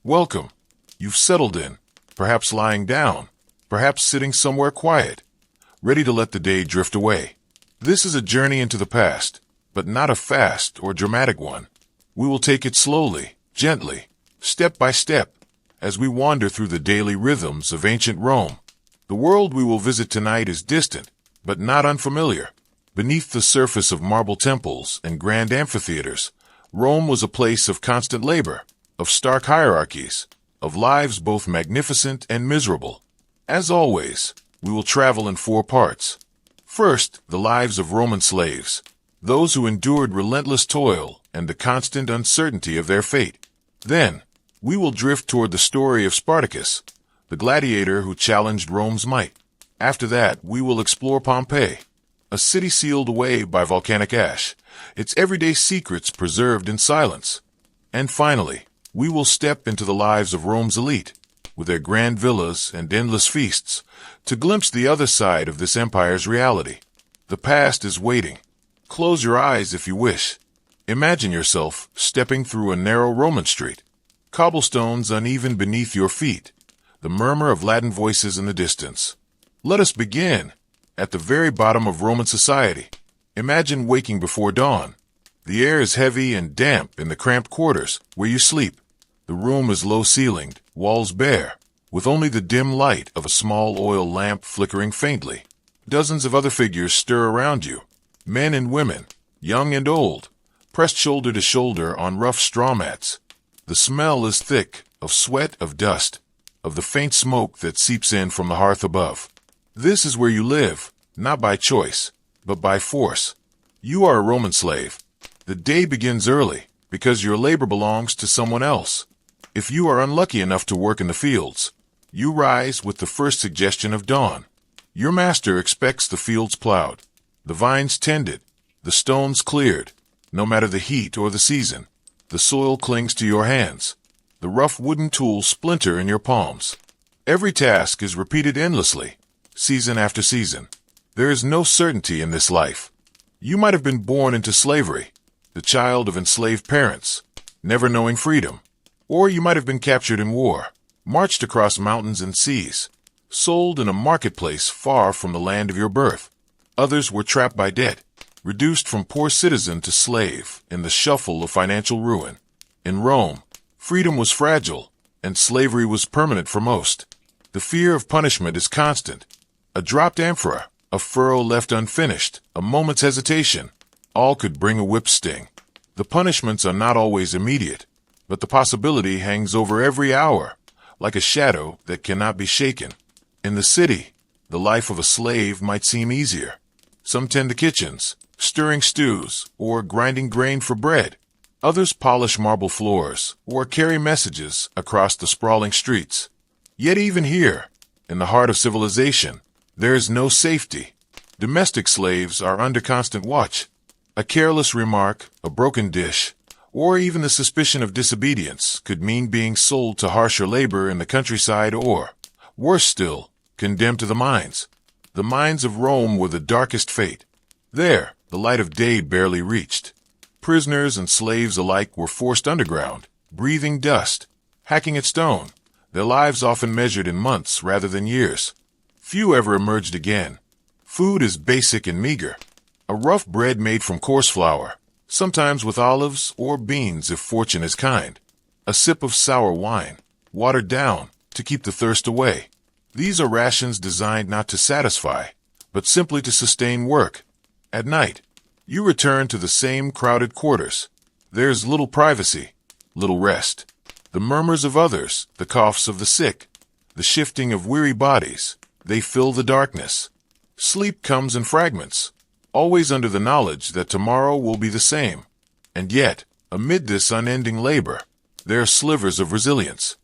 Welcome. You've settled in, perhaps lying down, perhaps sitting somewhere quiet, ready to let the day drift away. This is a journey into the past, but not a fast or dramatic one. We will take it slowly, gently, step by step, as we wander through the daily rhythms of ancient Rome. The world we will visit tonight is distant, but not unfamiliar. Beneath the surface of marble temples and grand amphitheaters, Rome was a place of constant labor, of stark hierarchies, of lives both magnificent and miserable. As always, we will travel in 4 parts. First, the lives of Roman slaves, those who endured relentless toil and the constant uncertainty of their fate. Then, we will drift toward the story of Spartacus, the gladiator who challenged Rome's might. After that, we will explore Pompeii, a city sealed away by volcanic ash, its everyday secrets preserved in silence. And finally, we will step into the lives of Rome's elite, with their grand villas and endless feasts, to glimpse the other side of this empire's reality. The past is waiting. Close your eyes if you wish. Imagine yourself stepping through a narrow Roman street, cobblestones uneven beneath your feet, the murmur of Latin voices in the distance. Let us begin at the very bottom of Roman society. Imagine waking before dawn. The air is heavy and damp in the cramped quarters where you sleep. The room is low-ceilinged, walls bare, with only the dim light of a small oil lamp flickering faintly. Dozens of other figures stir around you, men and women, young and old, pressed shoulder to shoulder on rough straw mats. The smell is thick, of sweat, of dust, of the faint smoke that seeps in from the hearth above. This is where you live, not by choice, but by force. You are a Roman slave. The day begins early, because your labor belongs to someone else. If you are unlucky enough to work in the fields, you rise with the first suggestion of dawn. Your master expects the fields plowed, the vines tended, the stones cleared. No matter the heat or the season, the soil clings to your hands. The rough wooden tools splinter in your palms. Every task is repeated endlessly, season after season. There is no certainty in this life. You might have been born into slavery, the child of enslaved parents, never knowing freedom. Or you might have been captured in war, marched across mountains and seas, sold in a marketplace far from the land of your birth. Others were trapped by debt, reduced from poor citizen to slave in the shuffle of financial ruin. In Rome, freedom was fragile, and slavery was permanent for most. The fear of punishment is constant. A dropped amphora, a furrow left unfinished, a moment's hesitation, all could bring a whip sting. The punishments are not always immediate, but the possibility hangs over every hour, like a shadow that cannot be shaken. In the city, the life of a slave might seem easier. Some tend the kitchens, stirring stews, or grinding grain for bread. Others polish marble floors, or carry messages across the sprawling streets. Yet even here, in the heart of civilization, there is no safety. Domestic slaves are under constant watch. A careless remark, a broken dish, or even the suspicion of disobedience could mean being sold to harsher labor in the countryside or, worse still, condemned to the mines. The mines of Rome were the darkest fate. There, the light of day barely reached. Prisoners and slaves alike were forced underground, breathing dust, hacking at stone, their lives often measured in months rather than years. Few ever emerged again. Food is basic and meager. A rough bread made from coarse flour, sometimes with olives or beans if fortune is kind. A sip of sour wine, watered down, to keep the thirst away. These are rations designed not to satisfy, but simply to sustain work. At night, you return to the same crowded quarters. There's little privacy, little rest. The murmurs of others, the coughs of the sick, the shifting of weary bodies, they fill the darkness. Sleep comes in fragments, always under the knowledge that tomorrow will be the same. And yet, amid this unending labor, there are slivers of resilience.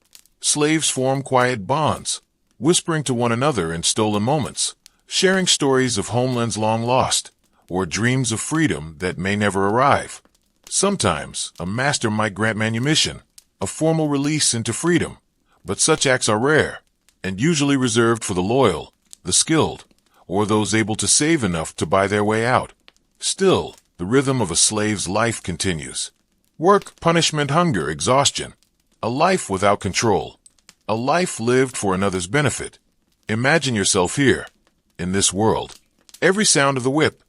Slaves form quiet bonds, whispering to one another in stolen moments, sharing stories of homelands long lost, or dreams of freedom that may never arrive. Sometimes, a master might grant manumission, a formal release into freedom, but such acts are rare, and usually reserved for the loyal, the skilled, or those able to save enough to buy their way out. Still, the rhythm of a slave's life continues. Work, punishment, hunger, exhaustion. A life without control. A life lived for another's benefit. Imagine yourself here, in this world. Every sound of the whip,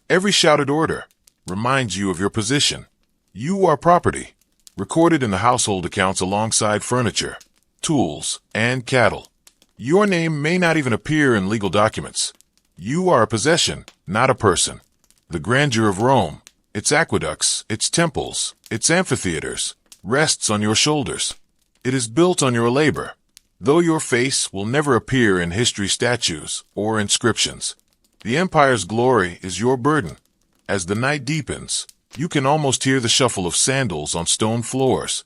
every shouted order, reminds you of your position. You are property, recorded in the household accounts alongside furniture, tools, and cattle. Your name may not even appear in legal documents. You are a possession, not a person. The grandeur of Rome, its aqueducts, its temples, its amphitheaters, rests on your shoulders. It is built on your labor, though your face will never appear in history statues or inscriptions. The empire's glory is your burden. As the night deepens, you can almost hear the shuffle of sandals on stone floors,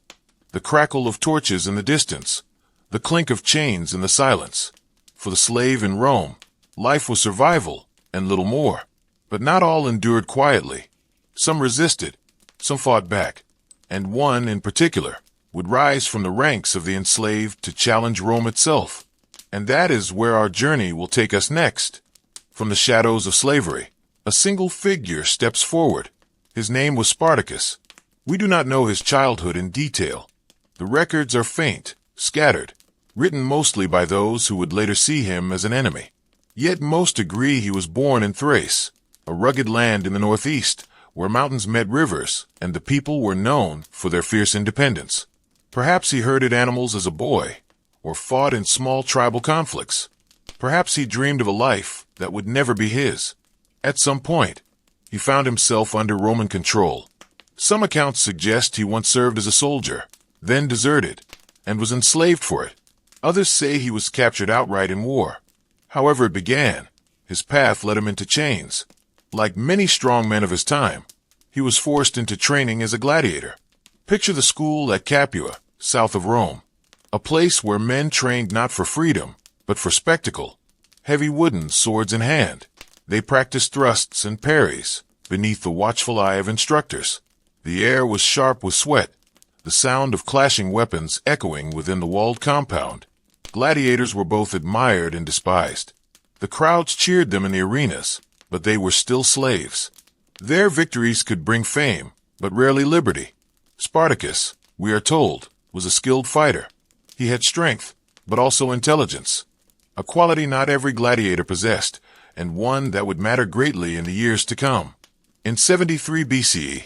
the crackle of torches in the distance, the clink of chains in the silence. For the slave in Rome, life was survival and little more. But not all endured quietly. Some resisted, some fought back, and one in particular would rise from the ranks of the enslaved to challenge Rome itself. And that is where our journey will take us next. From the shadows of slavery, a single figure steps forward. His name was Spartacus. We do not know his childhood in detail. The records are faint, scattered, written mostly by those who would later see him as an enemy. Yet most agree he was born in Thrace, a rugged land in the northeast, where mountains met rivers and the people were known for their fierce independence. Perhaps he herded animals as a boy, or fought in small tribal conflicts. Perhaps he dreamed of a life that would never be his. At some point, he found himself under Roman control. Some accounts suggest he once served as a soldier, then deserted, and was enslaved for it. Others say he was captured outright in war. However it began, his path led him into chains. Like many strong men of his time, he was forced into training as a gladiator. Picture the school at Capua, south of Rome, a place where men trained not for freedom, but for spectacle. Heavy wooden swords in hand, they practiced thrusts and parries beneath the watchful eye of instructors. The air was sharp with sweat, the sound of clashing weapons echoing within the walled compound. Gladiators were both admired and despised. The crowds cheered them in the arenas, but they were still slaves. Their victories could bring fame, but rarely liberty. Spartacus, we are told, was a skilled fighter. He had strength, but also intelligence, a quality not every gladiator possessed, and one that would matter greatly in the years to come. In 73 BCE,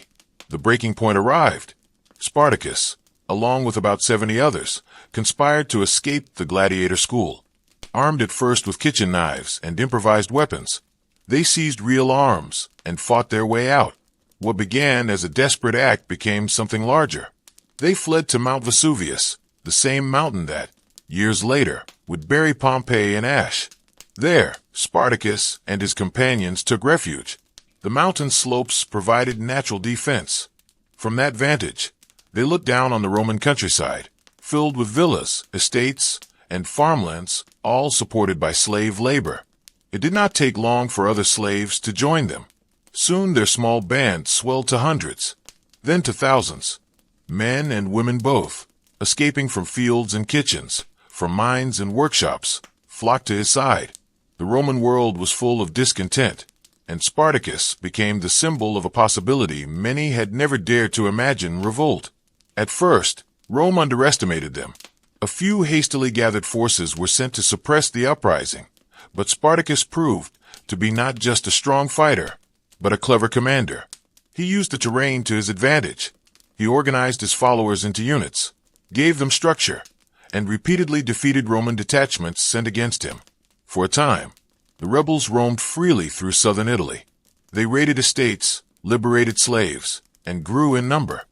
the breaking point arrived. Spartacus, along with about 70 others, conspired to escape the gladiator school. Armed at first with kitchen knives and improvised weapons, they seized real arms and fought their way out. What began as a desperate act became something larger. They fled to Mount Vesuvius, the same mountain that, years later, would bury Pompeii in ash. There, Spartacus and his companions took refuge. The mountain slopes provided natural defense. From that vantage, they looked down on the Roman countryside, filled with villas, estates, and farmlands, all supported by slave labor. It did not take long for other slaves to join them. Soon their small band swelled to hundreds, then to thousands. Men and women both, escaping from fields and kitchens, from mines and workshops, flocked to his side. The Roman world was full of discontent, and Spartacus became the symbol of a possibility many had never dared to imagine: revolt. At first, Rome underestimated them. A few hastily gathered forces were sent to suppress the uprising, but Spartacus proved to be not just a strong fighter, but a clever commander. He used the terrain to his advantage. He organized his followers into units, gave them structure, and repeatedly defeated Roman detachments sent against him. For a time, the rebels roamed freely through southern Italy. They raided estates, liberated slaves, and grew in number.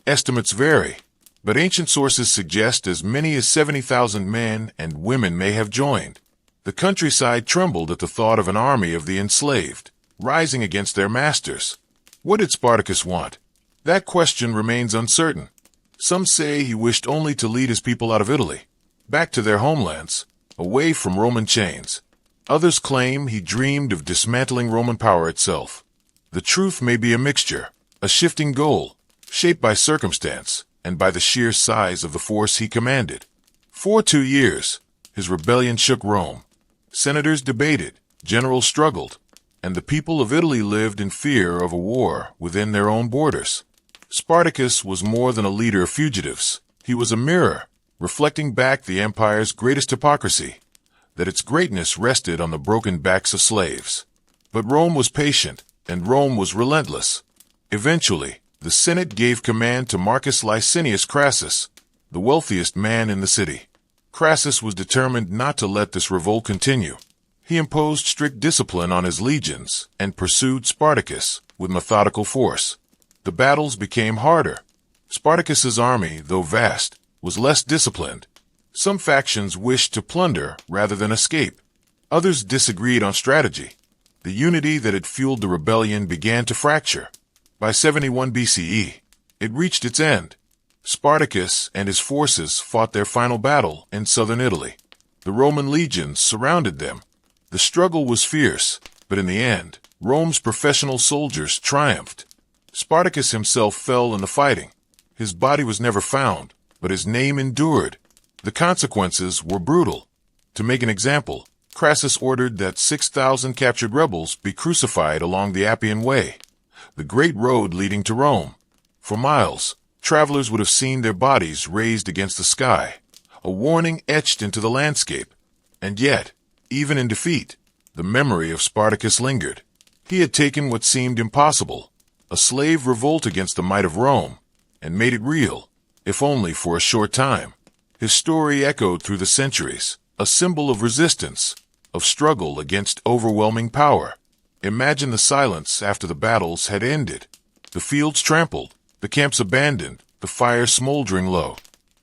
Estimates vary, but ancient sources suggest as many as 70,000 men and women may have joined. The countryside trembled at the thought of an army of the enslaved, rising against their masters. What did Spartacus want? That question remains uncertain. Some say he wished only to lead his people out of Italy, back to their homelands, away from Roman chains. Others claim he dreamed of dismantling Roman power itself. The truth may be a mixture, a shifting goal, shaped by circumstance and by the sheer size of the force he commanded. For 2 years, his rebellion shook Rome. Senators debated, generals struggled, and the people of Italy lived in fear of a war within their own borders. Spartacus was more than a leader of fugitives. He was a mirror, reflecting back the empire's greatest hypocrisy, that its greatness rested on the broken backs of slaves. But Rome was patient, and Rome was relentless. Eventually, the Senate gave command to Marcus Licinius Crassus, the wealthiest man in the city. Crassus was determined not to let this revolt continue. He imposed strict discipline on his legions and pursued Spartacus with methodical force. The battles became harder. Spartacus's army, though vast, was less disciplined. Some factions wished to plunder rather than escape. Others disagreed on strategy. The unity that had fueled the rebellion began to fracture. By 71 BCE, it reached its end. Spartacus and his forces fought their final battle in southern Italy. The Roman legions surrounded them. The struggle was fierce, but in the end, Rome's professional soldiers triumphed. Spartacus himself fell in the fighting. His body was never found, but his name endured. The consequences were brutal. To make an example, Crassus ordered that 6,000 captured rebels be crucified along the Appian Way, the great road leading to Rome. For miles, travelers would have seen their bodies raised against the sky, a warning etched into the landscape. And yet, even in defeat, the memory of Spartacus lingered. He had taken what seemed impossible, a slave revolt against the might of Rome, and made it real, if only for a short time. His story echoed through the centuries, a symbol of resistance, of struggle against overwhelming power. Imagine the silence after the battles had ended. The fields trampled, the camps abandoned, the fire smoldering low.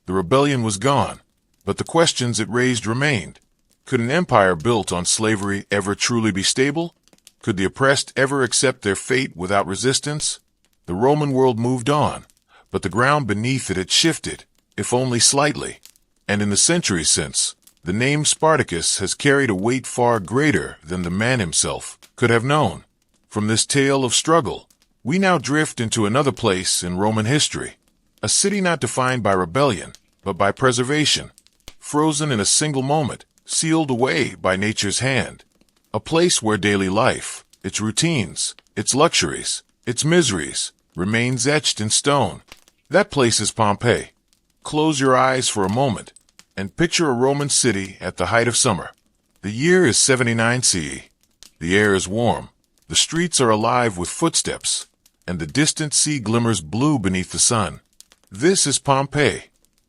The rebellion was gone, but the questions it raised remained. Could an empire built on slavery ever truly be stable? Could the oppressed ever accept their fate without resistance? The Roman world moved on, but the ground beneath it had shifted, if only slightly. And in the centuries since, the name Spartacus has carried a weight far greater than the man himself could have known. From this tale of struggle, we now drift into another place in Roman history, a city not defined by rebellion, but by preservation, frozen in a single moment, sealed away by nature's hand. A place where daily life, its routines, its luxuries, its miseries, remains etched in stone. That place is Pompeii. Close your eyes for a moment and picture a Roman city at the height of summer. The year is 79 CE. The air is warm. The streets are alive with footsteps, and the distant sea glimmers blue beneath the sun. This is Pompeii,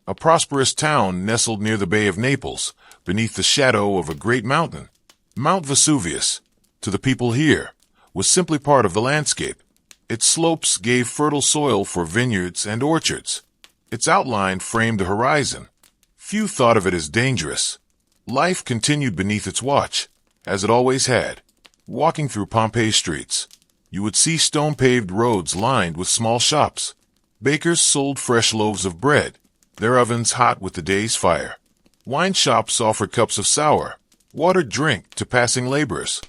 a prosperous town nestled near the Bay of Naples, beneath the shadow of a great mountain. Mount Vesuvius, to the people here, was simply part of the landscape. Its slopes gave fertile soil for vineyards and orchards. Its outline framed the horizon. Few thought of it as dangerous. Life continued beneath its watch, as it always had. Walking through Pompeii's streets, you would see stone-paved roads lined with small shops. Bakers sold fresh loaves of bread, their ovens hot with the day's fire. Wine shops offered cups of sour, watered drink to passing laborers.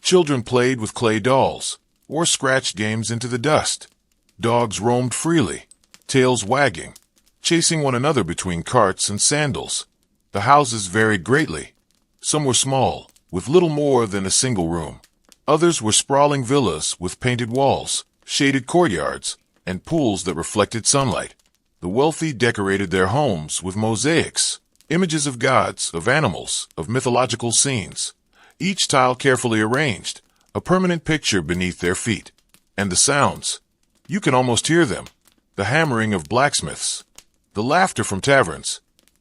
Children played with clay dolls, or scratched games into the dust. Dogs roamed freely, tails wagging, chasing one another between carts and sandals. The houses varied greatly. Some were small, with little more than a single room. Others were sprawling villas with painted walls, shaded courtyards, and pools that reflected sunlight. The wealthy decorated their homes with mosaics, images of gods, of animals, of mythological scenes, each tile carefully arranged, a permanent picture beneath their feet. And the sounds, you can almost hear them, the hammering of blacksmiths, the laughter from taverns,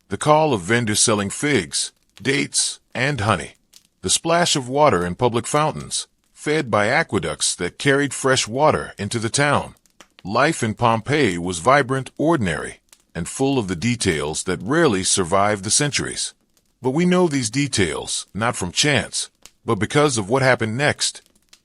the call of vendors selling figs, dates, and honey, the splash of water in public fountains, fed by aqueducts that carried fresh water into the town. Life in Pompeii was vibrant, ordinary, and full of the details that rarely survive the centuries. But we know these details not from chance, but because of what happened next.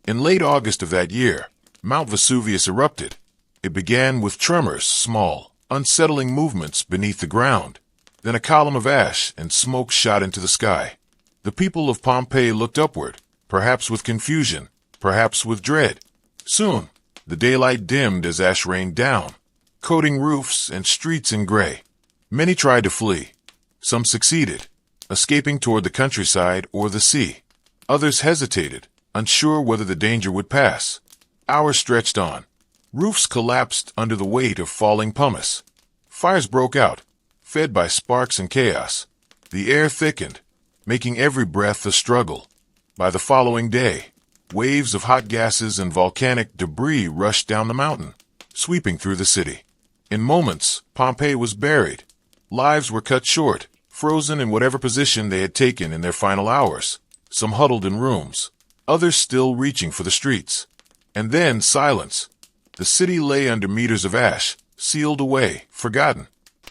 In late August of that year, Mount Vesuvius erupted. It began with tremors, small, unsettling movements beneath the ground. Then a column of ash and smoke shot into the sky. The people of Pompeii looked upward, perhaps with confusion, perhaps with dread. Soon, the daylight dimmed as ash rained down, coating roofs and streets in gray. Many tried to flee. Some succeeded, escaping toward the countryside or the sea. Others hesitated, unsure whether the danger would pass. Hours stretched on. Roofs collapsed under the weight of falling pumice. Fires broke out, fed by sparks and chaos. The air thickened, making every breath a struggle. By the following day, waves of hot gases and volcanic debris rushed down the mountain, sweeping through the city. In moments, Pompeii was buried. Lives were cut short, frozen in whatever position they had taken in their final hours, some huddled in rooms, others still reaching for the streets. And then silence. The city lay under meters of ash, sealed away, forgotten.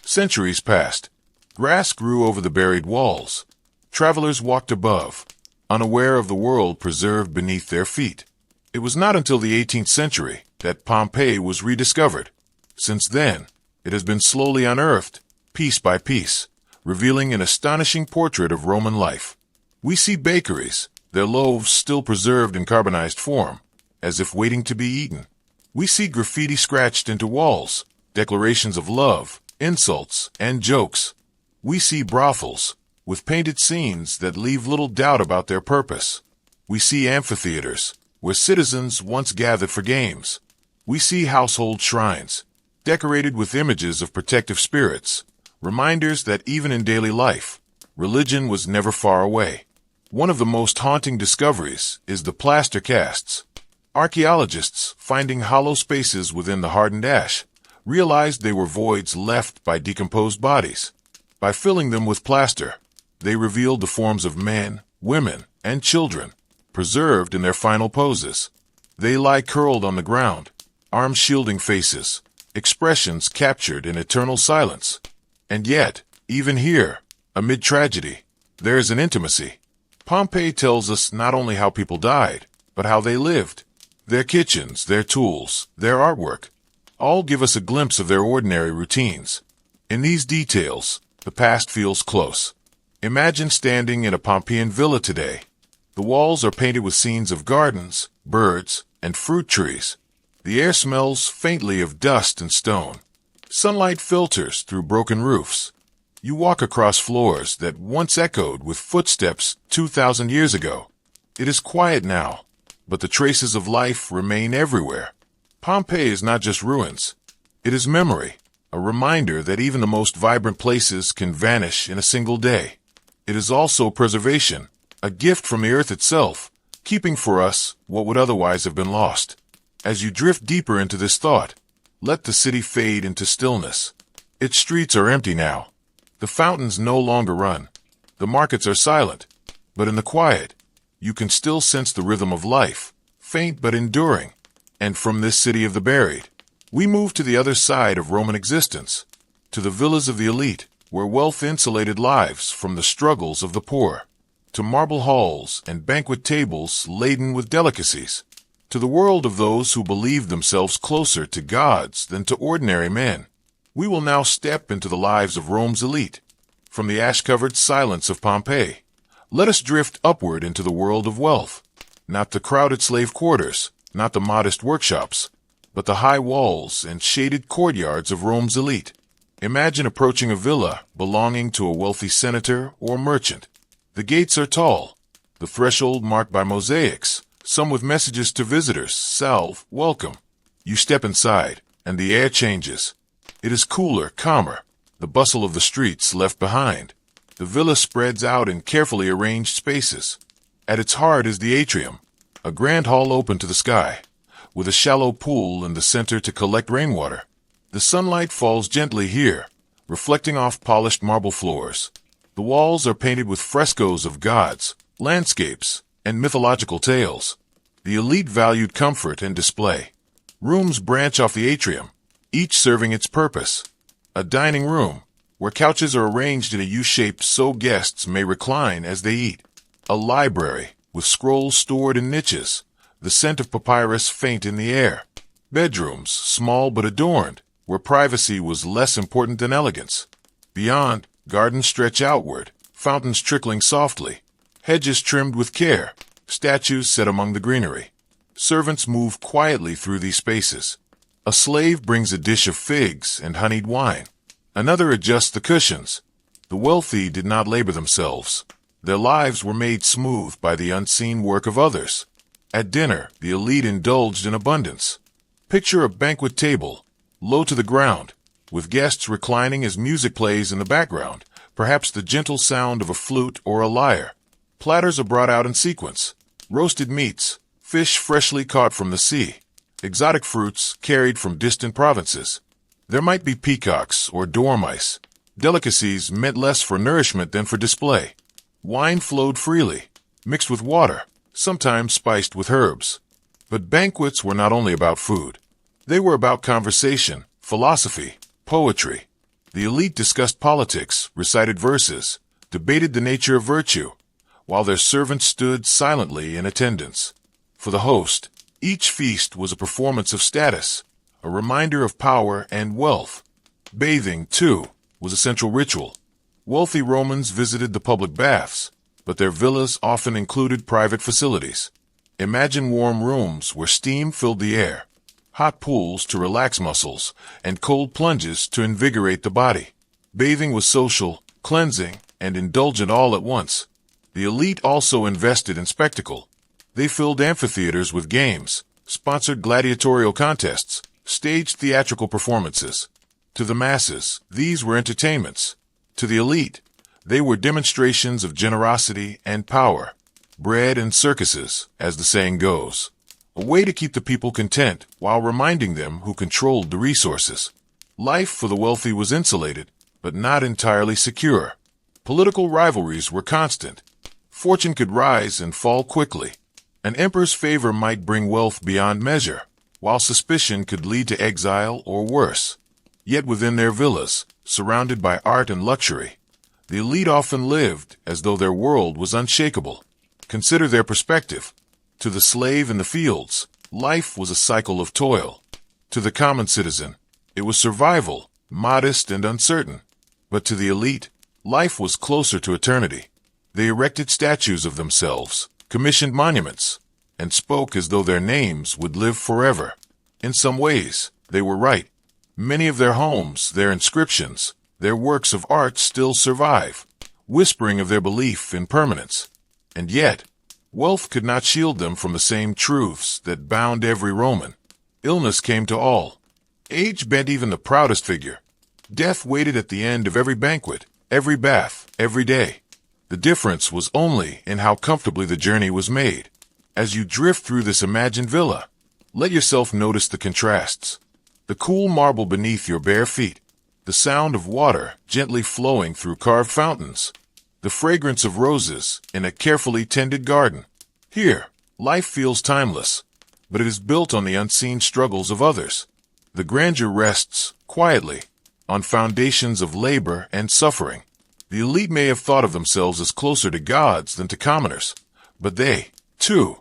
Centuries passed. Grass grew over the buried walls. Travelers walked above, unaware of the world preserved beneath their feet. It was not until the 18th century that Pompeii was rediscovered. Since then, it has been slowly unearthed, piece by piece, revealing an astonishing portrait of Roman life. We see bakeries, their loaves still preserved in carbonized form, as if waiting to be eaten. We see graffiti scratched into walls, declarations of love, insults, and jokes. We see brothels, with painted scenes that leave little doubt about their purpose. We see amphitheaters, where citizens once gathered for games. We see household shrines, decorated with images of protective spirits, reminders that even in daily life, religion was never far away. One of the most haunting discoveries is the plaster casts. Archaeologists, finding hollow spaces within the hardened ash, realized they were voids left by decomposed bodies. By filling them with plaster, they revealed the forms of men, women, and children, preserved in their final poses. They lie curled on the ground, arms shielding faces, expressions captured in eternal silence. And yet, even here, amid tragedy, there is an intimacy. Pompeii tells us not only how people died, but how they lived. Their kitchens, their tools, their artwork, all give us a glimpse of their ordinary routines. In these details, the past feels close. Imagine standing in a Pompeian villa today. The walls are painted with scenes of gardens, birds, and fruit trees. The air smells faintly of dust and stone. Sunlight filters through broken roofs. You walk across floors that once echoed with footsteps 2,000 years ago. It is quiet now, but the traces of life remain everywhere. Pompeii is not just ruins. It is memory, a reminder that even the most vibrant places can vanish in a single day. It is also preservation, a gift from the earth itself, keeping for us what would otherwise have been lost. As you drift deeper into this thought, let the city fade into stillness. Its streets are empty now. The fountains no longer run. The markets are silent. But in the quiet, you can still sense the rhythm of life, faint but enduring. And from this city of the buried, we move to the other side of Roman existence, to the villas of the elite, where wealth insulated lives from the struggles of the poor, to marble halls and banquet tables laden with delicacies, to the world of those who believed themselves closer to gods than to ordinary men. We will now step into the lives of Rome's elite. From the ash-covered silence of Pompeii, let us drift upward into the world of wealth, not the crowded slave quarters, not the modest workshops, but the high walls and shaded courtyards of Rome's elite. Imagine approaching a villa belonging to a wealthy senator or merchant. The gates are tall, the threshold marked by mosaics, some with messages to visitors, salve, welcome. You step inside, and the air changes. It is cooler, calmer, the bustle of the streets left behind. The villa spreads out in carefully arranged spaces. At its heart is the atrium, a grand hall open to the sky, with a shallow pool in the center to collect rainwater. The sunlight falls gently here, reflecting off polished marble floors. The walls are painted with frescoes of gods, landscapes, and mythological tales. The elite valued comfort and display. Rooms branch off the atrium, each serving its purpose. A dining room, where couches are arranged in a U-shape so guests may recline as they eat. A library, with scrolls stored in niches, the scent of papyrus faint in the air. Bedrooms, small but adorned, where privacy was less important than elegance. Beyond, gardens stretch outward, fountains trickling softly, hedges trimmed with care, statues set among the greenery. Servants move quietly through these spaces. A slave brings a dish of figs and honeyed wine. Another adjusts the cushions. The wealthy did not labor themselves. Their lives were made smooth by the unseen work of others. At dinner, the elite indulged in abundance. Picture a banquet table, low to the ground, with guests reclining as music plays in the background, perhaps the gentle sound of a flute or a lyre. Platters are brought out in sequence. Roasted meats, fish freshly caught from the sea, exotic fruits carried from distant provinces. There might be peacocks or dormice, delicacies meant less for nourishment than for display. Wine flowed freely, mixed with water, sometimes spiced with herbs. But banquets were not only about food. They were about conversation, philosophy, poetry. The elite discussed politics, recited verses, debated the nature of virtue, while their servants stood silently in attendance. For the host, each feast was a performance of status, a reminder of power and wealth. Bathing, too, was a central ritual. Wealthy Romans visited the public baths, but their villas often included private facilities. Imagine warm rooms where steam filled the air, hot pools to relax muscles, and cold plunges to invigorate the body. Bathing was social, cleansing, and indulgent all at once. The elite also invested in spectacle. They filled amphitheaters with games, sponsored gladiatorial contests, staged theatrical performances. To the masses, these were entertainments. To the elite, they were demonstrations of generosity and power. Bread and circuses, as the saying goes. A way to keep the people content while reminding them who controlled the resources. Life for the wealthy was insulated, but not entirely secure. Political rivalries were constant. Fortune could rise and fall quickly. An emperor's favor might bring wealth beyond measure, while suspicion could lead to exile or worse. Yet within their villas, surrounded by art and luxury, the elite often lived as though their world was unshakable. Consider their perspective. To the slave in the fields, life was a cycle of toil. To the common citizen, it was survival, modest and uncertain. But to the elite, life was closer to eternity. They erected statues of themselves, commissioned monuments, and spoke as though their names would live forever. In some ways, they were right. Many of their homes, their inscriptions, their works of art still survive, whispering of their belief in permanence. And yet, wealth could not shield them from the same truths that bound every Roman. Illness came to all. Age bent even the proudest figure. Death waited at the end of every banquet, every bath, every day. The difference was only in how comfortably the journey was made. As you drift through this imagined villa, let yourself notice the contrasts. The cool marble beneath your bare feet, the sound of water gently flowing through carved fountains, the fragrance of roses in a carefully tended garden. Here, life feels timeless, but it is built on the unseen struggles of others. The grandeur rests, quietly, on foundations of labor and suffering. The elite may have thought of themselves as closer to gods than to commoners, but they, too,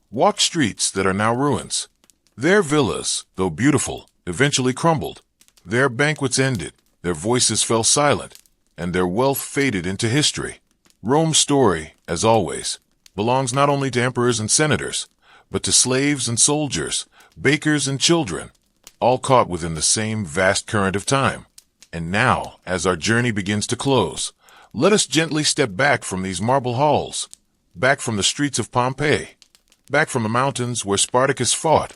walked streets that are now ruins. Their villas, though beautiful, eventually crumbled. Their banquets ended, their voices fell silent, and their wealth faded into history. Rome's story, as always, belongs not only to emperors and senators, but to slaves and soldiers, bakers and children, all caught within the same vast current of time. And now, as our journey begins to close, let us gently step back from these marble halls, back from the streets of Pompeii, back from the mountains where Spartacus fought,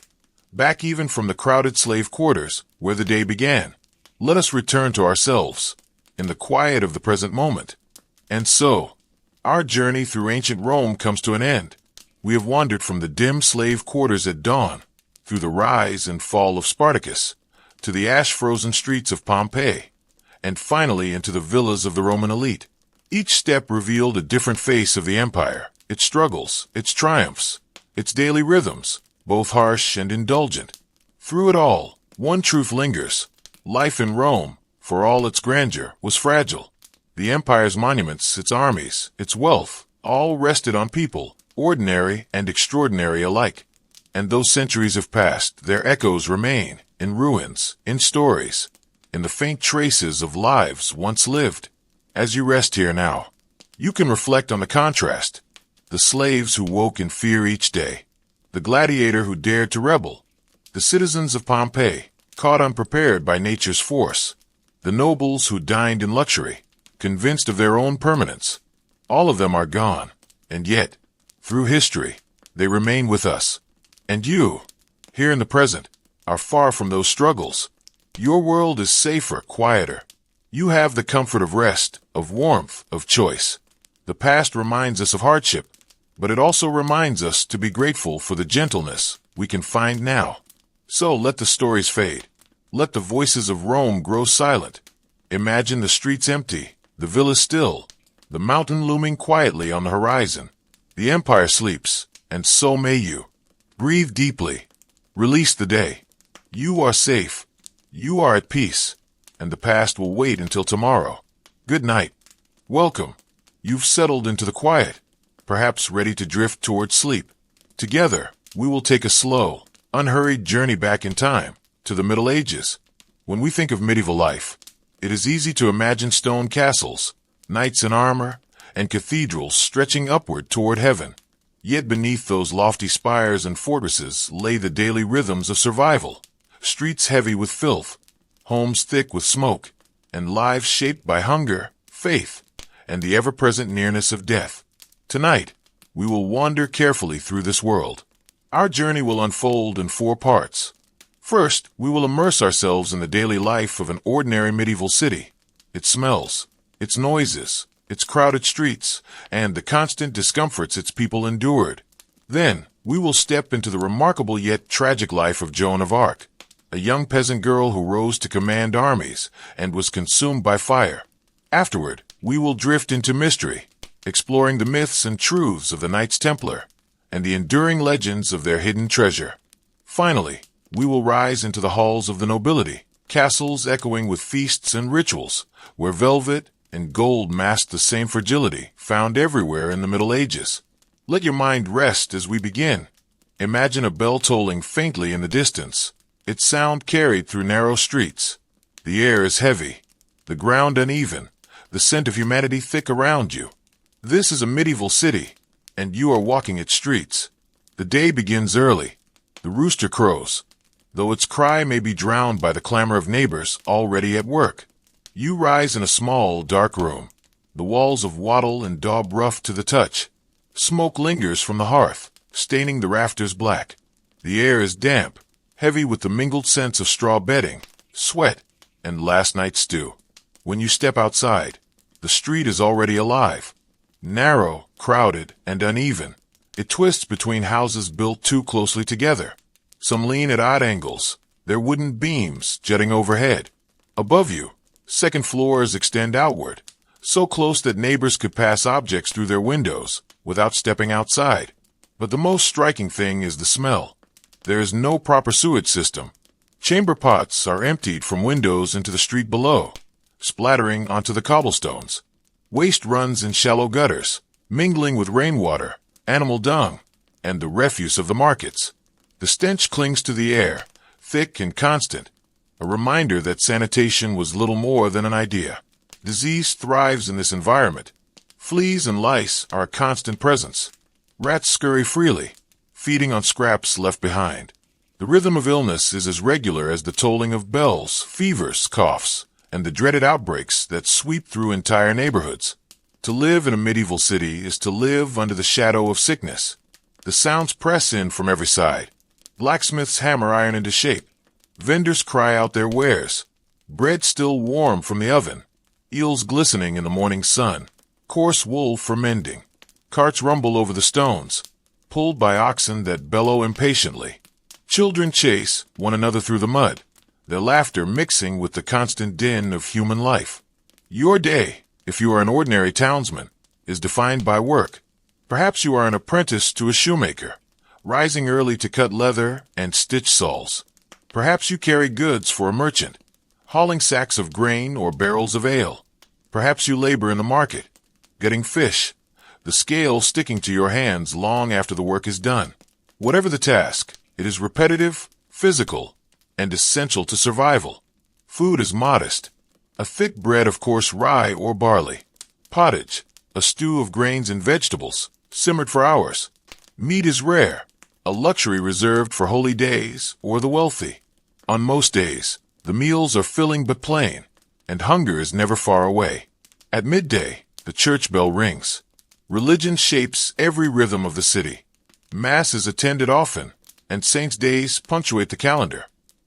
back even from the crowded slave quarters where the day began. Let us return to ourselves, in the quiet of the present moment. And so, our journey through ancient Rome comes to an end. We have wandered from the dim slave quarters at dawn, through the rise and fall of Spartacus, to the ash-frozen streets of Pompeii, and finally into the villas of the Roman elite. Each step revealed a different face of the empire, its struggles, its triumphs, its daily rhythms, both harsh and indulgent. Through it all, one truth lingers. Life in Rome, for all its grandeur, was fragile. The empire's monuments, its armies, its wealth, all rested on people, ordinary and extraordinary alike. And though centuries have passed, their echoes remain, in ruins, in stories, in the faint traces of lives once lived. As you rest here now, you can reflect on the contrast. The slaves who woke in fear each day, the gladiator who dared to rebel, the citizens of Pompeii, caught unprepared by nature's force, the nobles who dined in luxury, convinced of their own permanence. All of them are gone, and yet, through history, they remain with us. And you, here in the present, are far from those struggles. Your world is safer, quieter. You have the comfort of rest, of warmth, of choice. The past reminds us of hardship, but it also reminds us to be grateful for the gentleness we can find now. So let the stories fade. Let the voices of Rome grow silent. Imagine the streets empty, the villas still, the mountain looming quietly on the horizon. The empire sleeps, and so may you. Breathe deeply. Release the day. You are safe. You are at peace, and the past will wait until tomorrow. Good night. Welcome. You've settled into the quiet, perhaps ready to drift towards sleep. Together, we will take a slow, unhurried journey back in time, to the Middle Ages. When we think of medieval life, it is easy to imagine stone castles, knights in armor, and cathedrals stretching upward toward heaven. Yet beneath those lofty spires and fortresses lay the daily rhythms of survival, streets heavy with filth, homes thick with smoke, and lives shaped by hunger, faith, and the ever-present nearness of death. Tonight, we will wander carefully through this world. Our journey will unfold in 4 parts. First, we will immerse ourselves in the daily life of an ordinary medieval city. Its smells, its noises, its crowded streets, and the constant discomforts its people endured. Then, we will step into the remarkable yet tragic life of Joan of Arc, a young peasant girl who rose to command armies and was consumed by fire. Afterward, we will drift into mystery, exploring the myths and truths of the Knights Templar and the enduring legends of their hidden treasure. Finally, we will rise into the halls of the nobility, castles echoing with feasts and rituals, where velvet and gold masked the same fragility found everywhere in the Middle Ages. Let your mind rest as we begin. Imagine a bell tolling faintly in the distance, its sound carried through narrow streets. The air is heavy, the ground uneven, the scent of humanity thick around you. This is a medieval city, and you are walking its streets. The day begins early. The rooster crows, though its cry may be drowned by the clamor of neighbors already at work. You rise in a small, dark room, the walls of wattle and daub rough to the touch. Smoke lingers from the hearth, staining the rafters black. The air is damp, heavy with the mingled scents of straw bedding, sweat, and last night's stew. When you step outside, the street is already alive. Narrow, crowded, and uneven, it twists between houses built too closely together. Some lean at odd angles, their wooden beams jutting overhead. Above you, second floors extend outward, so close that neighbors could pass objects through their windows without stepping outside. But the most striking thing is the smell. There is no proper sewage system. Chamber pots are emptied from windows into the street below, splattering onto the cobblestones. Waste runs in shallow gutters, mingling with rainwater, animal dung, and the refuse of the markets. The stench clings to the air, thick and constant, a reminder that sanitation was little more than an idea. Disease thrives in this environment. Fleas and lice are a constant presence. Rats scurry freely, feeding on scraps left behind. The rhythm of illness is as regular as the tolling of bells, fevers, coughs, and the dreaded outbreaks that sweep through entire neighborhoods. To live in a medieval city is to live under the shadow of sickness. The sounds press in from every side. Blacksmiths hammer iron into shape. Vendors cry out their wares. Bread still warm from the oven. Eels glistening in the morning sun. Coarse wool for mending. Carts rumble over the stones, pulled by oxen that bellow impatiently. Children chase one another through the mud, their laughter mixing with the constant din of human life. Your day, if you are an ordinary townsman, is defined by work. Perhaps you are an apprentice to a shoemaker, rising early to cut leather and stitch soles. Perhaps you carry goods for a merchant, hauling sacks of grain or barrels of ale. Perhaps you labor in the market, getting fish, the scale sticking to your hands long after the work is done. Whatever the task, it is repetitive, physical, and essential to survival. Food is modest. A thick bread of coarse rye or barley. Pottage, a stew of grains and vegetables, simmered for hours. Meat is rare, a luxury reserved for holy days or the wealthy. On most days, the meals are filling but plain, and hunger is never far away. At midday, the church bell rings. Religion shapes every rhythm of the city. Mass is attended often, and saints' days punctuate the calendar.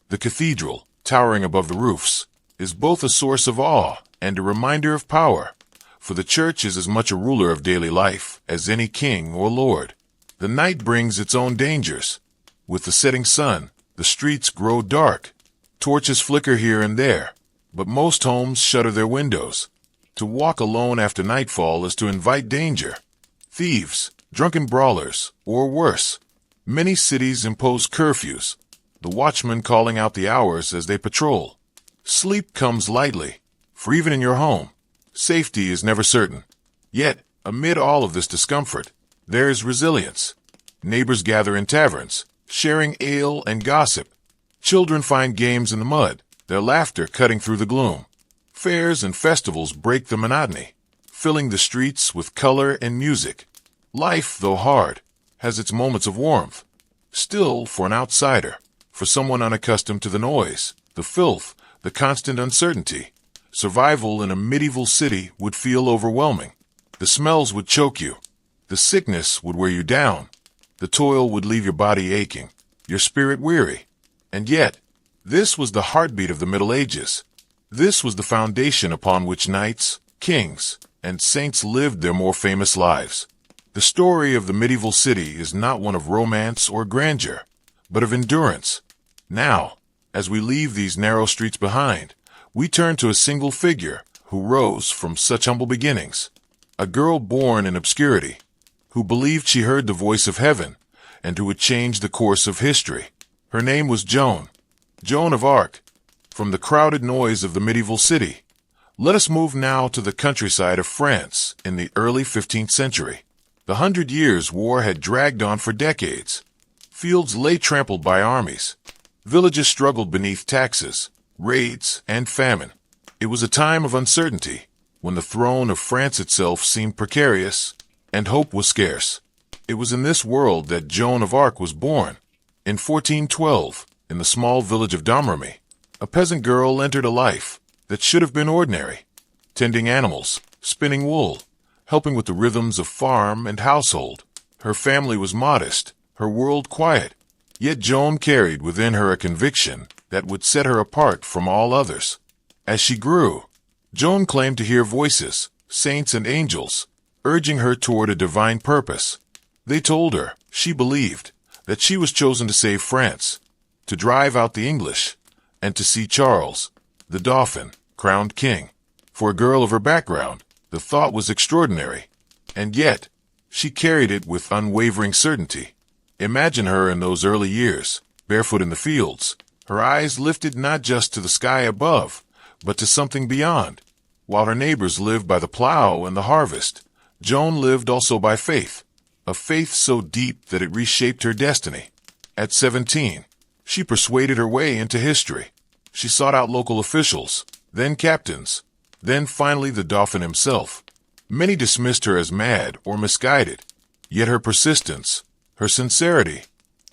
The cathedral, towering above the roofs, is both a source of awe and a reminder of power, for the church is as much a ruler of daily life as any king or lord. The night brings its own dangers. With the setting sun, the streets grow dark. Torches flicker here and there, but most homes shutter their windows. To walk alone after nightfall is to invite danger. Thieves, drunken brawlers, or worse. Many cities impose curfews, the watchmen calling out the hours as they patrol. Sleep comes lightly, for even in your home, safety is never certain. Yet, amid all of this discomfort, there is resilience. Neighbors gather in taverns, sharing ale and gossip. Children find games in the mud, their laughter cutting through the gloom. Fairs and festivals break the monotony, filling the streets with color and music. Life, though hard, has its moments of warmth. Still, for an outsider, for someone unaccustomed to the noise, the filth, the constant uncertainty, survival in a medieval city would feel overwhelming. The smells would choke you. The sickness would wear you down. The toil would leave your body aching, your spirit weary. And yet, this was the heartbeat of the Middle Ages. This was the foundation upon which knights, kings, and saints lived their more famous lives. The story of the medieval city is not one of romance or grandeur, but of endurance. Now, as we leave these narrow streets behind, we turn to a single figure who rose from such humble beginnings. A girl born in obscurity, who believed she heard the voice of heaven, and who would change the course of history. Her name was Joan of Arc. From the crowded noise of the medieval city, let us move now to the countryside of France in the early 15th century. The 100 Years' War had dragged on for decades. Fields lay trampled by armies. Villages struggled beneath taxes, raids, and famine. It was a time of uncertainty, when the throne of France itself seemed precarious and hope was scarce. It was in this world that Joan of Arc was born. In 1412, in the small village of Domremy, a peasant girl entered a life that should have been ordinary, tending animals, spinning wool, helping with the rhythms of farm and household. Her family was modest, her world quiet, yet Joan carried within her a conviction that would set her apart from all others. As she grew, Joan claimed to hear voices, saints and angels, urging her toward a divine purpose. They told her, she believed, that she was chosen to save France, to drive out the English, and to see Charles, the Dauphin, crowned king. For a girl of her background, the thought was extraordinary, and yet, she carried it with unwavering certainty. Imagine her in those early years, barefoot in the fields, her eyes lifted not just to the sky above, but to something beyond. While her neighbors lived by the plow and the harvest, Joan lived also by faith, a faith so deep that it reshaped her destiny. At 17, she persuaded her way into history. She sought out local officials, then captains, then finally the Dauphin himself. Many dismissed her as mad or misguided, yet her persistence, her sincerity,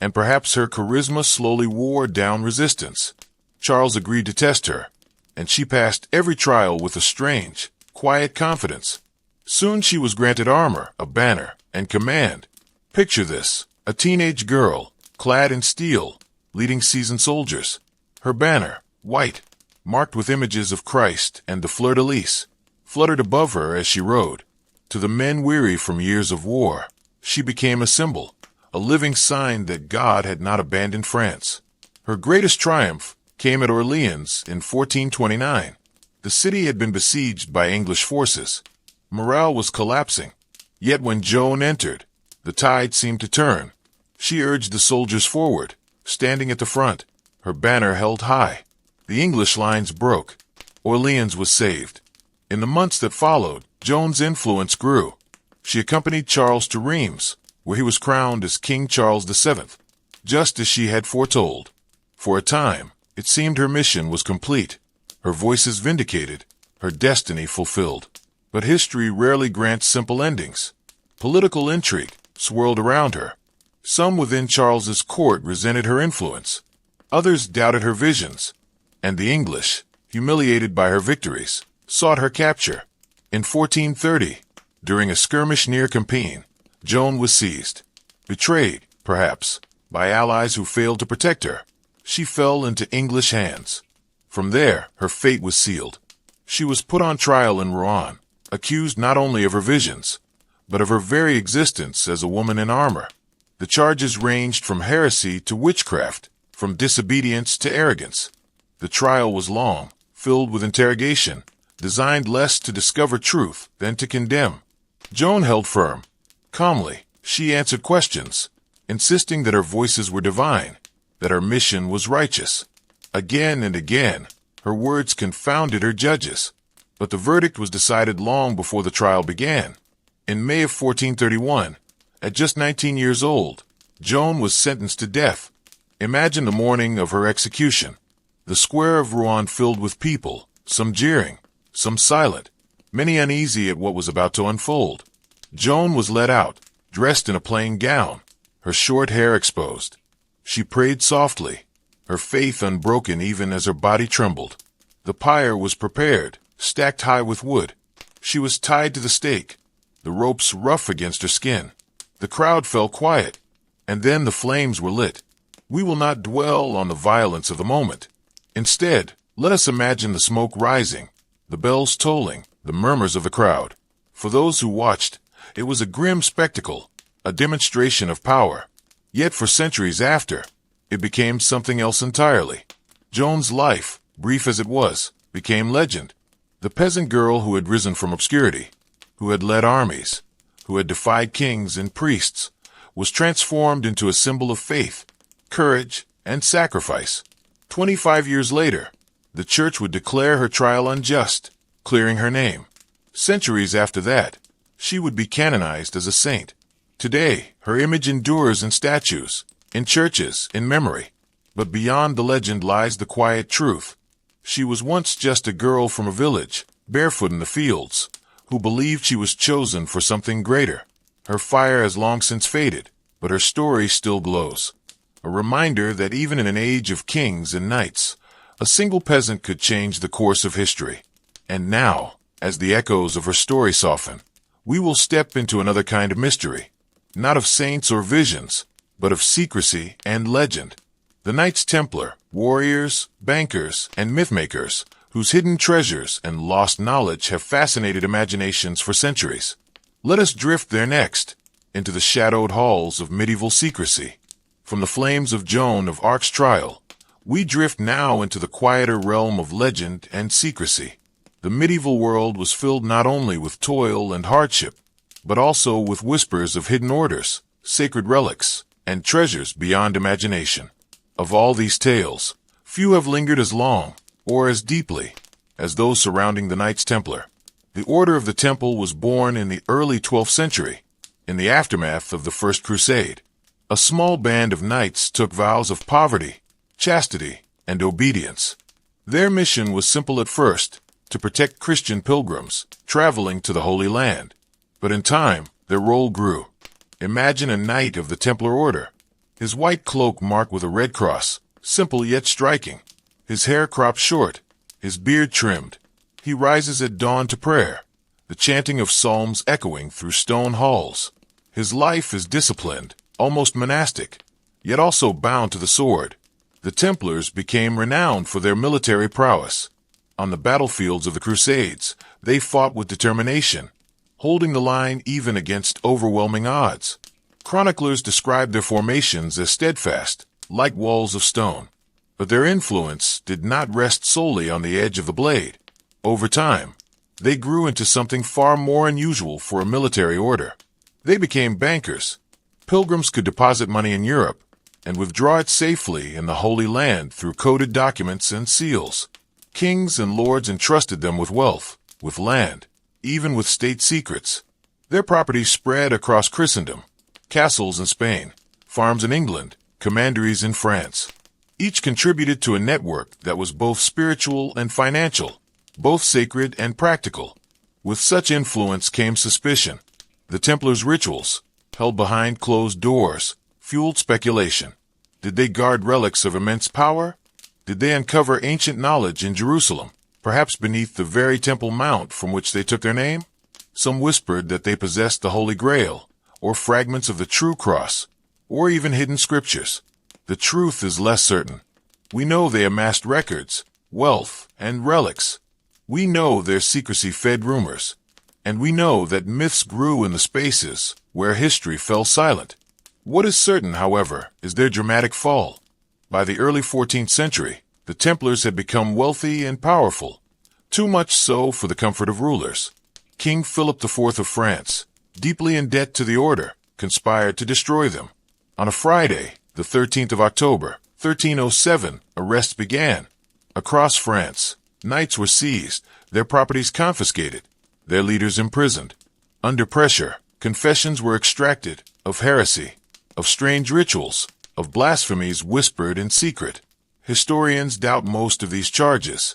and perhaps her charisma slowly wore down resistance. Charles agreed to test her, and she passed every trial with a strange, quiet confidence. Soon she was granted armor, a banner, and command. Picture this, a teenage girl, clad in steel, leading seasoned soldiers. Her banner, white, marked with images of Christ and the fleur-de-lis, fluttered above her as she rode. To the men weary from years of war, she became a symbol, a living sign that God had not abandoned France. Her greatest triumph came at Orleans in 1429. The city had been besieged by English forces. Morale was collapsing. Yet when Joan entered, the tide seemed to turn. She urged the soldiers forward, standing at the front, her banner held high. The English lines broke. Orleans was saved. In the months that followed, Joan's influence grew. She accompanied Charles to Reims, where he was crowned as King Charles VII, just as she had foretold. For a time, it seemed her mission was complete, her voices vindicated, her destiny fulfilled. But history rarely grants simple endings. Political intrigue swirled around her. Some within Charles's court resented her influence. Others doubted her visions. And the English, humiliated by her victories, sought her capture. In 1430, during a skirmish near Compiègne, Joan was seized. Betrayed, perhaps, by allies who failed to protect her, she fell into English hands. From there, her fate was sealed. She was put on trial in Rouen, accused not only of her visions, but of her very existence as a woman in armor. The charges ranged from heresy to witchcraft, from disobedience to arrogance. The trial was long, filled with interrogation, designed less to discover truth than to condemn. Joan held firm. Calmly, she answered questions, insisting that her voices were divine, that her mission was righteous. Again and again, her words confounded her judges, but the verdict was decided long before the trial began. In May of 1431, at just 19 years old, Joan was sentenced to death. Imagine the morning of her execution. The square of Rouen filled with people, some jeering, some silent, many uneasy at what was about to unfold. Joan was led out, dressed in a plain gown, her short hair exposed. She prayed softly, her faith unbroken even as her body trembled. The pyre was prepared, stacked high with wood. She was tied to the stake, the ropes rough against her skin. The crowd fell quiet, and then the flames were lit. We will not dwell on the violence of the moment. Instead, let us imagine the smoke rising, the bells tolling, the murmurs of the crowd. For those who watched, it was a grim spectacle, a demonstration of power. Yet for centuries after, it became something else entirely. Joan's life, brief as it was, became legend. The peasant girl who had risen from obscurity, who had led armies, who had defied kings and priests, was transformed into a symbol of faith, courage, and sacrifice. 25 years later, the church would declare her trial unjust, clearing her name. Centuries after that, she would be canonized as a saint. Today, her image endures in statues, in churches, in memory. But beyond the legend lies the quiet truth. She was once just a girl from a village, barefoot in the fields, who believed she was chosen for something greater. Her fire has long since faded, but her story still glows. A reminder that even in an age of kings and knights, a single peasant could change the course of history. And now, as the echoes of her story soften, we will step into another kind of mystery, not of saints or visions, but of secrecy and legend. The Knights Templar, warriors, bankers, and mythmakers, whose hidden treasures and lost knowledge have fascinated imaginations for centuries. Let us drift there next, into the shadowed halls of medieval secrecy. From the flames of Joan of Arc's trial, we drift now into the quieter realm of legend and secrecy. The medieval world was filled not only with toil and hardship, but also with whispers of hidden orders, sacred relics, and treasures beyond imagination. Of all these tales, few have lingered as long, or as deeply, as those surrounding the Knights Templar. The Order of the Temple was born in the early 12th century, in the aftermath of the First Crusade. A small band of knights took vows of poverty, chastity, and obedience. Their mission was simple at first, to protect Christian pilgrims traveling to the Holy Land. But in time, their role grew. Imagine a knight of the Templar Order, his white cloak marked with a red cross, simple yet striking, his hair cropped short, his beard trimmed. He rises at dawn to prayer, the chanting of psalms echoing through stone halls. His life is disciplined, almost monastic, yet also bound to the sword. The Templars became renowned for their military prowess. On the battlefields of the Crusades, they fought with determination, holding the line even against overwhelming odds. Chroniclers describe their formations as steadfast, like walls of stone. But their influence did not rest solely on the edge of the blade. Over time, they grew into something far more unusual for a military order. They became bankers. Pilgrims could deposit money in Europe and withdraw it safely in the Holy Land through coded documents and seals. Kings and lords entrusted them with wealth, with land, even with state secrets. Their property spread across Christendom, castles in Spain, farms in England, commanderies in France. Each contributed to a network that was both spiritual and financial, both sacred and practical. With such influence came suspicion. The Templars' rituals, held behind closed doors, fueled speculation. Did they guard relics of immense power? Did they uncover ancient knowledge in Jerusalem, perhaps beneath the very Temple Mount from which they took their name? Some whispered that they possessed the Holy Grail, or fragments of the true cross, or even hidden scriptures. The truth is less certain. We know they amassed records, wealth, and relics. We know their secrecy fed rumors, and we know that myths grew in the spaces where history fell silent. What is certain, however, is their dramatic fall. By the early 14th century, the Templars had become wealthy and powerful, too much so for the comfort of rulers. King Philip IV of France, deeply in debt to the order, conspired to destroy them. On a Friday, the 13th of October, 1307, arrests began. Across France, knights were seized, their properties confiscated, their leaders imprisoned. Under pressure, confessions were extracted of heresy, of strange rituals, of blasphemies whispered in secret. Historians doubt most of these charges,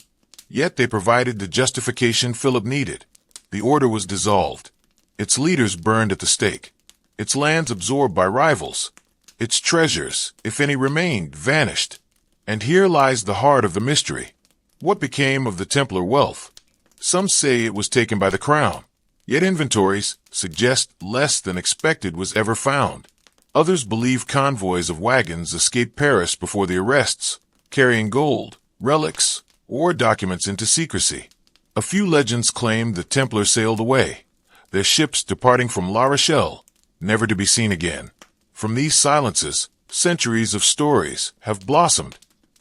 yet they provided the justification Philip needed. The order was dissolved, its leaders burned at the stake, its lands absorbed by rivals, its treasures, if any remained, vanished. And here lies the heart of the mystery. What became of the Templar wealth? Some say it was taken by the crown, yet inventories suggest less than expected was ever found. Others believe convoys of wagons escaped Paris before the arrests, carrying gold, relics, or documents into secrecy. A few legends claim the Templars sailed away, their ships departing from La Rochelle, never to be seen again. From these silences, centuries of stories have blossomed.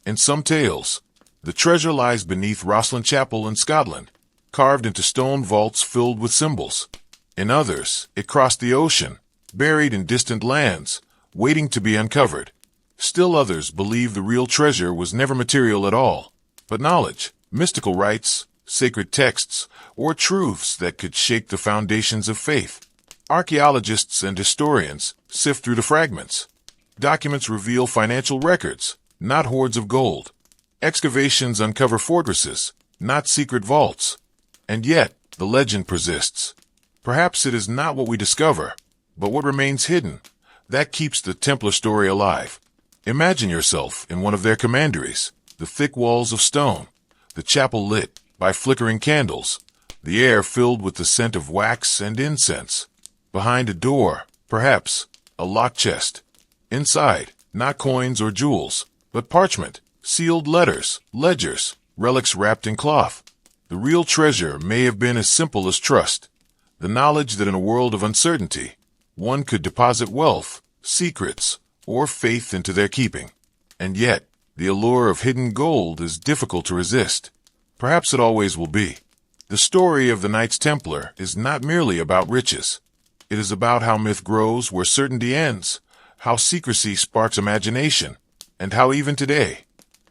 In some tales, the treasure lies beneath Rosslyn Chapel in Scotland, carved into stone vaults filled with symbols. In others, it crossed the ocean, buried in distant lands, waiting to be uncovered. Still others believe the real treasure was never material at all, but knowledge, mystical rites, sacred texts, or truths that could shake the foundations of faith. Archaeologists and historians sift through the fragments. Documents reveal financial records, not hoards of gold. Excavations uncover fortresses, not secret vaults. And yet, the legend persists. Perhaps it is not what we discover, but what remains hidden. That keeps the Templar story alive. Imagine yourself in one of their commanderies, the thick walls of stone, the chapel lit by flickering candles, the air filled with the scent of wax and incense. Behind a door, perhaps, a locked chest. Inside, not coins or jewels, but parchment, sealed letters, ledgers, relics wrapped in cloth. The real treasure may have been as simple as trust, the knowledge that in a world of uncertainty, one could deposit wealth, secrets, or faith into their keeping. And yet, the allure of hidden gold is difficult to resist. Perhaps it always will be. The story of the Knights Templar is not merely about riches. It is about how myth grows where certainty ends, how secrecy sparks imagination, and how even today,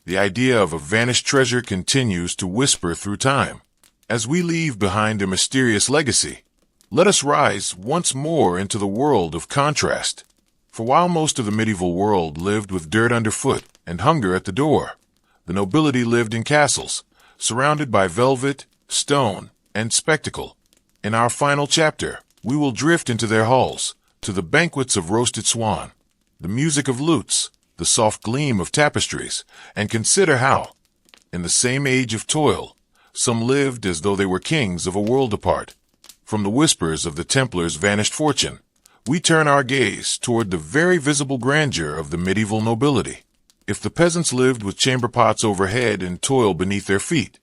the idea of a vanished treasure continues to whisper through time. As we leave behind a mysterious legacy, let us rise once more into the world of contrast. For while most of the medieval world lived with dirt underfoot and hunger at the door, the nobility lived in castles, surrounded by velvet, stone, and spectacle. In our final chapter, we will drift into their halls, to the banquets of roasted swan, the music of lutes, the soft gleam of tapestries, and consider how, in the same age of toil, some lived as though they were kings of a world apart. From the whispers of the Templars' vanished fortune, we turn our gaze toward the very visible grandeur of the medieval nobility. If the peasants lived with chamber pots overhead and toil beneath their feet,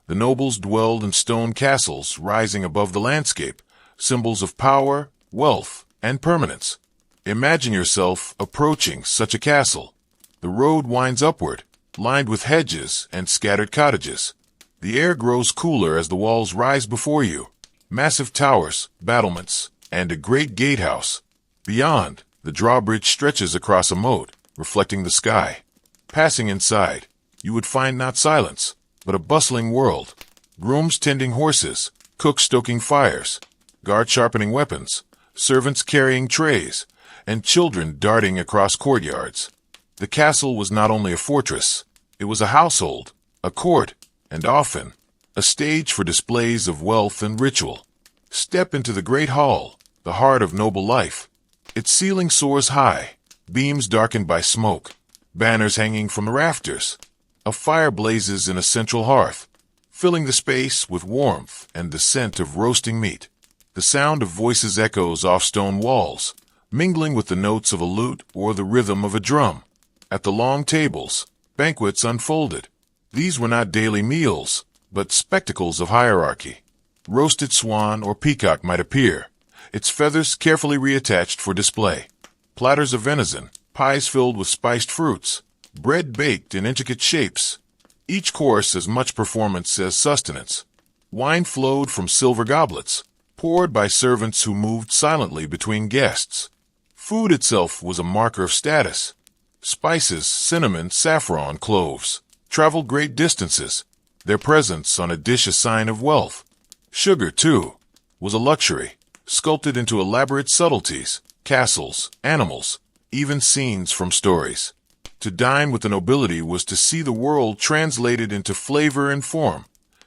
the nobles dwelled in stone castles rising above the landscape, symbols of power, wealth, and permanence. Imagine yourself approaching such a castle. The road winds upward, lined with hedges and scattered cottages. The air grows cooler as the walls rise before you. Massive towers, battlements, and a great gatehouse. Beyond, the drawbridge stretches across a moat, reflecting the sky. Passing inside, you would find not silence, but a bustling world. Grooms tending horses, cooks stoking fires, guards sharpening weapons, servants carrying trays, and children darting across courtyards. The castle was not only a fortress, it was a household, a court, and often a stage for displays of wealth and ritual. Step into the great hall, the heart of noble life. Its ceiling soars high, beams darkened by smoke, banners hanging from the rafters. A fire blazes in a central hearth, filling the space with warmth and the scent of roasting meat. The sound of voices echoes off stone walls, mingling with the notes of a lute or the rhythm of a drum. At the long tables, banquets unfolded. These were not daily meals, but spectacles of hierarchy. Roasted swan or peacock might appear, its feathers carefully reattached for display. Platters of venison, pies filled with spiced fruits, bread baked in intricate shapes, each course as much performance as sustenance. Wine flowed from silver goblets, poured by servants who moved silently between guests. Food itself was a marker of status. Spices, cinnamon, saffron, cloves, traveled great distances, their presence on a dish a sign of wealth. Sugar, too, was a luxury, sculpted into elaborate subtleties, castles, animals, even scenes from stories. To dine with the nobility was to see the world translated into flavor and form,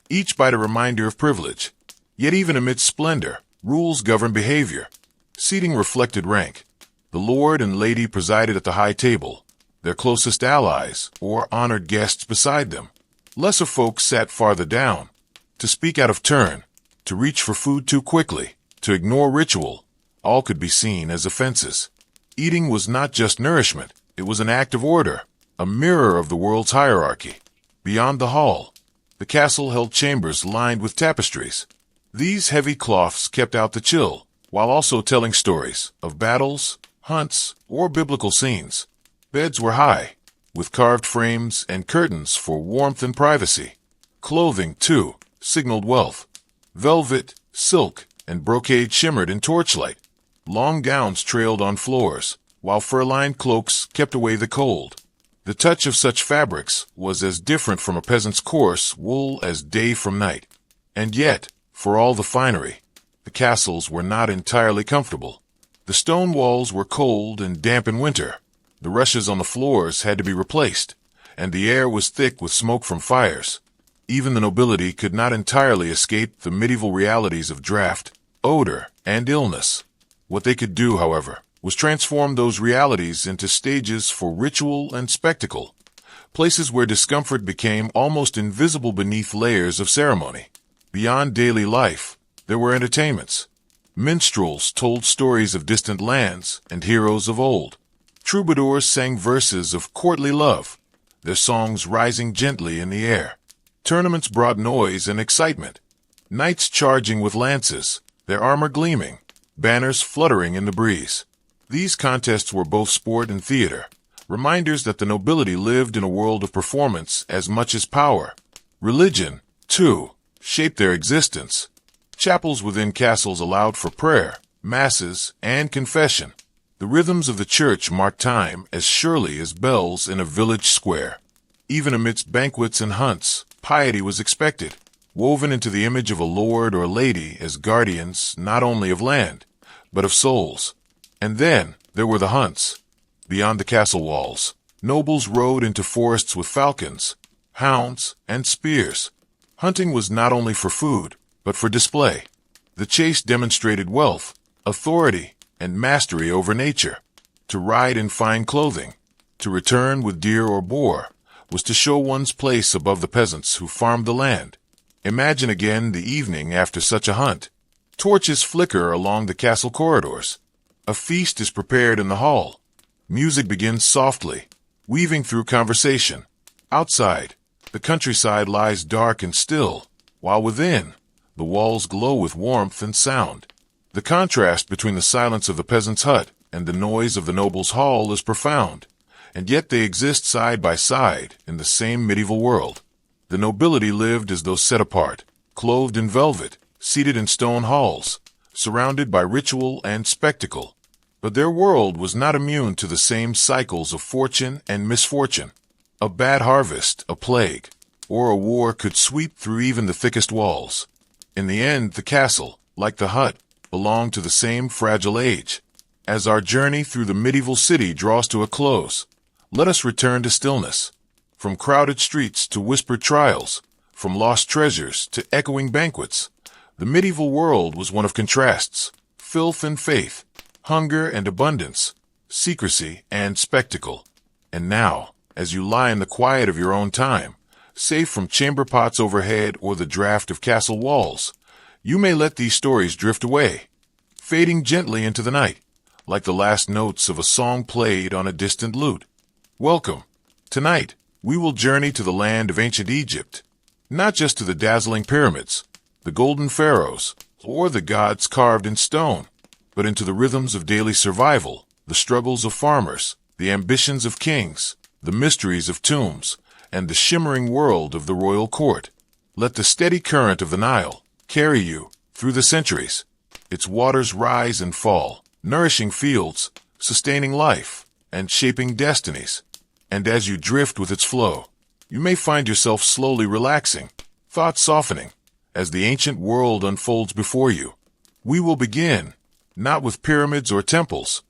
each bite a reminder of privilege. Yet even amidst splendor, rules governed behavior. Seating reflected rank. The lord and lady presided at the high table, their closest allies or honored guests beside them. Lesser folk sat farther down. To speak out of turn, to reach for food too quickly, to ignore ritual, all could be seen as offenses. Eating was not just nourishment, it was an act of order, a mirror of the world's hierarchy. Beyond the hall, the castle held chambers lined with tapestries. These heavy cloths kept out the chill, while also telling stories of battles, hunts, or biblical scenes. Beds were high, with carved frames and curtains for warmth and privacy. Clothing, too, signaled wealth. Velvet, silk, and brocade shimmered in torchlight. Long gowns trailed on floors, while fur-lined cloaks kept away the cold. The touch of such fabrics was as different from a peasant's coarse wool as day from night. And yet, for all the finery, the castles were not entirely comfortable. The stone walls were cold and damp in winter. The rushes on the floors had to be replaced, and the air was thick with smoke from fires. Even the nobility could not entirely escape the medieval realities of draught, odor, and illness. What they could do, however, was transform those realities into stages for ritual and spectacle, places where discomfort became almost invisible beneath layers of ceremony. Beyond daily life, there were entertainments. Minstrels told stories of distant lands and heroes of old. Troubadours sang verses of courtly love, their songs rising gently in the air. Tournaments brought noise and excitement. Knights charging with lances, their armor gleaming, banners fluttering in the breeze. These contests were both sport and theater, reminders that the nobility lived in a world of performance as much as power. Religion, too, shaped their existence. Chapels within castles allowed for prayer, masses, and confession. The rhythms of the church marked time as surely as bells in a village square. Even amidst banquets and hunts, piety was expected, woven into the image of a lord or lady as guardians not only of land, but of souls. And then there were the hunts. Beyond the castle walls, nobles rode into forests with falcons, hounds, and spears. Hunting was not only for food, but for display. The chase demonstrated wealth, authority, and mastery over nature. To ride in fine clothing, to return with deer or boar, was to show one's place above the peasants who farmed the land. Imagine again the evening after such a hunt. Torches flicker along the castle corridors. A feast is prepared in the hall. Music begins softly, weaving through conversation. Outside, the countryside lies dark and still, while within, the walls glow with warmth and sound. The contrast between the silence of the peasant's hut and the noise of the noble's hall is profound, and yet they exist side by side in the same medieval world. The nobility lived as though set apart, clothed in velvet, seated in stone halls, surrounded by ritual and spectacle. But their world was not immune to the same cycles of fortune and misfortune. A bad harvest, a plague, or a war could sweep through even the thickest walls. In the end, the castle, like the hut, belonged to the same fragile age. As our journey through the medieval city draws to a close, let us return to stillness. From crowded streets to whispered trials, from lost treasures to echoing banquets, the medieval world was one of contrasts, filth and faith, hunger and abundance, secrecy and spectacle. And now, as you lie in the quiet of your own time, safe from chamber pots overhead or the draft of castle walls, you may let these stories drift away, fading gently into the night, like the last notes of a song played on a distant lute. Welcome. Tonight, We will journey to the land of ancient Egypt, not just to the dazzling pyramids, the golden pharaohs, or the gods carved in stone, but into the rhythms of daily survival, the struggles of farmers, the ambitions of kings, the mysteries of tombs, and the shimmering world of the royal court. Let the steady current of the Nile carry you through the centuries. Its waters rise and fall, nourishing fields, sustaining life, and shaping destinies. And as you drift with its flow, you may find yourself slowly relaxing, thoughts softening, as the ancient world unfolds before you. We will begin, not with pyramids or temples,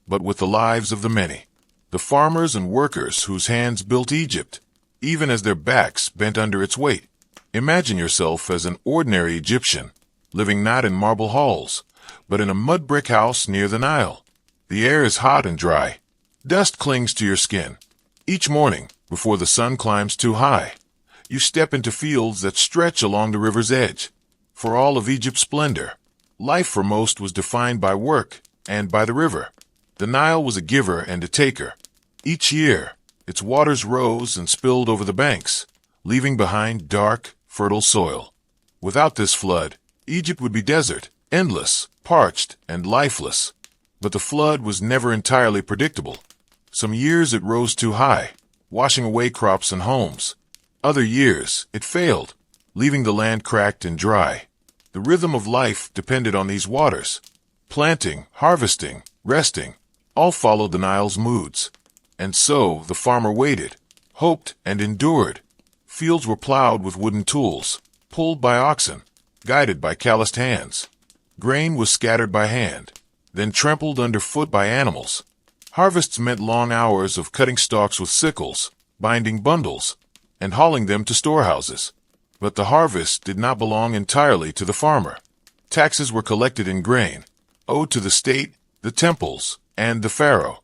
but with the lives of the many, the farmers and workers whose hands built Egypt, even as their backs bent under its weight. Imagine yourself as an ordinary Egyptian, living not in marble halls, but in a mud brick house near the Nile. The air is hot and dry. Dust clings to your skin. Each morning, before the sun climbs too high, you step into fields that stretch along the river's edge. For all of Egypt's splendor, life for most was defined by work and by the river. The Nile was a giver and a taker. Each year, its waters rose and spilled over the banks, leaving behind dark, fertile soil. Without this flood, Egypt would be desert, endless, parched, and lifeless. But the flood was never entirely predictable. Some years it rose too high, washing away crops and homes. Other years it failed, leaving the land cracked and dry. The rhythm of life depended on these waters. Planting, harvesting, resting, all followed the Nile's moods. And so the farmer waited, hoped, and endured. Fields were plowed with wooden tools, pulled by oxen, guided by calloused hands. Grain was scattered by hand, then trampled underfoot by animals. Harvests meant long hours of cutting stalks with sickles, binding bundles, and hauling them to storehouses. But the harvest did not belong entirely to the farmer. Taxes were collected in grain, owed to the state, the temples, and the pharaoh.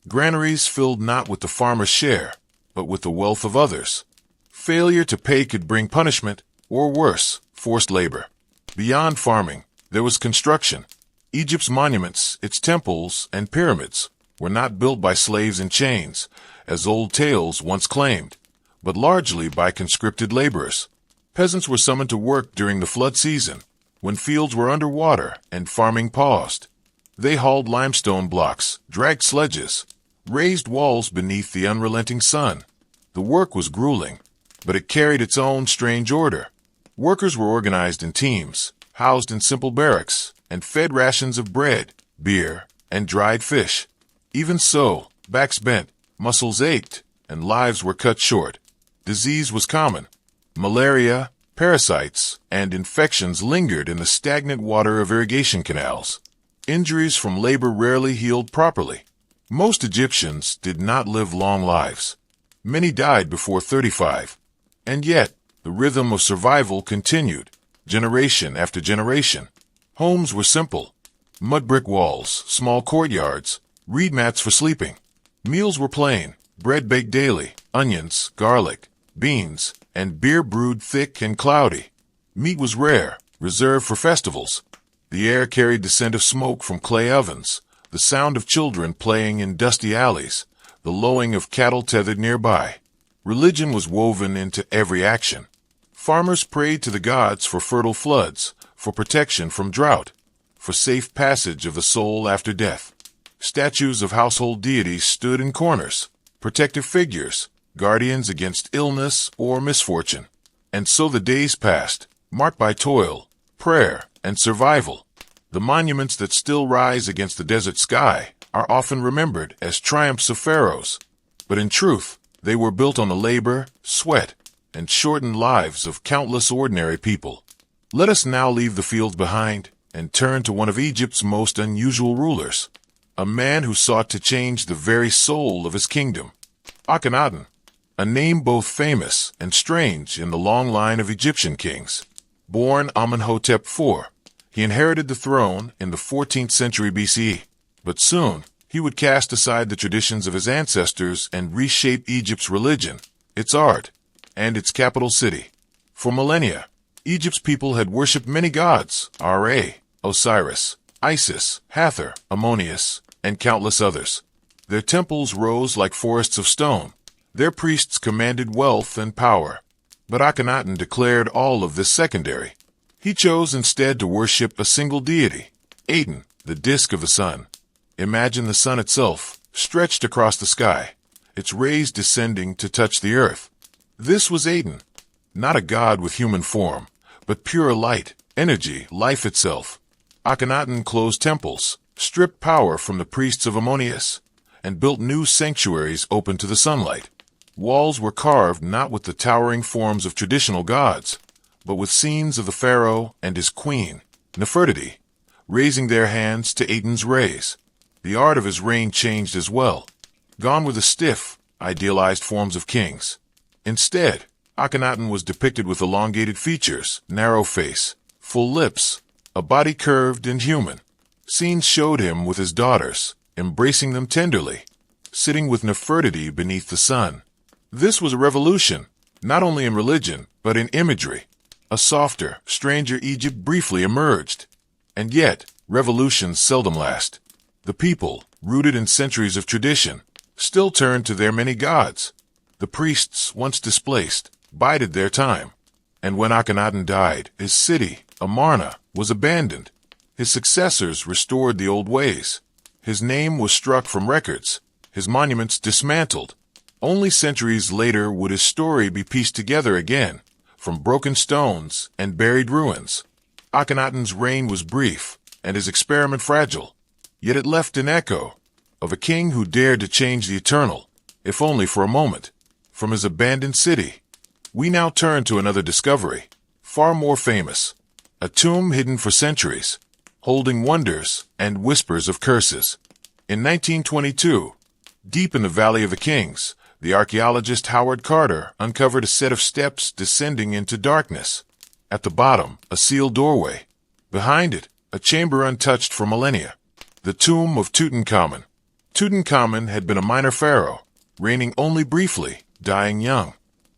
Granaries filled not with the farmer's share, but with the wealth of others. Failure to pay could bring punishment, or worse, forced labor. Beyond farming, there was construction. Egypt's monuments, its temples, and pyramids were not built by slaves in chains, as old tales once claimed, but largely by conscripted laborers. Peasants were summoned to work during the flood season, when fields were under water and farming paused. They hauled limestone blocks, dragged sledges, raised walls beneath the unrelenting sun. The work was grueling, but it carried its own strange order. Workers were organized in teams, housed in simple barracks, and fed rations of bread, beer, and dried fish. Even so, backs bent, muscles ached, and lives were cut short. Disease was common. Malaria, parasites, and infections lingered in the stagnant water of irrigation canals. Injuries from labor rarely healed properly. Most Egyptians did not live long lives. Many died before 35. And yet, the rhythm of survival continued, generation after generation. Homes were simple. Mud brick walls, small courtyards, reed mats for sleeping. Meals were plain, bread baked daily, onions, garlic, beans, and beer brewed thick and cloudy. Meat was rare, reserved for festivals. The air carried the scent of smoke from clay ovens, the sound of children playing in dusty alleys, the lowing of cattle tethered nearby. Religion was woven into every action. Farmers prayed to the gods for fertile floods, for protection from drought, for safe passage of the soul after death. Statues of household deities stood in corners, protective figures, guardians against illness or misfortune. And so the days passed, marked by toil, prayer, and survival. The monuments that still rise against the desert sky are often remembered as triumphs of pharaohs, but in truth, they were built on the labor, sweat, and shortened lives of countless ordinary people. Let us now leave the fields behind and turn to one of Egypt's most unusual rulers, a man who sought to change the very soul of his kingdom. Akhenaten, a name both famous and strange in the long line of Egyptian kings. Born Amenhotep IV, he inherited the throne in the 14th century BCE, but soon he would cast aside the traditions of his ancestors and reshape Egypt's religion, its art, and its capital city. For millennia, Egypt's people had worshipped many gods, Ra, Osiris, Isis, Hathor, Ammonius, and countless others. Their temples rose like forests of stone, Their priests commanded wealth and power. But Akhenaten declared all of this secondary. He chose instead to worship a single deity, Aten, the disk of the sun. Imagine the sun itself, stretched across the sky, its rays descending to touch the earth. This was Aten, not a god with human form, but pure light, energy, life itself. Akhenaten closed temples, stripped power from the priests of Ammonius, and built new sanctuaries open to the sunlight. Walls were carved not with the towering forms of traditional gods, but with scenes of the pharaoh and his queen, Nefertiti, raising their hands to Aten's rays. The art of his reign changed as well. Gone were the stiff, idealized forms of kings. Instead, Akhenaten was depicted with elongated features, narrow face, full lips, a body curved and human. Scenes showed him with his daughters, embracing them tenderly, sitting with Nefertiti beneath the sun. This was a revolution, not only in religion, but in imagery. A softer, stranger Egypt briefly emerged. And yet, revolutions seldom last. The people, rooted in centuries of tradition, still turned to their many gods. The priests, once displaced, bided their time. And when Akhenaten died, his city, Amarna, was abandoned. His successors restored the old ways. His name was struck from records, his monuments dismantled. Only centuries later would his story be pieced together again, from broken stones and buried ruins. Akhenaten's reign was brief, and his experiment fragile, yet it left an echo of a king who dared to change the eternal, if only for a moment. From his abandoned city, we now turn to another discovery, far more famous, a tomb hidden for centuries, holding wonders and whispers of curses. In 1922, deep in the Valley of the Kings, the archaeologist Howard Carter uncovered a set of steps descending into darkness. At the bottom, a sealed doorway. Behind it, a chamber untouched for millennia. The tomb of Tutankhamun. Tutankhamun had been a minor pharaoh, reigning only briefly, dying young.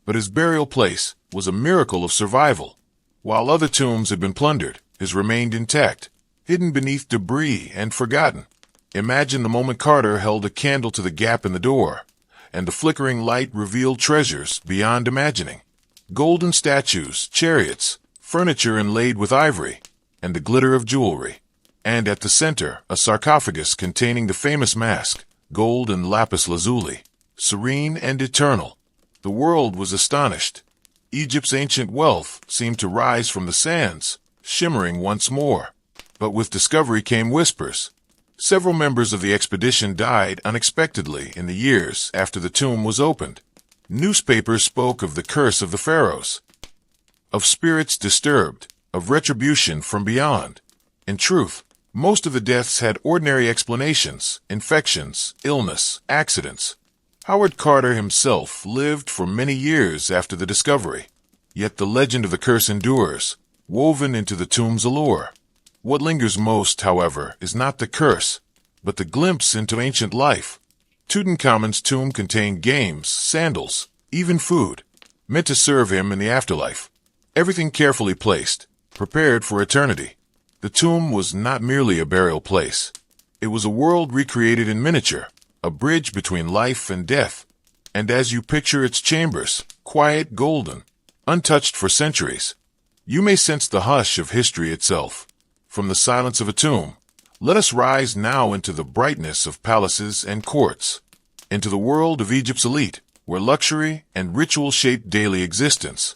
But his burial place was a miracle of survival. While other tombs had been plundered, his remained intact, hidden beneath debris and forgotten. Imagine the moment Carter held a candle to the gap in the door, and the flickering light revealed treasures beyond imagining. Golden statues, chariots, furniture inlaid with ivory, and the glitter of jewelry. And at the center, a sarcophagus containing the famous mask, gold and lapis lazuli, serene and eternal. The world was astonished. Egypt's ancient wealth seemed to rise from the sands, shimmering once more. But with discovery came whispers. Several members of the expedition died unexpectedly in the years after the tomb was opened. Newspapers spoke of the curse of the pharaohs, of spirits disturbed, of retribution from beyond. In truth, most of the deaths had ordinary explanations: infections, illness, accidents. Howard Carter himself lived for many years after the discovery. Yet the legend of the curse endures, woven into the tomb's allure. What lingers most, however, is not the curse, but the glimpse into ancient life. Tutankhamun's tomb contained games, sandals, even food, meant to serve him in the afterlife. Everything carefully placed, prepared for eternity. The tomb was not merely a burial place. It was a world recreated in miniature, a bridge between life and death. And as you picture its chambers, quiet, golden, untouched for centuries, you may sense the hush of history itself. From the silence of a tomb, let us rise now into the brightness of palaces and courts, into the world of Egypt's elite, where luxury and ritual shape daily existence.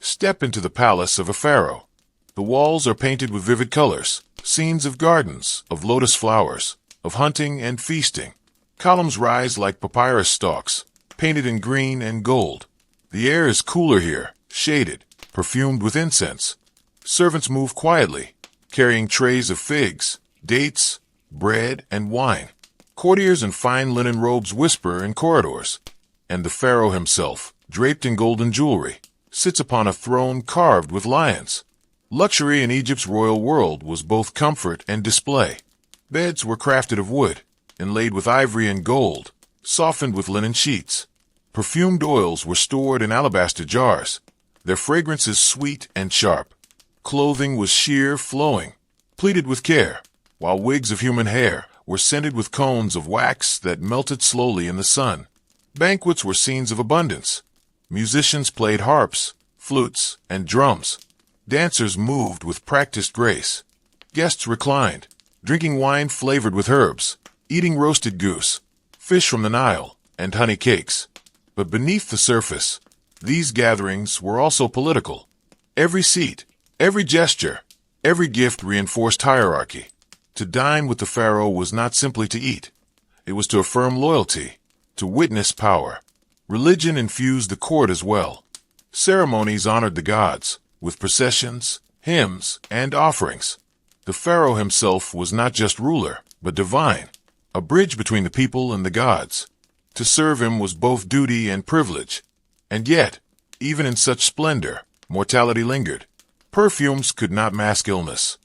Step into the palace of a pharaoh. The walls are painted with vivid colors, scenes of gardens, of lotus flowers, of hunting and feasting. Columns rise like papyrus stalks, painted in green and gold. The air is cooler here, shaded, perfumed with incense. Servants move quietly, carrying trays of figs, dates, bread, and wine. Courtiers in fine linen robes whisper in corridors. And the pharaoh himself, draped in golden jewelry, sits upon a throne carved with lions. Luxury in Egypt's royal world was both comfort and display. Beds were crafted of wood, inlaid with ivory and gold, softened with linen sheets. Perfumed oils were stored in alabaster jars, their fragrances sweet and sharp. Clothing was sheer, flowing, pleated with care, while wigs of human hair were scented with cones of wax that melted slowly in the sun. Banquets were scenes of abundance. Musicians played harps, flutes, and drums. Dancers moved with practiced grace. Guests reclined, drinking wine flavored with herbs, eating roasted goose, fish from the Nile, and honey cakes. But beneath the surface, these gatherings were also political. Every seat, every gesture, every gift reinforced hierarchy. To dine with the pharaoh was not simply to eat. It was to affirm loyalty, to witness power. Religion infused the court as well. Ceremonies honored the gods, with processions, hymns, and offerings. The pharaoh himself was not just ruler, but divine, a bridge between the people and the gods. To serve him was both duty and privilege. And yet, even in such splendor, mortality lingered. Perfumes could not mask illness.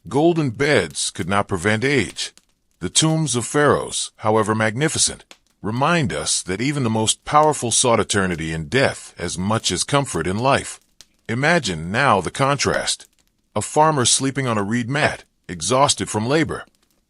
Golden beds could not prevent age. The tombs of pharaohs, however magnificent, remind us that even the most powerful sought eternity in death as much as comfort in life. Imagine now the contrast. A farmer sleeping on a reed mat, exhausted from labor.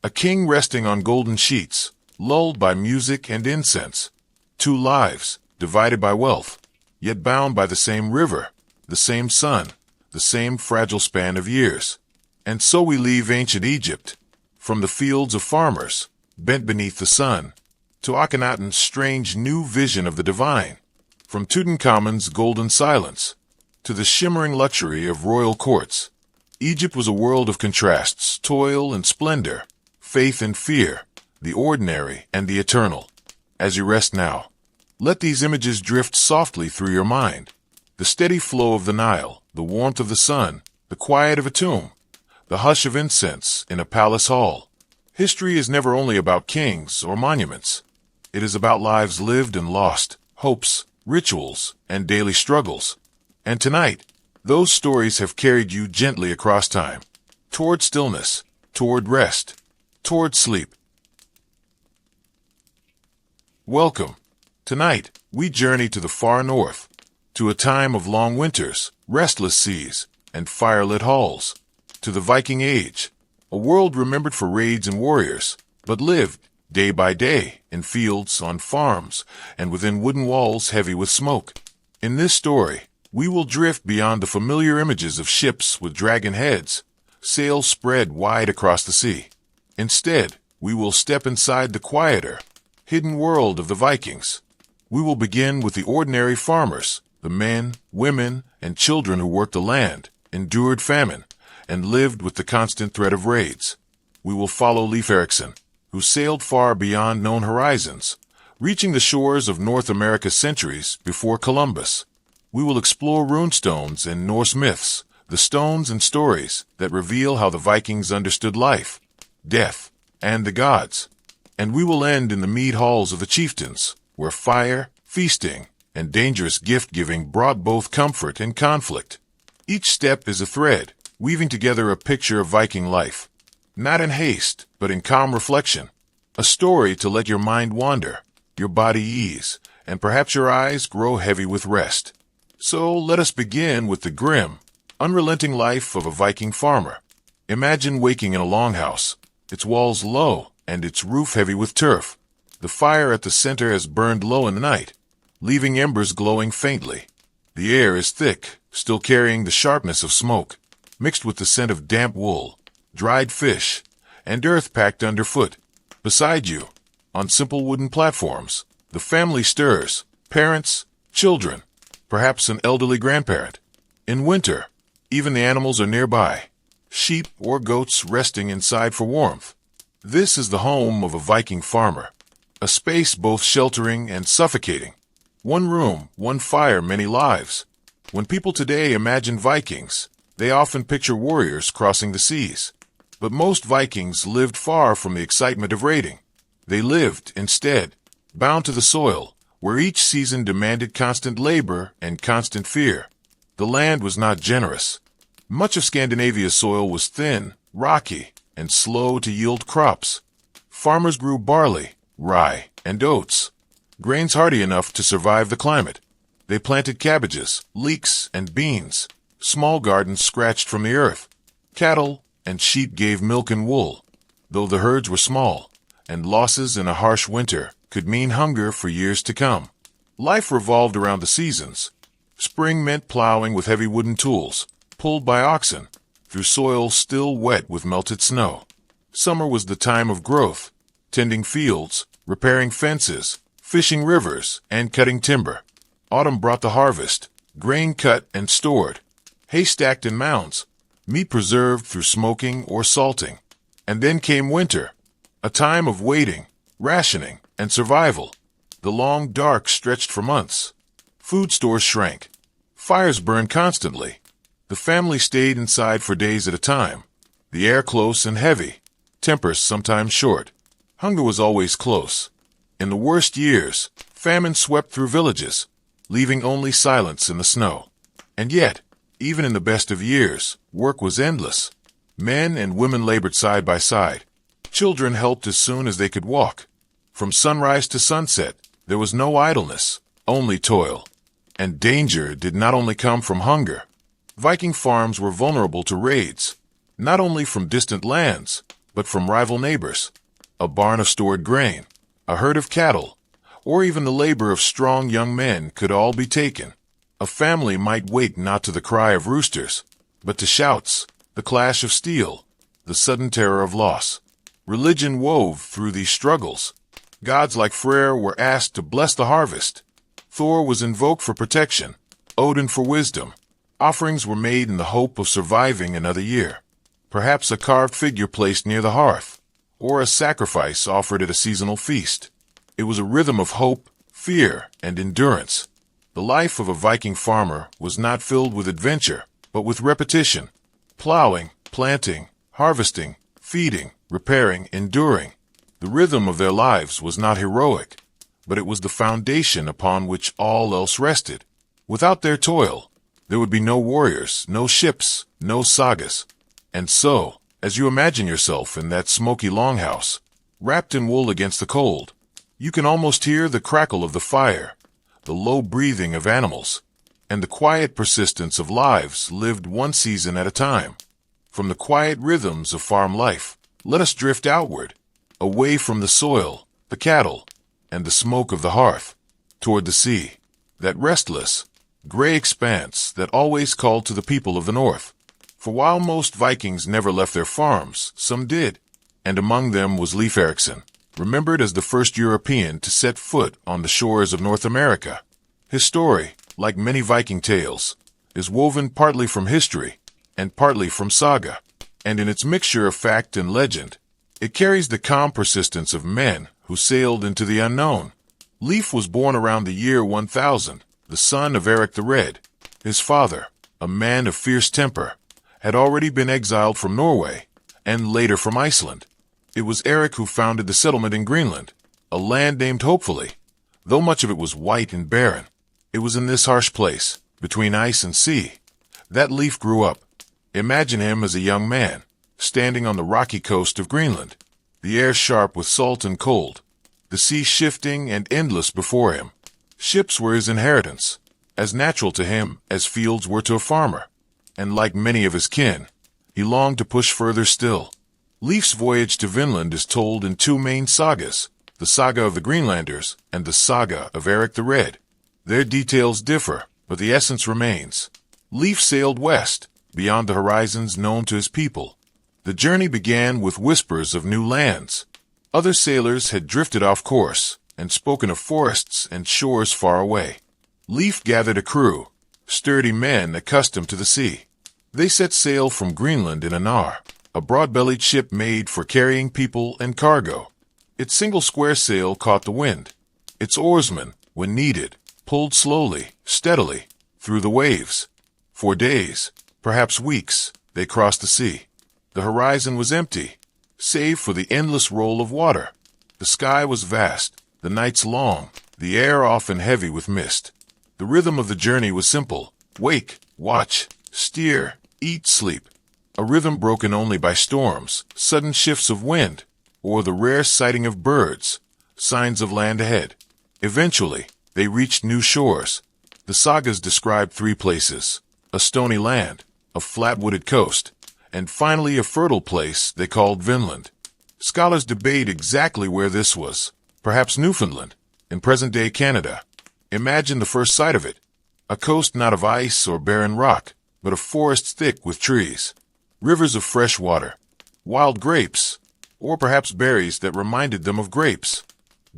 A king resting on golden sheets, lulled by music and incense. Two lives, divided by wealth, yet bound by the same river, the same sun, the same fragile span of years. And so we leave ancient Egypt, from the fields of farmers, bent beneath the sun, to Akhenaten's strange new vision of the divine, from Tutankhamun's golden silence, to the shimmering luxury of royal courts. Egypt was a world of contrasts, toil and splendor, faith and fear, the ordinary and the eternal. As you rest now, let these images drift softly through your mind. The steady flow of the Nile, the warmth of the sun, the quiet of a tomb, the hush of incense in a palace hall. History is never only about kings or monuments. It is about lives lived and lost, hopes, rituals, and daily struggles. And tonight, those stories have carried you gently across time, toward stillness, toward rest, toward sleep. Welcome. Tonight, we journey to the far north, to a time of long winters, restless seas, and firelit halls, to the Viking Age, a world remembered for raids and warriors, but lived, day by day, in fields, on farms, and within wooden walls heavy with smoke. In this story, we will drift beyond the familiar images of ships with dragon heads, sails spread wide across the sea. Instead, we will step inside the quieter, hidden world of the Vikings. We will begin with the ordinary farmers, the men, women, and children who worked the land, endured famine, and lived with the constant threat of raids. We will follow Leif Erikson, who sailed far beyond known horizons, reaching the shores of North America centuries before Columbus. We will explore runestones and Norse myths, the stones and stories that reveal how the Vikings understood life, death, and the gods. And we will end in the mead halls of the chieftains, where fire, feasting, and dangerous gift-giving brought both comfort and conflict. Each step is a thread, weaving together a picture of Viking life, not in haste, but in calm reflection. A story to let your mind wander, your body ease, and perhaps your eyes grow heavy with rest. So let us begin with the grim, unrelenting life of a Viking farmer. Imagine waking in a longhouse, its walls low and its roof heavy with turf. The fire at the center has burned low in the night, leaving embers glowing faintly. The air is thick, still carrying the sharpness of smoke, mixed with the scent of damp wool, dried fish, and earth packed underfoot. Beside you, on simple wooden platforms, the family stirs, parents, children, perhaps an elderly grandparent. In winter, even the animals are nearby, sheep or goats resting inside for warmth. This is the home of a Viking farmer, a space both sheltering and suffocating. One room, one fire, many lives. When people today imagine Vikings, they often picture warriors crossing the seas. But most Vikings lived far from the excitement of raiding. They lived, instead, bound to the soil, where each season demanded constant labor and constant fear. The land was not generous. Much of Scandinavia's soil was thin, rocky, and slow to yield crops. Farmers grew barley, rye, and oats, grains hardy enough to survive the climate. They planted cabbages, leeks, and beans, small gardens scratched from the earth. Cattle and sheep gave milk and wool, though the herds were small, and losses in a harsh winter could mean hunger for years to come. Life revolved around the seasons. Spring meant plowing with heavy wooden tools, pulled by oxen, through soil still wet with melted snow. Summer was the time of growth, tending fields, repairing fences, fishing rivers, and cutting timber. Autumn brought the harvest, grain cut and stored, hay stacked in mounds, meat preserved through smoking or salting. And then came winter, a time of waiting, rationing, and survival. The long dark stretched for months. Food stores shrank. Fires burned constantly. The family stayed inside for days at a time, the air close and heavy, tempers sometimes short. Hunger was always close. In the worst years, famine swept through villages, leaving only silence in the snow. And yet, even in the best of years, work was endless. Men and women labored side by side. Children helped as soon as they could walk. From sunrise to sunset, there was no idleness, only toil. And danger did not only come from hunger. Viking farms were vulnerable to raids, not only from distant lands, but from rival neighbors. A barn of stored grain, a herd of cattle, or even the labor of strong young men could all be taken. A family might wake not to the cry of roosters, but to shouts, the clash of steel, the sudden terror of loss. Religion wove through these struggles. Gods like Freyr were asked to bless the harvest. Thor was invoked for protection, Odin for wisdom. Offerings were made in the hope of surviving another year. Perhaps a carved figure placed near the hearth, or a sacrifice offered at a seasonal feast. It was a rhythm of hope, fear, and endurance. The life of a Viking farmer was not filled with adventure, but with repetition. Plowing, planting, harvesting, feeding, repairing, enduring. The rhythm of their lives was not heroic, but it was the foundation upon which all else rested. Without their toil, there would be no warriors, no ships, no sagas. And so, as you imagine yourself in that smoky longhouse, wrapped in wool against the cold, you can almost hear the crackle of the fire, the low breathing of animals, and the quiet persistence of lives lived one season at a time. From the quiet rhythms of farm life, let us drift outward, away from the soil, the cattle, and the smoke of the hearth, toward the sea, that restless, gray expanse that always called to the people of the north. For while most Vikings never left their farms, some did, and among them was Leif Erikson, remembered as the first European to set foot on the shores of North America. His story, like many Viking tales, is woven partly from history and partly from saga, and in its mixture of fact and legend, it carries the calm persistence of men who sailed into the unknown. Leif was born around the year 1000, the son of Eric the Red. His father, a man of fierce temper, had already been exiled from Norway, and later from Iceland. It was Eric who founded the settlement in Greenland, a land named hopefully, though much of it was white and barren. It was in this harsh place, between ice and sea, that Leif grew up. Imagine him as a young man, standing on the rocky coast of Greenland, the air sharp with salt and cold, the sea shifting and endless before him. Ships were his inheritance, as natural to him as fields were to a farmer, and like many of his kin, he longed to push further still. Leif's voyage to Vinland is told in two main sagas, the saga of the Greenlanders and the saga of Eric the Red. Their details differ, but the essence remains. Leif sailed west, beyond the horizons known to his people. The journey began with whispers of new lands. Other sailors had drifted off course and spoken of forests and shores far away. Leif gathered a crew, sturdy men accustomed to the sea. They set sail from Greenland in a nar, a broad-bellied ship made for carrying people and cargo. Its single square sail caught the wind. Its oarsmen, when needed, pulled slowly, steadily, through the waves. For days, perhaps weeks, they crossed the sea. The horizon was empty, save for the endless roll of water. The sky was vast, the nights long, the air often heavy with mist. The rhythm of the journey was simple: wake, watch, steer, eat, sleep. A rhythm broken only by storms, sudden shifts of wind, or the rare sighting of birds, signs of land ahead. Eventually, they reached new shores. The sagas described three places: a stony land, a flat-wooded coast, and finally a fertile place they called Vinland. Scholars debate exactly where this was, perhaps Newfoundland, in present-day Canada. Imagine the first sight of it. A coast not of ice or barren rock, but of forests thick with trees, rivers of fresh water, wild grapes, or perhaps berries that reminded them of grapes,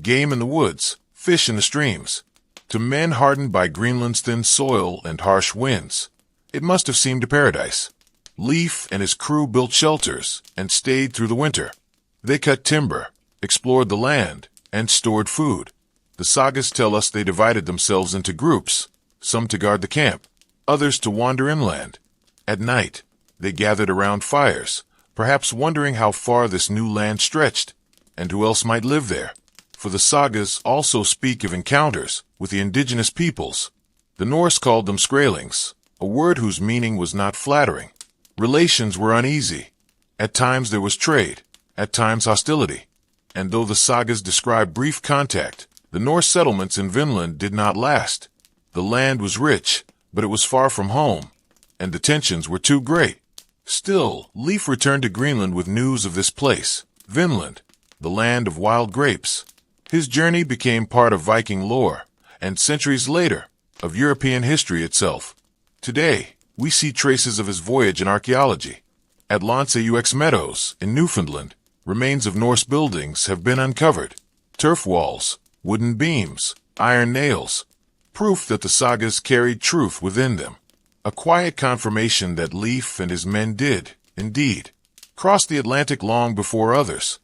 game in the woods, fish in the streams. To men hardened by Greenland's thin soil and harsh winds, it must have seemed a paradise. Leif and his crew built shelters and stayed through the winter. They cut timber, explored the land, and stored food. The sagas tell us they divided themselves into groups, some to guard the camp, others to wander inland. At night, they gathered around fires, perhaps wondering how far this new land stretched, and who else might live there. For the sagas also speak of encounters with the indigenous peoples. The Norse called them skrælings, a word whose meaning was not flattering. Relations were uneasy. At times there was trade, at times hostility. And though the sagas describe brief contact, the Norse settlements in Vinland did not last. The land was rich, but it was far from home, and the tensions were too great. Still, Leif returned to Greenland with news of this place, Vinland, the land of wild grapes. His journey became part of Viking lore, and centuries later, of European history itself. Today, we see traces of his voyage in archaeology. At Lonseux Meadows, in Newfoundland, remains of Norse buildings have been uncovered. Turf walls, wooden beams, iron nails, proof that the sagas carried truth within them. A quiet confirmation that Leif and his men did, indeed, cross the Atlantic long before others.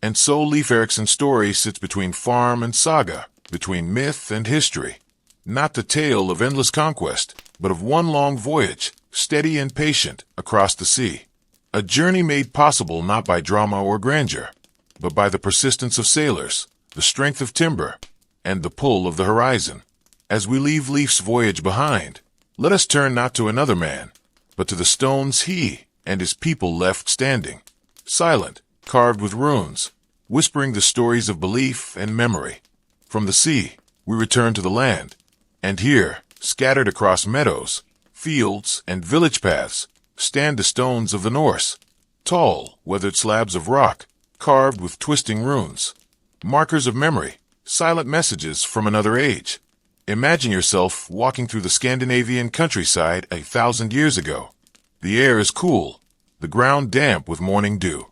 And so Leif Erikson's story sits between farm and saga, between myth and history. Not the tale of endless conquest, but of one long voyage, steady and patient, across the sea. A journey made possible not by drama or grandeur, but by the persistence of sailors, the strength of timber, and the pull of the horizon. As we leave Leif's voyage behind, let us turn not to another man, but to the stones he and his people left standing, silent, carved with runes, whispering the stories of belief and memory. From the sea, we return to the land, and here, scattered across meadows, fields, and village paths, stand the stones of the Norse, tall, weathered slabs of rock, carved with twisting runes, markers of memory, silent messages from another age. Imagine yourself walking through the Scandinavian countryside 1,000 years ago. The air is cool, the ground damp with morning dew.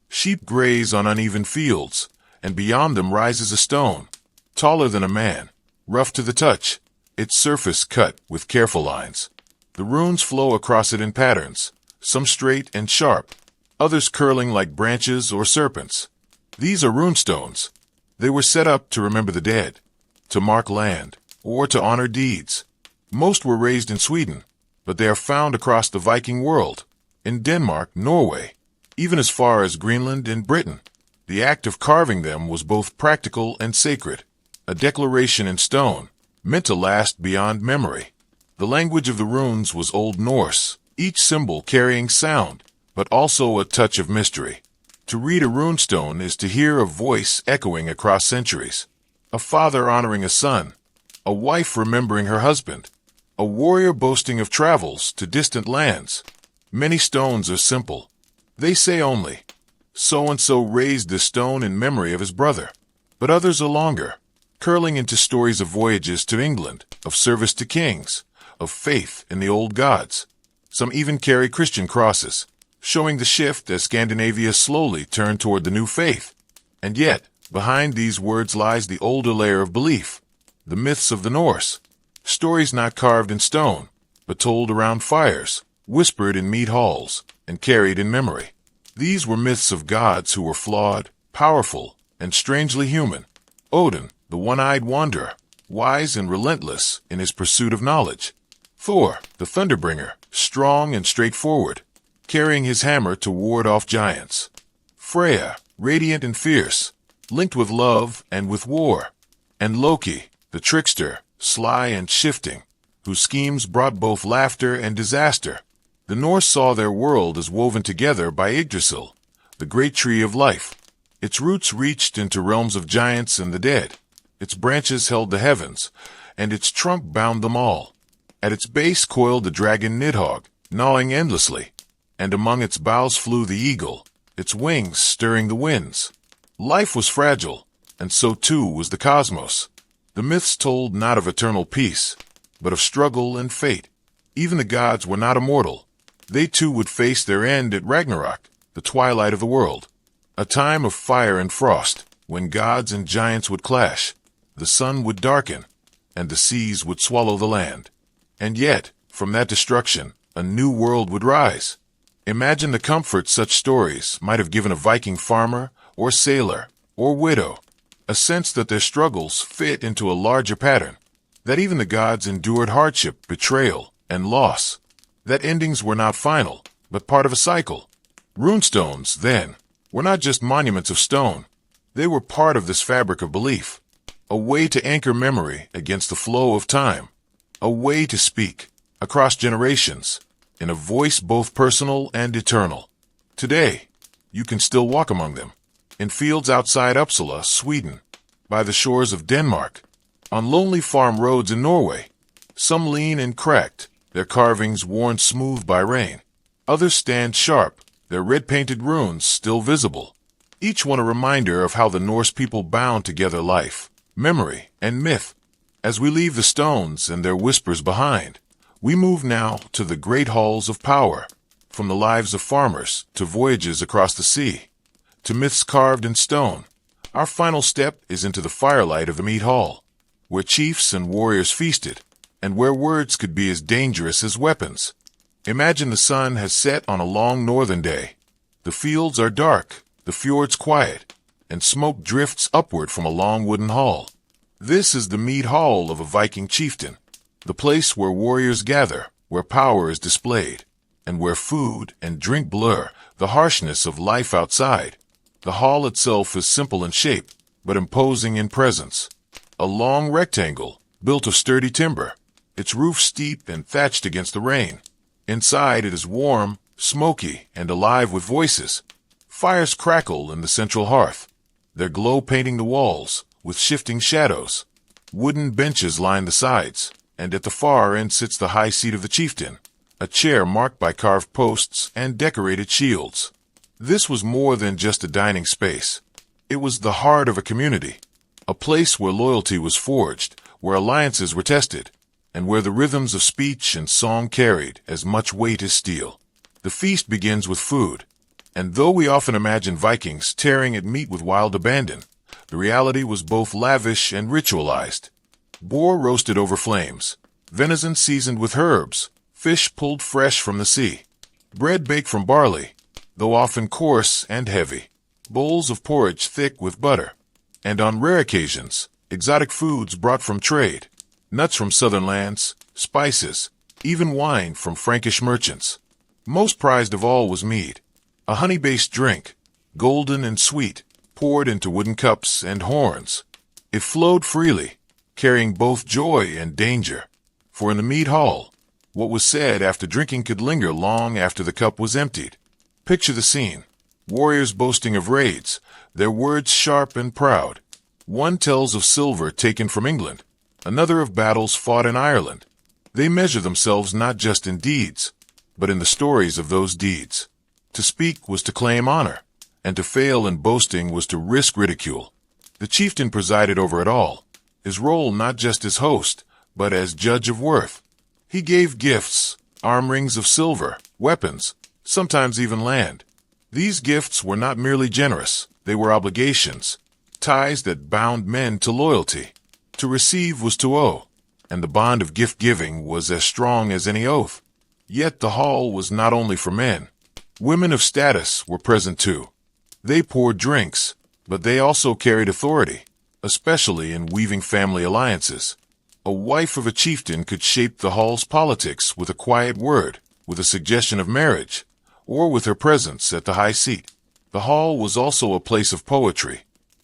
Sheep graze on uneven fields, and beyond them rises a stone, taller than a man, rough to the touch, its surface cut with careful lines. The runes flow across it in patterns, some straight and sharp, others curling like branches or serpents. These are runestones. They were set up to remember the dead, to mark land, or to honor deeds. Most were raised in Sweden, but they are found across the Viking world, in Denmark, Norway, even as far as Greenland and Britain. The act of carving them was both practical and sacred, a declaration in stone, meant to last beyond memory. The language of the runes was Old Norse, each symbol carrying sound, but also a touch of mystery. To read a runestone is to hear a voice echoing across centuries, a father honoring a son, a wife remembering her husband, a warrior boasting of travels to distant lands. Many stones are simple. They say only, so-and-so raised this stone in memory of his brother. But others are longer, curling into stories of voyages to England, of service to kings, of faith in the old gods. Some even carry Christian crosses, showing the shift as Scandinavia slowly turned toward the new faith. And yet, behind these words lies the older layer of belief, the myths of the Norse, stories not carved in stone, but told around fires, whispered in mead halls, and carried in memory. These were myths of gods who were flawed, powerful, and strangely human. Odin, the one-eyed wanderer, wise and relentless in his pursuit of knowledge. Thor, the thunderbringer, strong and straightforward, carrying his hammer to ward off giants. Freya, radiant and fierce, linked with love and with war. And Loki, the trickster, sly and shifting, whose schemes brought both laughter and disaster. The Norse saw their world as woven together by Yggdrasil, the great tree of life. Its roots reached into realms of giants and the dead. Its branches held the heavens, and its trunk bound them all. At its base coiled the dragon Nidhogg, gnawing endlessly, and among its boughs flew the eagle, its wings stirring the winds. Life was fragile, and so too was the cosmos. The myths told not of eternal peace, but of struggle and fate. Even the gods were not immortal. They too would face their end at Ragnarok, the twilight of the world, a time of fire and frost, when gods and giants would clash, the sun would darken, and the seas would swallow the land. And yet, from that destruction, a new world would rise. Imagine the comfort such stories might have given a Viking farmer, or sailor, or widow, a sense that their struggles fit into a larger pattern, that even the gods endured hardship, betrayal, and loss, that endings were not final, but part of a cycle. Runestones, then, were not just monuments of stone. They were part of this fabric of belief, a way to anchor memory against the flow of time, a way to speak, across generations, in a voice both personal and eternal. Today, you can still walk among them, in fields outside Uppsala, Sweden, by the shores of Denmark, on lonely farm roads in Norway. Some lean and cracked, their carvings worn smooth by rain. Others stand sharp, their red-painted runes still visible. Each one a reminder of how the Norse people bound together life, memory, and myth. As we leave the stones and their whispers behind, we move now to the great halls of power, from the lives of farmers to voyages across the sea, to myths carved in stone. Our final step is into the firelight of the mead hall, where chiefs and warriors feasted, and where words could be as dangerous as weapons. Imagine the sun has set on a long northern day. The fields are dark, the fjords quiet, and smoke drifts upward from a long wooden hall. This is the mead hall of a Viking chieftain, the place where warriors gather, where power is displayed, and where food and drink blur the harshness of life outside. The hall itself is simple in shape, but imposing in presence. A long rectangle, built of sturdy timber, its roof steep and thatched against the rain. Inside it is warm, smoky, and alive with voices. Fires crackle in the central hearth, their glow painting the walls with shifting shadows. Wooden benches line the sides, and at the far end sits the high seat of the chieftain, a chair marked by carved posts and decorated shields. This was more than just a dining space. It was the heart of a community, a place where loyalty was forged, where alliances were tested, and where the rhythms of speech and song carried as much weight as steel. The feast begins with food, and though we often imagine Vikings tearing at meat with wild abandon, the reality was both lavish and ritualized. Boar roasted over flames, venison seasoned with herbs, fish pulled fresh from the sea, bread baked from barley, though often coarse and heavy, bowls of porridge thick with butter, and on rare occasions, exotic foods brought from trade, nuts from southern lands, spices, even wine from Frankish merchants. Most prized of all was mead, a honey-based drink, golden and sweet, poured into wooden cups and horns. It flowed freely, carrying both joy and danger. For in the mead hall, what was said after drinking could linger long after the cup was emptied. Picture the scene. Warriors boasting of raids, their words sharp and proud. One tells of silver taken from England, another of battles fought in Ireland. They measure themselves not just in deeds, but in the stories of those deeds. To speak was to claim honor, and to fail in boasting was to risk ridicule. The chieftain presided over it all, his role not just as host, but as judge of worth. He gave gifts, arm rings of silver, weapons, sometimes even land. These gifts were not merely generous, they were obligations, ties that bound men to loyalty. To receive was to owe, and the bond of gift-giving was as strong as any oath. Yet the hall was not only for men. Women of status were present too. They poured drinks, but they also carried authority, especially in weaving family alliances. A wife of a chieftain could shape the hall's politics with a quiet word, with a suggestion of marriage, or with her presence at the high seat. The hall was also a place of poetry.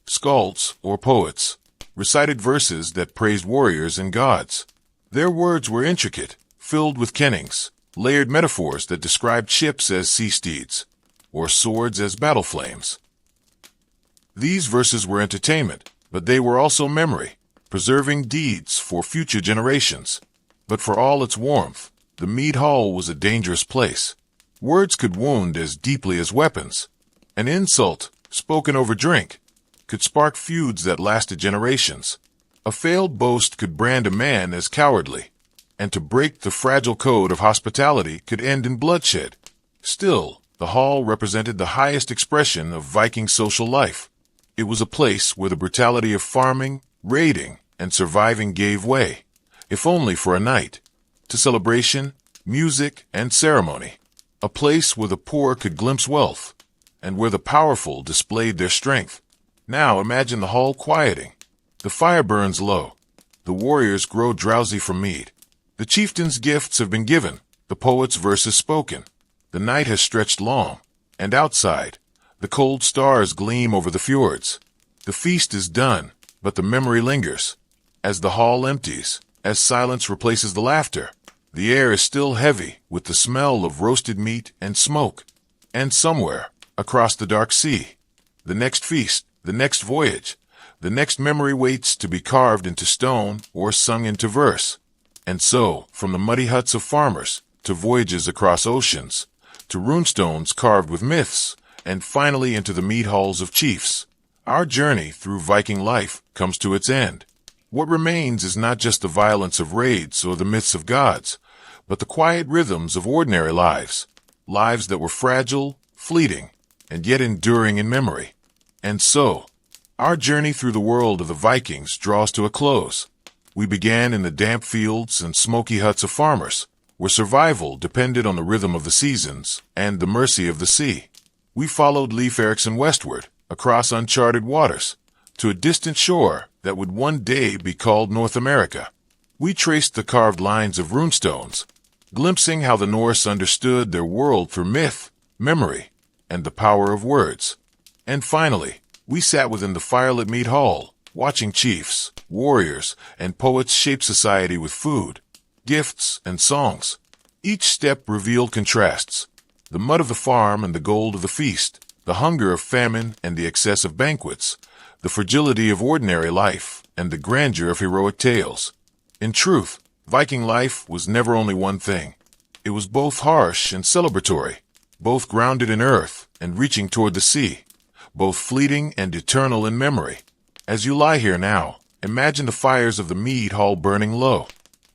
Skalds, or poets, recited verses that praised warriors and gods. Their words were intricate, filled with kennings, layered metaphors that described ships as sea steeds, or swords as battle flames. These verses were entertainment, but they were also memory, preserving deeds for future generations. But for all its warmth, the mead hall was a dangerous place. Words could wound as deeply as weapons. An insult, spoken over drink, could spark feuds that lasted generations. A failed boast could brand a man as cowardly, and to break the fragile code of hospitality could end in bloodshed. Still, the hall represented the highest expression of Viking social life. It was a place where the brutality of farming, raiding, and surviving gave way, if only for a night, to celebration, music, and ceremony. A place where the poor could glimpse wealth, and where the powerful displayed their strength. Now imagine the hall quieting. The fire burns low. The warriors grow drowsy from mead. The chieftain's gifts have been given. The poet's verses spoken. The night has stretched long, and outside, the cold stars gleam over the fjords. The feast is done, but the memory lingers. As the hall empties, as silence replaces the laughter, the air is still heavy with the smell of roasted meat and smoke. And somewhere, across the dark sea, the next feast, the next voyage, the next memory waits to be carved into stone or sung into verse. And so, from the muddy huts of farmers, to voyages across oceans, to runestones carved with myths, and finally into the mead halls of chiefs, our journey through Viking life comes to its end. What remains is not just the violence of raids or the myths of gods, but the quiet rhythms of ordinary lives, lives that were fragile, fleeting, and yet enduring in memory. And so, our journey through the world of the Vikings draws to a close. We began in the damp fields and smoky huts of farmers, where survival depended on the rhythm of the seasons and the mercy of the sea. We followed Leif Erikson westward, across uncharted waters, to a distant shore that would one day be called North America. We traced the carved lines of runestones, glimpsing how the Norse understood their world through myth, memory, and the power of words. And finally, we sat within the firelit mead hall, watching chiefs, warriors, and poets shape society with food, gifts, and songs. Each step revealed contrasts: the mud of the farm and the gold of the feast, the hunger of famine and the excess of banquets, the fragility of ordinary life and the grandeur of heroic tales. In truth, Viking life was never only one thing. It was both harsh and celebratory, both grounded in earth and reaching toward the sea, both fleeting and eternal in memory. As you lie here now, imagine the fires of the mead hall burning low.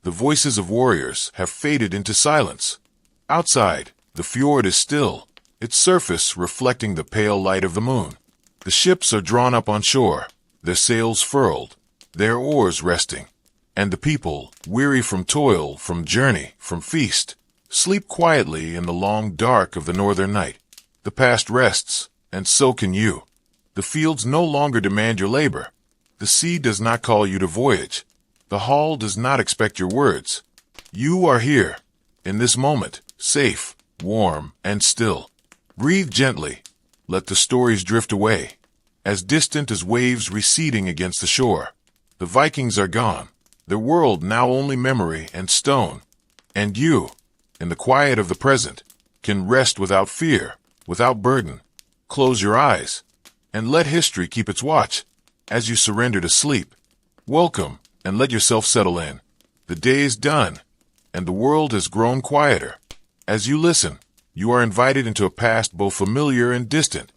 The voices of warriors have faded into silence. Outside, the fjord is still, its surface reflecting the pale light of the moon. The ships are drawn up on shore, their sails furled, their oars resting, and the people, weary from toil, from journey, from feast, sleep quietly in the long dark of the northern night. The past rests, and so can you. The fields no longer demand your labor. The sea does not call you to voyage. The hall does not expect your words. You are here, in this moment, safe, warm, and still. Breathe gently. Let the stories drift away, as distant as waves receding against the shore. The Vikings are gone, their world now only memory and stone. And you, in the quiet of the present, can rest without fear, without burden. Close your eyes, and let history keep its watch as you surrender to sleep. Welcome, and let yourself settle in. The day is done, and the world has grown quieter. As you listen, you are invited into a past both familiar and distant.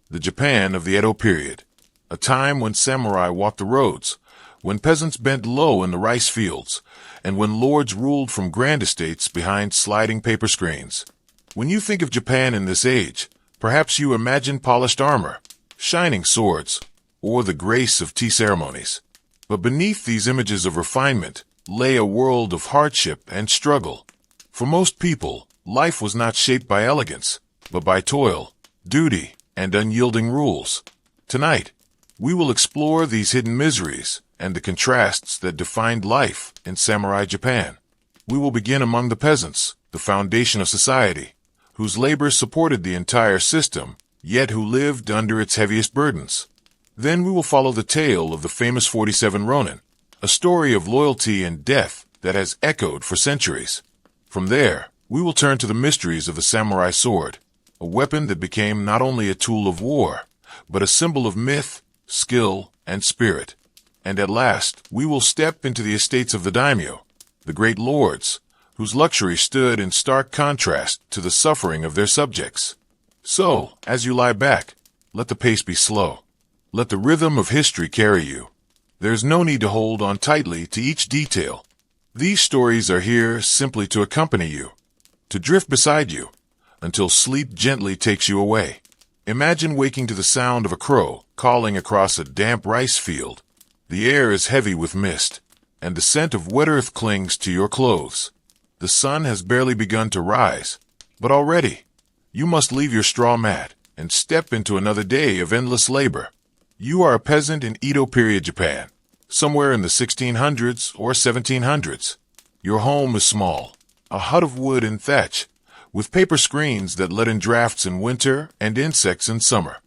The Japan of the Edo period, a time when samurai walked the roads, when peasants bent low in the rice fields, and when lords ruled from grand estates behind sliding paper screens. When you think of Japan in this age, perhaps you imagine polished armor, shining swords, or the grace of tea ceremonies. But beneath these images of refinement lay a world of hardship and struggle. For most people, life was not shaped by elegance, but by toil, duty, and unyielding rules. Tonight, we will explore these hidden miseries and the contrasts that defined life in samurai Japan. We will begin among the peasants, the foundation of society, whose labor supported the entire system, yet who lived under its heaviest burdens. Then we will follow the tale of the famous 47 Ronin, a story of loyalty and death that has echoed for centuries. From there, we will turn to the mysteries of the samurai sword, a weapon that became not only a tool of war, but a symbol of myth, skill, and spirit. And at last, we will step into the estates of the daimyo, the great lords, whose luxury stood in stark contrast to the suffering of their subjects. So, as you lie back, let the pace be slow. Let the rhythm of history carry you. There's no need to hold on tightly to each detail. These stories are here simply to accompany you, to drift beside you, until sleep gently takes you away. Imagine waking to the sound of a crow calling across a damp rice field. The air is heavy with mist, and the scent of wet earth clings to your clothes. The sun has barely begun to rise, but already you must leave your straw mat and step into another day of endless labor. You are a peasant in Edo period Japan, somewhere in the 1600s or 1700s. Your home is small, a hut of wood and thatch, with paper screens that let in drafts in winter and insects in summer.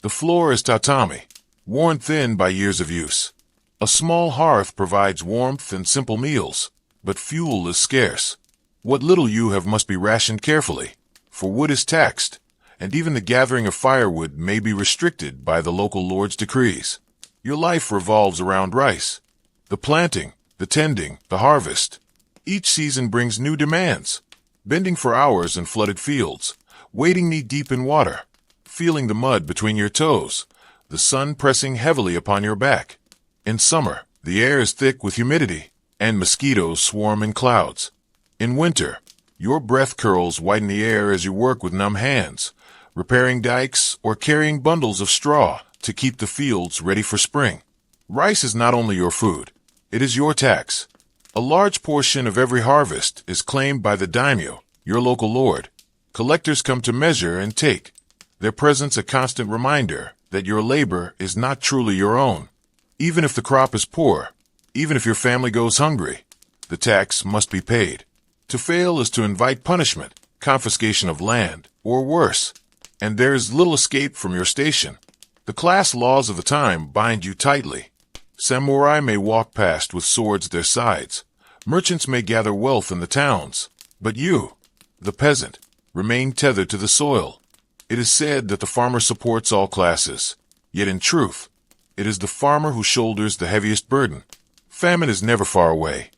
The floor is tatami, worn thin by years of use. A small hearth provides warmth and simple meals, but fuel is scarce. What little you have must be rationed carefully, for wood is taxed, and even the gathering of firewood may be restricted by the local lord's decrees. Your life revolves around rice. The planting, the tending, the harvest. Each season brings new demands. Bending for hours in flooded fields, wading knee-deep in water, feeling the mud between your toes, the sun pressing heavily upon your back. In summer, the air is thick with humidity, and mosquitoes swarm in clouds. In winter, your breath curls whiten the air as you work with numb hands, repairing dikes or carrying bundles of straw to keep the fields ready for spring. Rice is not only your food, it is your tax. A large portion of every harvest is claimed by the daimyo, your local lord. Collectors come to measure and take, their presence a constant reminder that your labor is not truly your own. Even if the crop is poor, even if your family goes hungry, the tax must be paid. To fail is to invite punishment, confiscation of land, or worse, and there is little escape from your station. The class laws of the time bind you tightly. Samurai may walk past with swords at their sides. Merchants may gather wealth in the towns. But you, the peasant, remain tethered to the soil. It is said that the farmer supports all classes. Yet in truth, it is the farmer who shoulders the heaviest burden. Famine is never far away.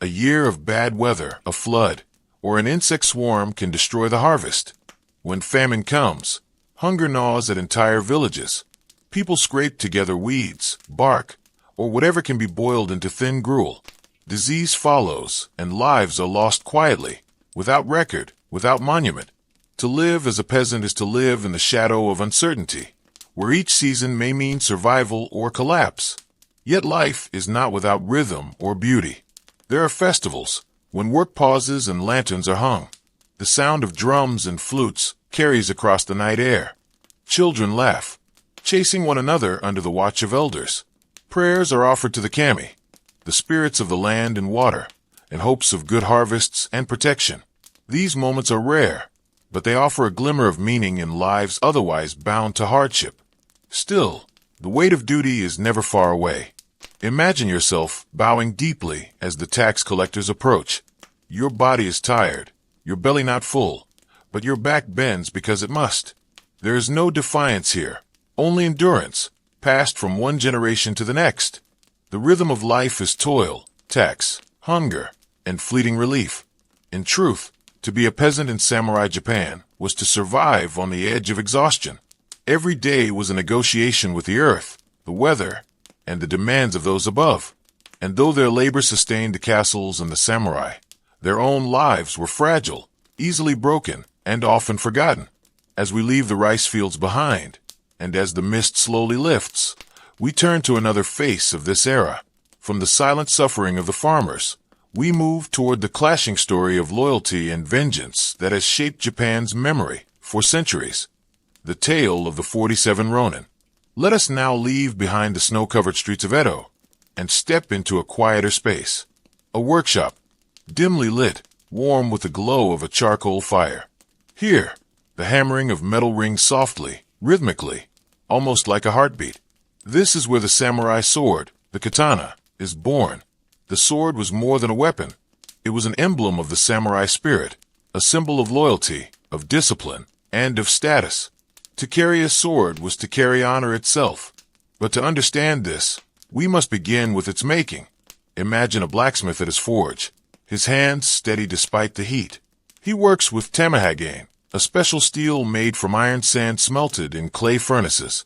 A year of bad weather, a flood, or an insect swarm can destroy the harvest. When famine comes, hunger gnaws at entire villages. People scrape together weeds, bark, or whatever can be boiled into thin gruel. Disease follows, and lives are lost quietly, without record, without monument. To live as a peasant is to live in the shadow of uncertainty, where each season may mean survival or collapse. Yet life is not without rhythm or beauty. There are festivals, when work pauses and lanterns are hung. The sound of drums and flutes carries across the night air. Children laugh, chasing one another under the watch of elders. Prayers are offered to the kami, the spirits of the land and water, in hopes of good harvests and protection. These moments are rare, but they offer a glimmer of meaning in lives otherwise bound to hardship. Still, the weight of duty is never far away. Imagine yourself bowing deeply as the tax collectors approach. Your body is tired, your belly not full, but your back bends because it must. There is no defiance here, only endurance, passed from one generation to the next. The rhythm of life is toil, tax, hunger, and fleeting relief. In truth, to be a peasant in samurai Japan was to survive on the edge of exhaustion. Every day was a negotiation with the earth, the weather, and the demands of those above. And though their labor sustained the castles and the samurai, their own lives were fragile, easily broken, and often forgotten. As we leave the rice fields behind, and as the mist slowly lifts, we turn to another face of this era. From the silent suffering of the farmers, we move toward the clashing story of loyalty and vengeance that has shaped Japan's memory for centuries. The tale of the 47 Ronin. Let us now leave behind the snow-covered streets of Edo and step into a quieter space. A workshop, dimly lit, warm with the glow of a charcoal fire. Here, the hammering of metal rings softly, rhythmically, almost like a heartbeat. This is where the samurai sword, the katana, is born. The sword was more than a weapon. It was an emblem of the samurai spirit, a symbol of loyalty, of discipline, and of status. To carry a sword was to carry honor itself. But to understand this, we must begin with its making. Imagine a blacksmith at his forge, his hands steady despite the heat. He works with tamahagane, a special steel made from iron sand smelted in clay furnaces.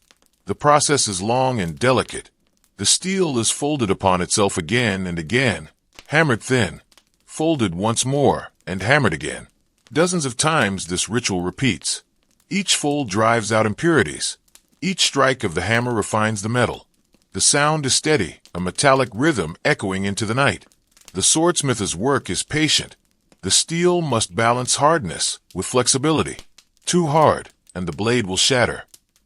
The process is long and delicate. The steel is folded upon itself again and again, hammered thin, folded once more, and hammered again. Dozens of times this ritual repeats. Each fold drives out impurities. Each strike of the hammer refines the metal. The sound is steady, a metallic rhythm echoing into the night. The swordsmith's work is patient. The steel must balance hardness with flexibility. Too hard, and the blade will shatter.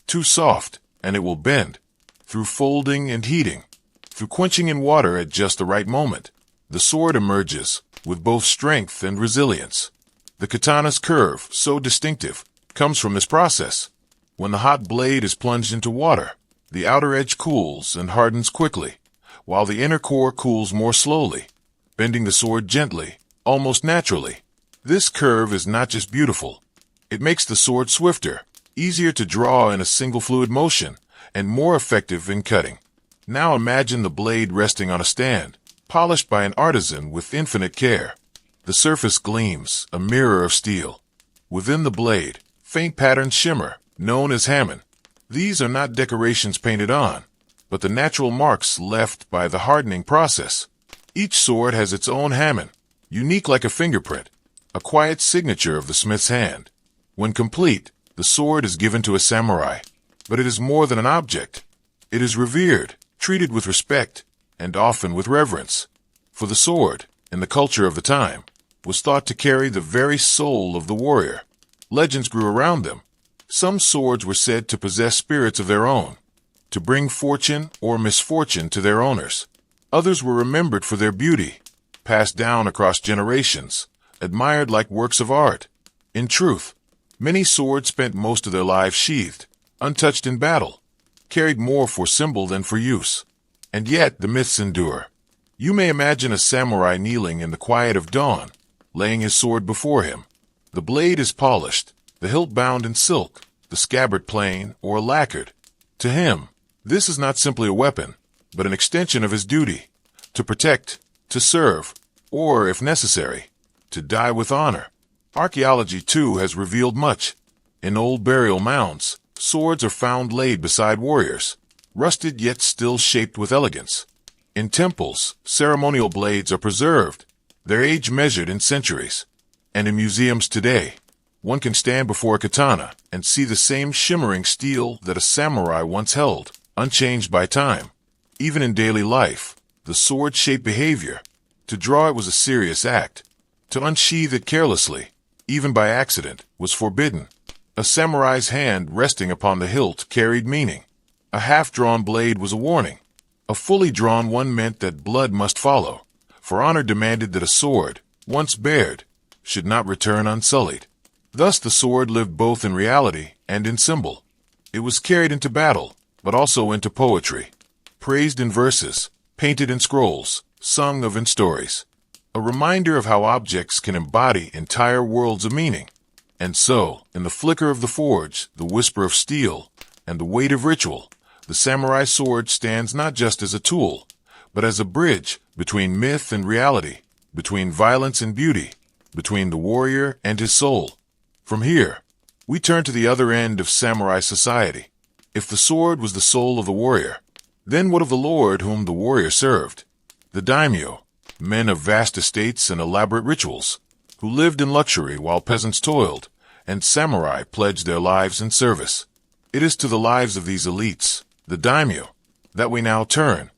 Too soft, and it will bend. Through folding and heating, through quenching in water at just the right moment, the sword emerges with both strength and resilience. The katana's curve, so distinctive, comes from this process. When the hot blade is plunged into water, the outer edge cools and hardens quickly, while the inner core cools more slowly, bending the sword gently, almost naturally. This curve is not just beautiful. It makes the sword swifter, easier to draw in a single fluid motion, and more effective in cutting. Now imagine the blade resting on a stand, polished by an artisan with infinite care. The surface gleams, a mirror of steel. Within the blade, faint patterns shimmer, known as hamon. These are not decorations painted on, but the natural marks left by the hardening process. Each sword has its own hamon, unique like a fingerprint, a quiet signature of the smith's hand. When complete, the sword is given to a samurai, but it is more than an object. It is revered, treated with respect, and often with reverence. For the sword, in the culture of the time, was thought to carry the very soul of the warrior. Legends grew around them. Some swords were said to possess spirits of their own, to bring fortune or misfortune to their owners. Others were remembered for their beauty, passed down across generations, admired like works of art. In truth, many swords spent most of their lives sheathed, untouched in battle, carried more for symbol than for use. And yet the myths endure. You may imagine a samurai kneeling in the quiet of dawn, laying his sword before him. The blade is polished, the hilt bound in silk, the scabbard plain or lacquered. To him, this is not simply a weapon, but an extension of his duty, to protect, to serve, or, if necessary, to die with honor. Archaeology, too, has revealed much. In old burial mounds, swords are found laid beside warriors, rusted yet still shaped with elegance. In temples, ceremonial blades are preserved, their age measured in centuries. And in museums today, one can stand before a katana and see the same shimmering steel that a samurai once held, unchanged by time. Even in daily life, the sword-shaped behavior, to draw it was a serious act. To unsheath it carelessly, even by accident, was forbidden. A samurai's hand resting upon the hilt carried meaning. A half-drawn blade was a warning. A fully drawn one meant that blood must follow, for honor demanded that a sword, once bared, should not return unsullied. Thus the sword lived both in reality and in symbol. It was carried into battle, but also into poetry, praised in verses, painted in scrolls, sung of in stories. A reminder of how objects can embody entire worlds of meaning. And so, in the flicker of the forge, the whisper of steel, and the weight of ritual, the samurai sword stands not just as a tool, but as a bridge between myth and reality, between violence and beauty, between the warrior and his soul. From here, we turn to the other end of samurai society. If the sword was the soul of the warrior, then what of the lord whom the warrior served? The daimyo, men of vast estates and elaborate rituals, who lived in luxury while peasants toiled, and samurai pledged their lives in service. It is to the lives of these elites, the daimyo, that we now turn.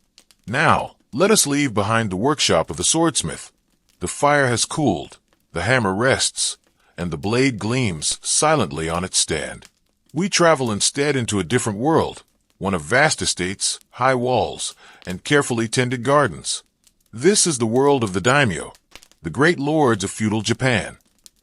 Now, let us leave behind the workshop of the swordsmith. The fire has cooled, the hammer rests, and the blade gleams silently on its stand. We travel instead into a different world, one of vast estates, high walls, and carefully tended gardens. This is the world of the daimyo, the great lords of feudal Japan.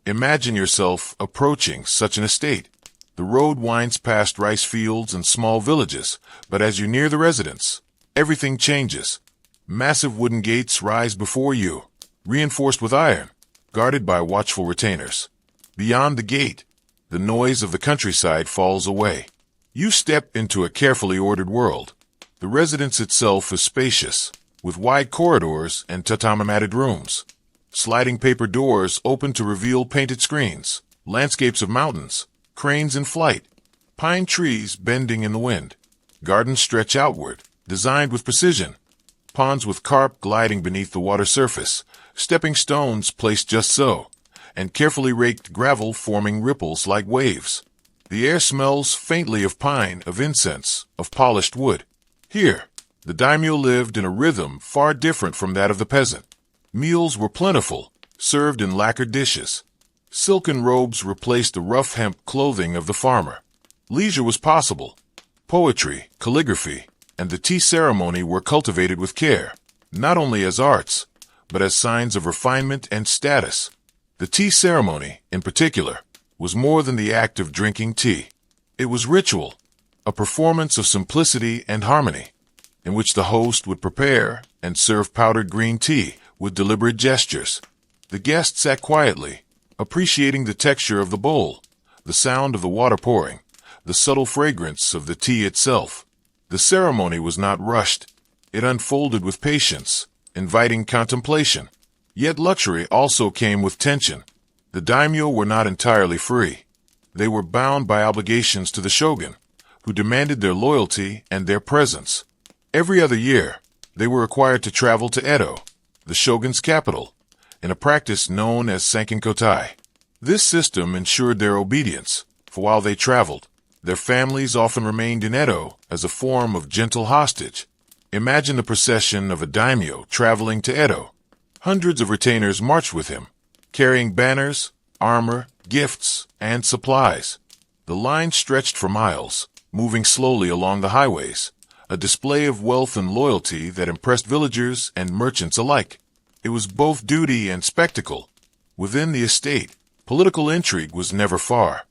Imagine yourself approaching such an estate. The road winds past rice fields and small villages, but as you near the residence, everything changes. Massive wooden gates rise before you, reinforced with iron, guarded by watchful retainers. Beyond the gate, the noise of the countryside falls away. You step into a carefully ordered world. The residence itself is spacious, with wide corridors and tatami-matted rooms. Sliding paper doors open to reveal painted screens, landscapes of mountains, cranes in flight, pine trees bending in the wind. Gardens stretch outward, designed with precision. Ponds with carp gliding beneath the water surface, stepping stones placed just so, and carefully raked gravel forming ripples like waves. The air smells faintly of pine, of incense, of polished wood. Here, the daimyo lived in a rhythm far different from that of the peasant. Meals were plentiful, served in lacquered dishes. Silken robes replaced the rough hemp clothing of the farmer. Leisure was possible. Poetry, calligraphy, and the tea ceremony were cultivated with care, not only as arts, but as signs of refinement and status. The tea ceremony, in particular, was more than the act of drinking tea. It was ritual, a performance of simplicity and harmony, in which the host would prepare and serve powdered green tea with deliberate gestures. The guest sat quietly, appreciating the texture of the bowl, the sound of the water pouring, the subtle fragrance of the tea itself. The ceremony was not rushed. It unfolded with patience, inviting contemplation. Yet luxury also came with tension. The daimyo were not entirely free. They were bound by obligations to the shogun, who demanded their loyalty and their presence. Every other year, they were required to travel to Edo, the shogun's capital, in a practice known as sankenkotai. This system ensured their obedience, for while they traveled, their families often remained in Edo as a form of gentle hostage. Imagine the procession of a daimyo traveling to Edo. Hundreds of retainers marched with him, carrying banners, armor, gifts, and supplies. The line stretched for miles, moving slowly along the highways, a display of wealth and loyalty that impressed villagers and merchants alike. It was both duty and spectacle. Within the estate, political intrigue was never far.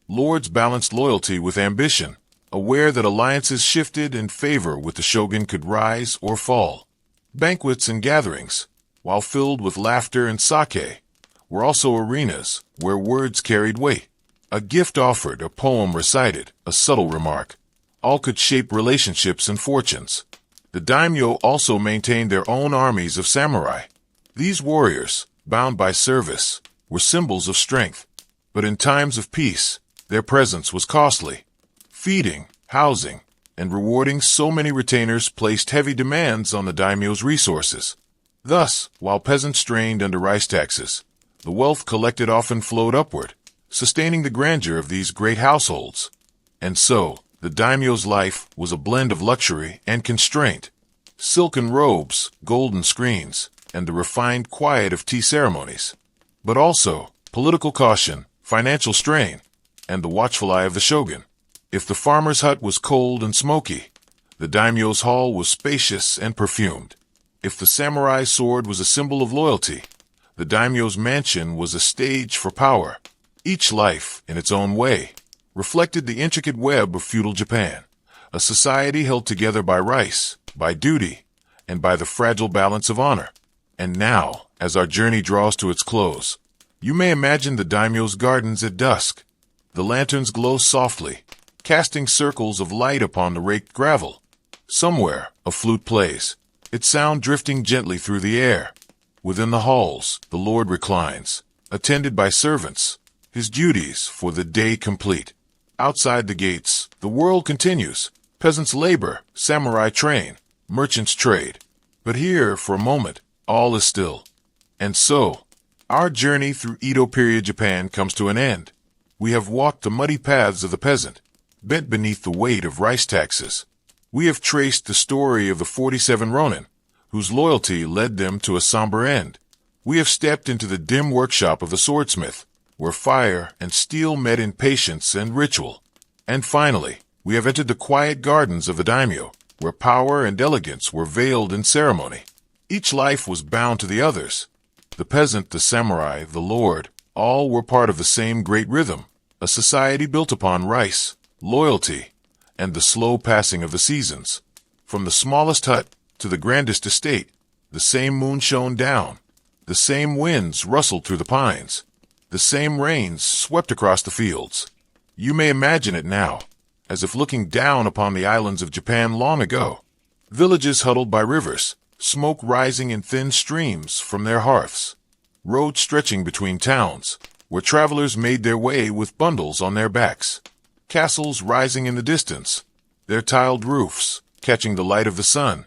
Lords balanced loyalty with ambition, aware that alliances shifted in favor with the shogun could rise or fall. Banquets and gatherings, while filled with laughter and sake, were also arenas where words carried weight. A gift offered, a poem recited, a subtle remark. All could shape relationships and fortunes. The daimyo also maintained their own armies of samurai. These warriors, bound by service, were symbols of strength. But in times of peace, their presence was costly. Feeding, housing, and rewarding so many retainers placed heavy demands on the daimyo's resources. Thus, while peasants strained under rice taxes, the wealth collected often flowed upward, sustaining the grandeur of these great households. And so, the daimyo's life was a blend of luxury and constraint. Silken robes, golden screens, and the refined quiet of tea ceremonies. But also, political caution, financial strain, and the watchful eye of the shogun. If the farmer's hut was cold and smoky, the daimyo's hall was spacious and perfumed. If the samurai's sword was a symbol of loyalty, the daimyo's mansion was a stage for power. Each life, in its own way, reflected the intricate web of feudal Japan, a society held together by rice, by duty, and by the fragile balance of honor. And now, as our journey draws to its close, you may imagine the daimyo's gardens at dusk. The lanterns glow softly, casting circles of light upon the raked gravel. Somewhere, a flute plays, its sound drifting gently through the air. Within the halls, the lord reclines, attended by servants, his duties for the day complete. Outside the gates, the world continues. Peasants labor, samurai train, merchants trade. But here, for a moment, all is still. And so, our journey through Edo period Japan comes to an end. We have walked the muddy paths of the peasant, bent beneath the weight of rice taxes. We have traced the story of the 47 ronin, whose loyalty led them to a somber end. We have stepped into the dim workshop of the swordsmith, where fire and steel met in patience and ritual. And finally, we have entered the quiet gardens of the daimyo, where power and elegance were veiled in ceremony. Each life was bound to the others. The peasant, the samurai, the lord, all were part of the same great rhythm, a society built upon rice, loyalty, and the slow passing of the seasons. From the smallest hut to the grandest estate, the same moon shone down, the same winds rustled through the pines, the same rains swept across the fields. You may imagine it now, as if looking down upon the islands of Japan long ago. Villages huddled by rivers, smoke rising in thin streams from their hearths. Roads stretching between towns, where travelers made their way with bundles on their backs. Castles rising in the distance, their tiled roofs catching the light of the sun,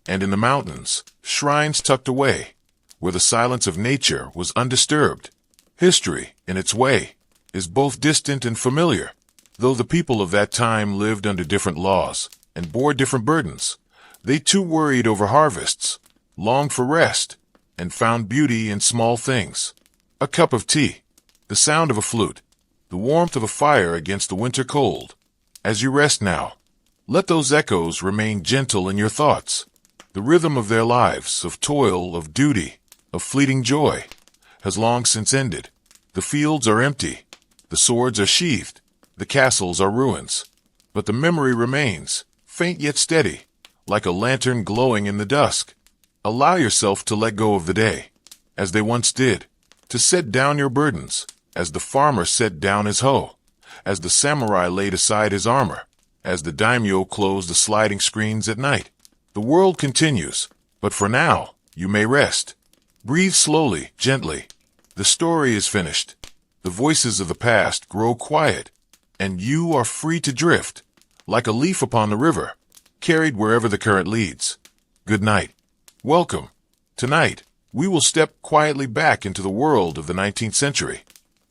and in the mountains, shrines tucked away, where the silence of nature was undisturbed. History, in its way, is both distant and familiar. Though the people of that time lived under different laws and bore different burdens, they too worried over harvests, longed for rest, and found beauty in small things. A cup of tea, the sound of a flute, the warmth of a fire against the winter cold. As you rest now, let those echoes remain gentle in your thoughts. The rhythm of their lives, of toil, of duty, of fleeting joy, has long since ended. The fields are empty, the swords are sheathed, the castles are ruins. But the memory remains, faint yet steady, like a lantern glowing in the dusk. Allow yourself to let go of the day, as they once did, to set down your burdens, as the farmer set down his hoe, as the samurai laid aside his armor, as the daimyo closed the sliding screens at night. The world continues, but for now, you may rest. Breathe slowly, gently. The story is finished. The voices of the past grow quiet, and you are free to drift, like a leaf upon the river, carried wherever the current leads. Good night. Welcome. Tonight, we will step quietly back into the world of the 19th century,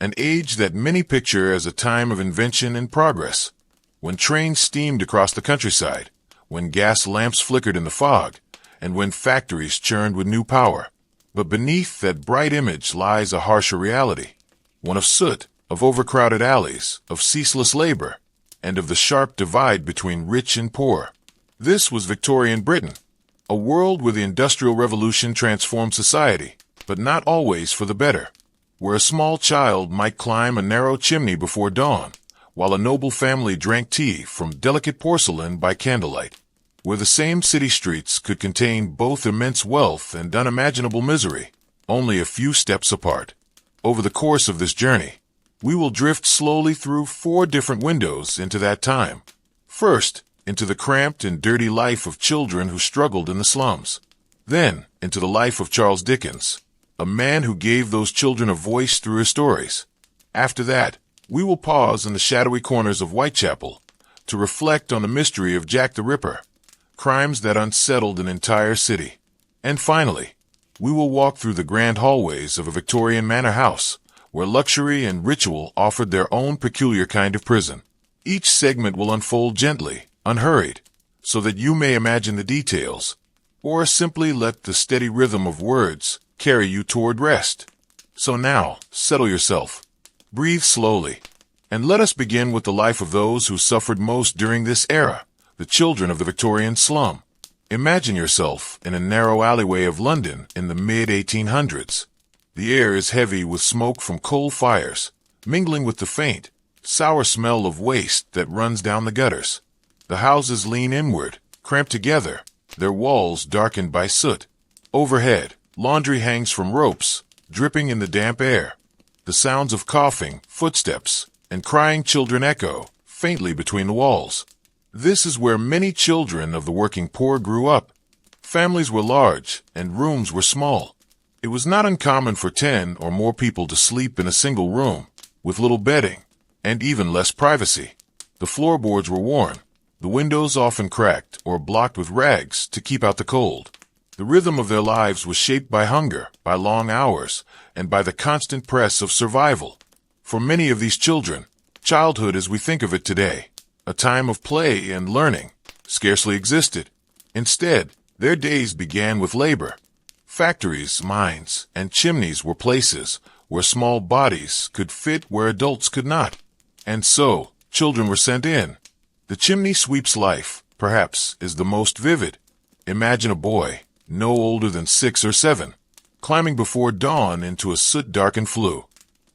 an age that many picture as a time of invention and progress, when trains steamed across the countryside, when gas lamps flickered in the fog, and when factories churned with new power. But beneath that bright image lies a harsher reality, one of soot, of overcrowded alleys, of ceaseless labor, and of the sharp divide between rich and poor. This was Victorian Britain, a world where the Industrial Revolution transformed society, but not always for the better, where a small child might climb a narrow chimney before dawn, while a noble family drank tea from delicate porcelain by candlelight, where the same city streets could contain both immense wealth and unimaginable misery, only a few steps apart. Over the course of this journey, we will drift slowly through 4 different windows into that time. First, into the cramped and dirty life of children who struggled in the slums. Then, into the life of Charles Dickens, a man who gave those children a voice through his stories. After that, we will pause in the shadowy corners of Whitechapel to reflect on the mystery of Jack the Ripper, crimes that unsettled an entire city. And finally, we will walk through the grand hallways of a Victorian manor house, where luxury and ritual offered their own peculiar kind of prison. Each segment will unfold gently, unhurried, so that you may imagine the details, or simply let the steady rhythm of words carry you toward rest. So now, settle yourself. Breathe slowly, and let us begin with the life of those who suffered most during this era, the children of the Victorian slum. Imagine yourself in a narrow alleyway of London in the mid-1800s. The air is heavy with smoke from coal fires, mingling with the faint, sour smell of waste that runs down the gutters. The houses lean inward, cramped together, their walls darkened by soot. Overhead, laundry hangs from ropes, dripping in the damp air. The sounds of coughing, footsteps, and crying children echo faintly between the walls. This is where many children of the working poor grew up. Families were large, and rooms were small. It was not uncommon for 10 or more people to sleep in a single room, with little bedding, and even less privacy. The floorboards were worn, the windows often cracked or blocked with rags to keep out the cold. The rhythm of their lives was shaped by hunger, by long hours, and by the constant press of survival. For many of these children, childhood as we think of it today, a time of play and learning, scarcely existed. Instead, their days began with labor. Factories, mines, and chimneys were places where small bodies could fit where adults could not. And so, children were sent in. The chimney sweep's life, perhaps, is the most vivid. Imagine a boy, no older than 6 or 7, climbing before dawn into a soot-darkened flue.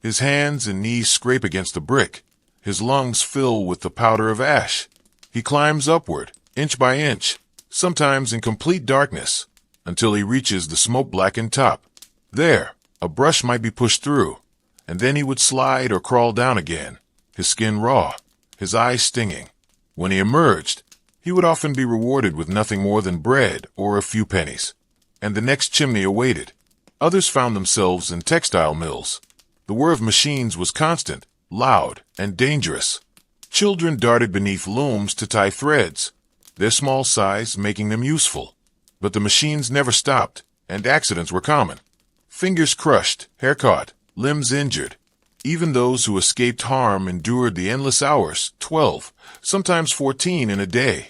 His hands and knees scrape against the brick. His lungs fill with the powder of ash. He climbs upward, inch by inch, sometimes in complete darkness, until he reaches the smoke-blackened top. There, a brush might be pushed through, and then he would slide or crawl down again, his skin raw, his eyes stinging. When he emerged, he would often be rewarded with nothing more than bread or a few pennies, and the next chimney awaited. Others found themselves in textile mills. The whir of machines was constant, loud, and dangerous. Children darted beneath looms to tie threads, their small size making them useful. But the machines never stopped, and accidents were common. Fingers crushed, hair caught, limbs injured. Even those who escaped harm endured the endless hours, 12, sometimes 14 in a day,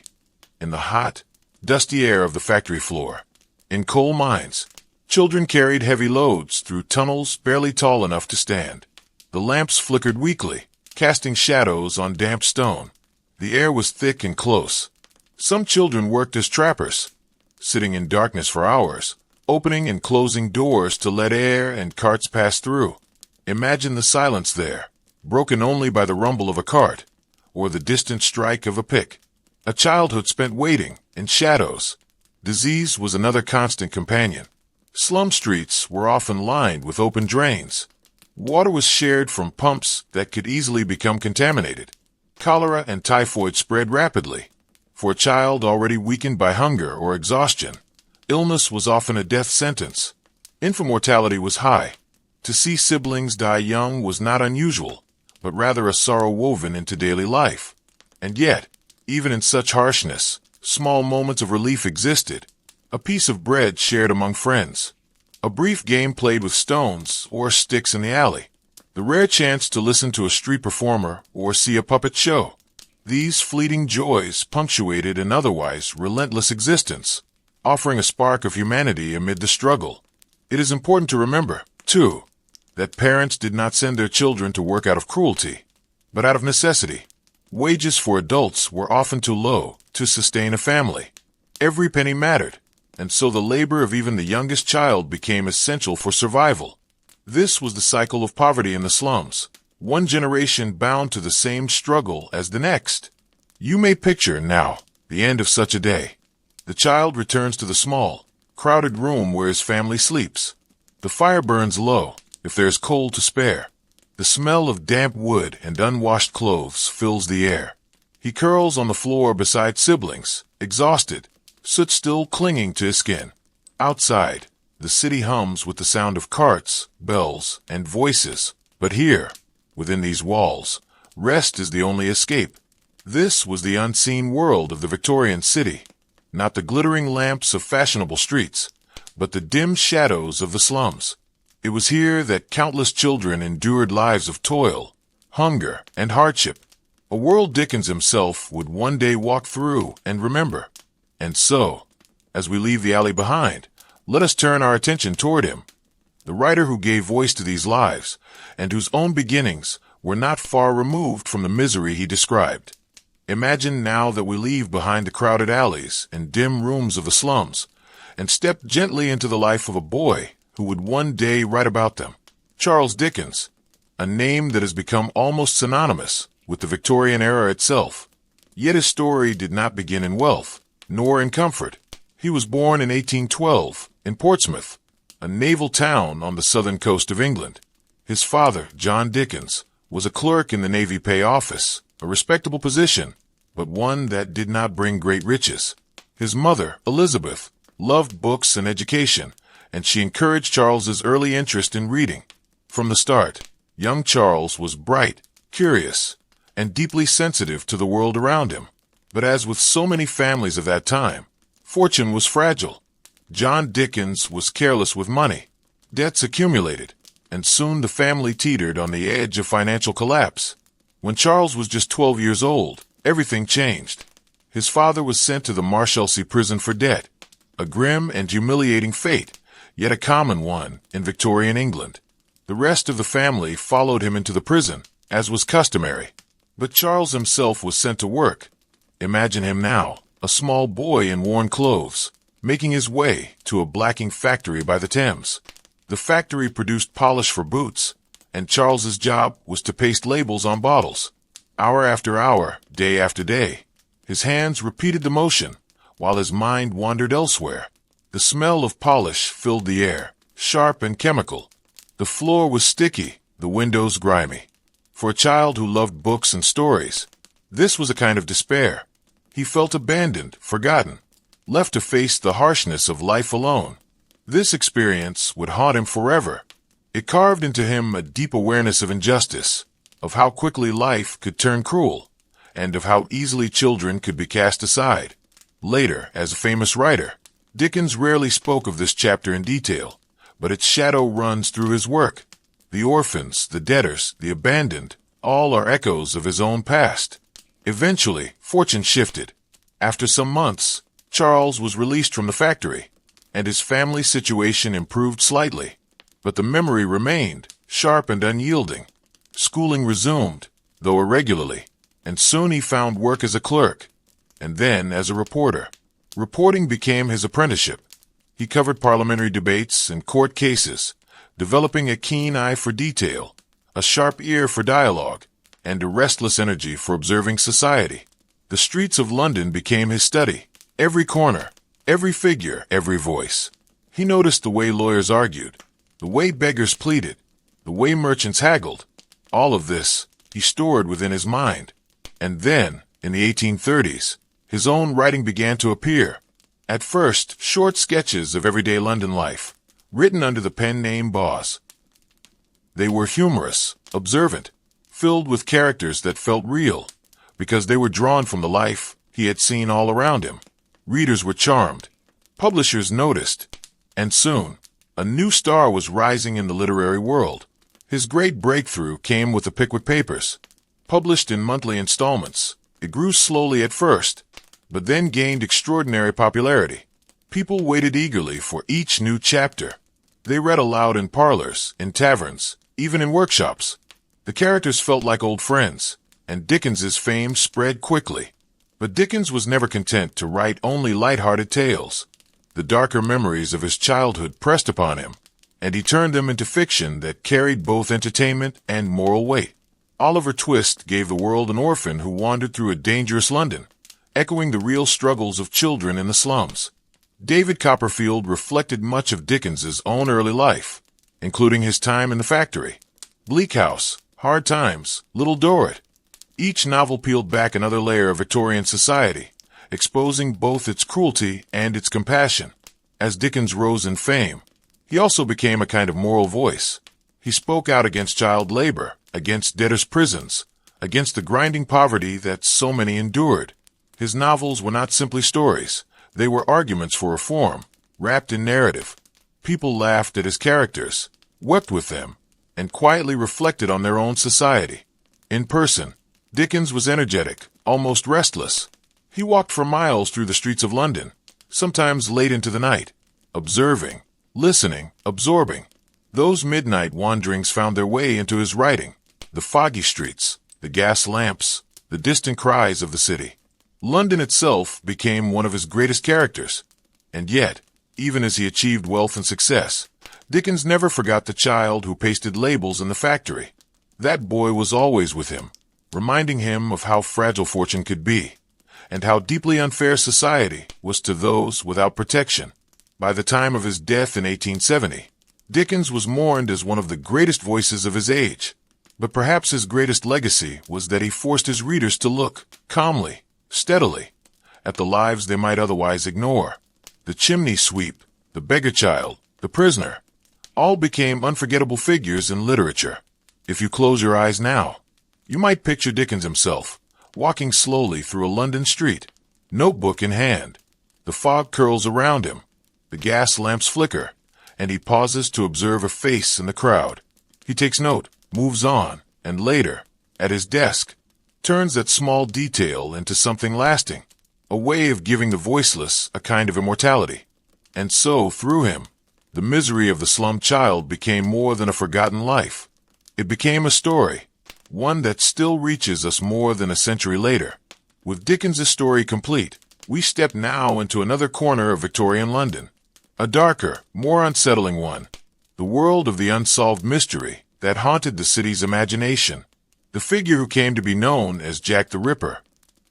in the hot, dusty air of the factory floor. In coal mines, children carried heavy loads through tunnels barely tall enough to stand. The lamps flickered weakly, casting shadows on damp stone. The air was thick and close. Some children worked as trappers, sitting in darkness for hours, opening and closing doors to let air and carts pass through. Imagine the silence there, broken only by the rumble of a cart or the distant strike of a pick. A childhood spent waiting, in shadows. Disease was another constant companion. Slum streets were often lined with open drains. Water was shared from pumps that could easily become contaminated. Cholera and typhoid spread rapidly. For a child already weakened by hunger or exhaustion, illness was often a death sentence. Infant mortality was high. To see siblings die young was not unusual, but rather a sorrow woven into daily life. And yet, even in such harshness, small moments of relief existed. A piece of bread shared among friends. A brief game played with stones or sticks in the alley. The rare chance to listen to a street performer or see a puppet show. These fleeting joys punctuated an otherwise relentless existence, offering a spark of humanity amid the struggle. It is important to remember, too, that parents did not send their children to work out of cruelty, but out of necessity. Wages for adults were often too low to sustain a family. Every penny mattered, and so the labor of even the youngest child became essential for survival. This was the cycle of poverty in the slums, one generation bound to the same struggle as the next. You may picture now the end of such a day. The child returns to the small, crowded room where his family sleeps. The fire burns low, if there is coal to spare. The smell of damp wood and unwashed clothes fills the air. He curls on the floor beside siblings, exhausted, soot still clinging to his skin. Outside, the city hums with the sound of carts, bells, and voices. But here, within these walls, rest is the only escape. This was the unseen world of the Victorian city. Not the glittering lamps of fashionable streets, but the dim shadows of the slums. It was here that countless children endured lives of toil, hunger, and hardship. A world Dickens himself would one day walk through and remember. And so, as we leave the alley behind, let us turn our attention toward him, the writer who gave voice to these lives, and whose own beginnings were not far removed from the misery he described. Imagine now that we leave behind the crowded alleys and dim rooms of the slums, and step gently into the life of a boy who would one day write about them. Charles Dickens, a name that has become almost synonymous with the Victorian era itself. Yet his story did not begin in wealth, nor in comfort. He was born in 1812 in Portsmouth, a naval town on the southern coast of England. His father, John Dickens, was a clerk in the Navy Pay Office, a respectable position, but one that did not bring great riches. His mother, Elizabeth, loved books and education, and she encouraged Charles's early interest in reading. From the start, young Charles was bright, curious, and deeply sensitive to the world around him. But as with so many families of that time, fortune was fragile. John Dickens was careless with money. Debts accumulated, and soon the family teetered on the edge of financial collapse. When Charles was just 12 years old, everything changed. His father was sent to the Marshalsea prison for debt, a grim and humiliating fate, yet a common one in Victorian England. The rest of the family followed him into the prison, as was customary. But Charles himself was sent to work. Imagine him now, a small boy in worn clothes, making his way to a blacking factory by the Thames. The factory produced polish for boots, and Charles's job was to paste labels on bottles. Hour after hour, day after day, his hands repeated the motion, while his mind wandered elsewhere. The smell of polish filled the air, sharp and chemical. The floor was sticky, the windows grimy. For a child who loved books and stories, this was a kind of despair. He felt abandoned, forgotten, left to face the harshness of life alone. This experience would haunt him forever. It carved into him a deep awareness of injustice, of how quickly life could turn cruel, and of how easily children could be cast aside. Later, as a famous writer, Dickens rarely spoke of this chapter in detail, but its shadow runs through his work. The orphans, the debtors, the abandoned, all are echoes of his own past. Eventually, fortune shifted. After some months, Charles was released from the factory, and his family situation improved slightly. But the memory remained, sharp and unyielding. Schooling resumed, though irregularly, and soon he found work as a clerk, and then as a reporter. Reporting became his apprenticeship. He covered parliamentary debates and court cases, developing a keen eye for detail, a sharp ear for dialogue, and a restless energy for observing society. The streets of London became his study. Every corner, every figure, every voice. He noticed the way lawyers argued, the way beggars pleaded, the way merchants haggled. All of this he stored within his mind. And then, in the 1830s, his own writing began to appear. At first, short sketches of everyday London life, written under the pen name Boz. They were humorous, observant, filled with characters that felt real, because they were drawn from the life he had seen all around him. Readers were charmed, publishers noticed, and soon, a new star was rising in the literary world. His great breakthrough came with the Pickwick Papers. Published in monthly installments, it grew slowly at first, but then gained extraordinary popularity. People waited eagerly for each new chapter. They read aloud in parlors, in taverns, even in workshops. The characters felt like old friends, and Dickens's fame spread quickly. But Dickens was never content to write only light-hearted tales. The darker memories of his childhood pressed upon him, and he turned them into fiction that carried both entertainment and moral weight. Oliver Twist gave the world an orphan who wandered through a dangerous London, echoing the real struggles of children in the slums. David Copperfield reflected much of Dickens's own early life, including his time in the factory. Bleak House, Hard Times, Little Dorrit. Each novel peeled back another layer of Victorian society, exposing both its cruelty and its compassion. As Dickens rose in fame, he also became a kind of moral voice. He spoke out against child labor, against debtors' prisons, against the grinding poverty that so many endured. His novels were not simply stories. They were arguments for reform, wrapped in narrative. People laughed at his characters, wept with them, and quietly reflected on their own society. In person, Dickens was energetic, almost restless. He walked for miles through the streets of London, sometimes late into the night, observing, listening, absorbing. Those midnight wanderings found their way into his writing. The foggy streets, the gas lamps, the distant cries of the city. London itself became one of his greatest characters. And yet, even as he achieved wealth and success, Dickens never forgot the child who pasted labels in the factory. That boy was always with him, reminding him of how fragile fortune could be, and how deeply unfair society was to those without protection. By the time of his death in 1870, Dickens was mourned as one of the greatest voices of his age. But perhaps his greatest legacy was that he forced his readers to look, calmly, steadily, at the lives they might otherwise ignore. The chimney sweep, the beggar child, the prisoner, all became unforgettable figures in literature. If you close your eyes now, you might picture Dickens himself, walking slowly through a London street, notebook in hand. The fog curls around him, the gas lamps flicker, and he pauses to observe a face in the crowd. He takes note, moves on, and later, at his desk, turns that small detail into something lasting, a way of giving the voiceless a kind of immortality. And so, through him, the misery of the slum child became more than a forgotten life. It became a story, one that still reaches us more than a century later. With Dickens' story complete, we step now into another corner of Victorian London, a darker, more unsettling one, the world of the unsolved mystery that haunted the city's imagination, the figure who came to be known as Jack the Ripper.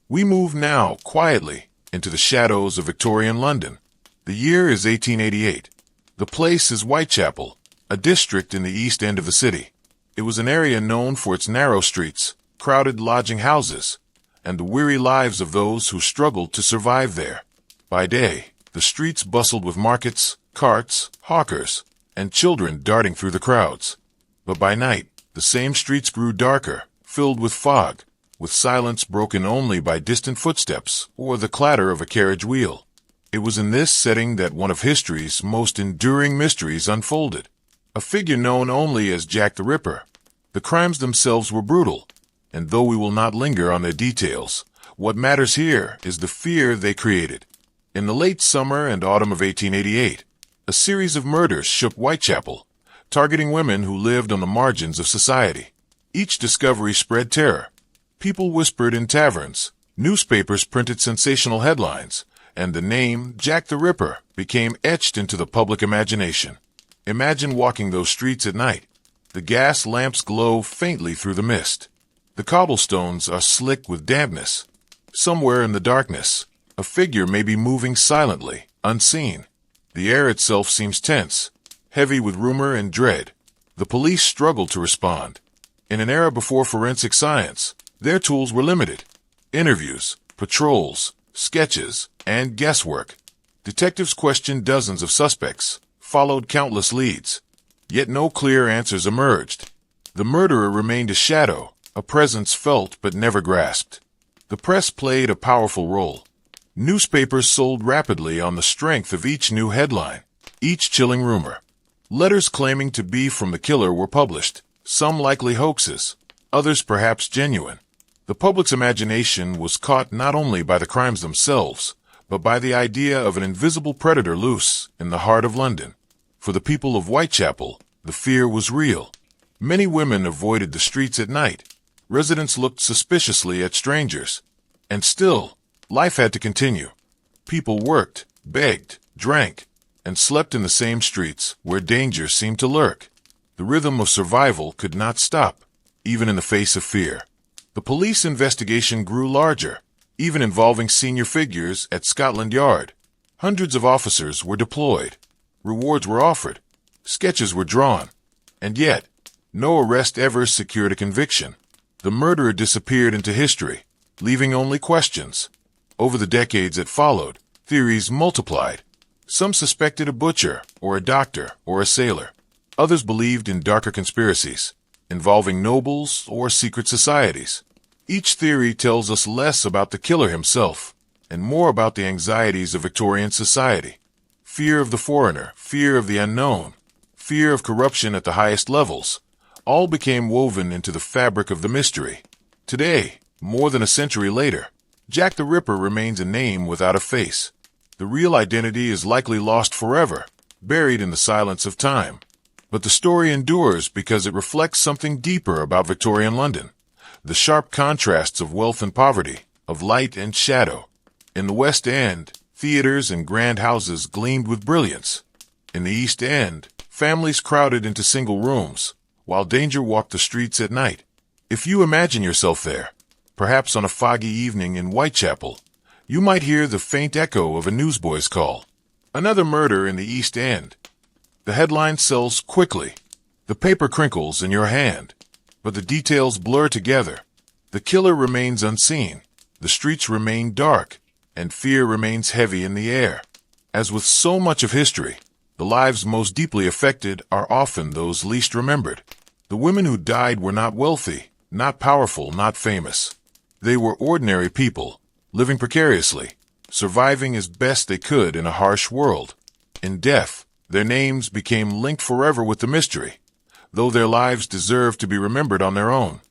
We move now, quietly, into the shadows of Victorian London. The year is 1888. The place is Whitechapel, a district in the east end of the city. It was an area known for its narrow streets, crowded lodging houses, and the weary lives of those who struggled to survive there. By day, the streets bustled with markets, carts, hawkers, and children darting through the crowds. But by night, the same streets grew darker, filled with fog. with silence broken only by distant footsteps or the clatter of a carriage wheel. It was in this setting that one of history's most enduring mysteries unfolded. A figure known only as Jack the Ripper. The crimes themselves were brutal, and though we will not linger on their details, what matters here is the fear they created. In the late summer and autumn of 1888, a series of murders shook Whitechapel, targeting women who lived on the margins of society. Each discovery spread terror. People whispered in taverns, newspapers printed sensational headlines, and the name Jack the Ripper became etched into the public imagination. Imagine walking those streets at night. The gas lamps glow faintly through the mist. The cobblestones are slick with dampness. Somewhere in the darkness, a figure may be moving silently, unseen. The air itself seems tense, heavy with rumor and dread. The police struggle to respond. In an era before forensic science, their tools were limited. Interviews, patrols, sketches, and guesswork. Detectives questioned dozens of suspects, followed countless leads. Yet no clear answers emerged. The murderer remained a shadow, a presence felt but never grasped. The press played a powerful role. Newspapers sold rapidly on the strength of each new headline, each chilling rumor. Letters claiming to be from the killer were published, some likely hoaxes, others perhaps genuine. The public's imagination was caught not only by the crimes themselves, but by the idea of an invisible predator loose in the heart of London. For the people of Whitechapel, the fear was real. Many women avoided the streets at night. Residents looked suspiciously at strangers. And still, life had to continue. People worked, begged, drank, and slept in the same streets where danger seemed to lurk. The rhythm of survival could not stop, even in the face of fear. The police investigation grew larger, even involving senior figures at Scotland Yard. Hundreds of officers were deployed. Rewards were offered. Sketches were drawn. And yet, no arrest ever secured a conviction. The murderer disappeared into history, leaving only questions. Over the decades that followed, theories multiplied. Some suspected a butcher, or a doctor, or a sailor. Others believed in darker conspiracies, involving nobles or secret societies. Each theory tells us less about the killer himself, and more about the anxieties of Victorian society. Fear of the foreigner, fear of the unknown, fear of corruption at the highest levels, all became woven into the fabric of the mystery. Today, more than a century later, Jack the Ripper remains a name without a face. The real identity is likely lost forever, buried in the silence of time. But the story endures because it reflects something deeper about Victorian London. The sharp contrasts of wealth and poverty, of light and shadow. In the West End, theaters and grand houses gleamed with brilliance. In the East End, families crowded into single rooms, while danger walked the streets at night. If you imagine yourself there, perhaps on a foggy evening in Whitechapel, you might hear the faint echo of a newsboy's call. Another murder in the East End. The headline sells quickly. The paper crinkles in your hand, but the details blur together. The killer remains unseen. The streets remain dark, and fear remains heavy in the air. As with so much of history, the lives most deeply affected are often those least remembered. The women who died were not wealthy, not powerful, not famous. They were ordinary people, living precariously, surviving as best they could in a harsh world. In death, their names became linked forever with the mystery, though their lives deserve to be remembered on their own.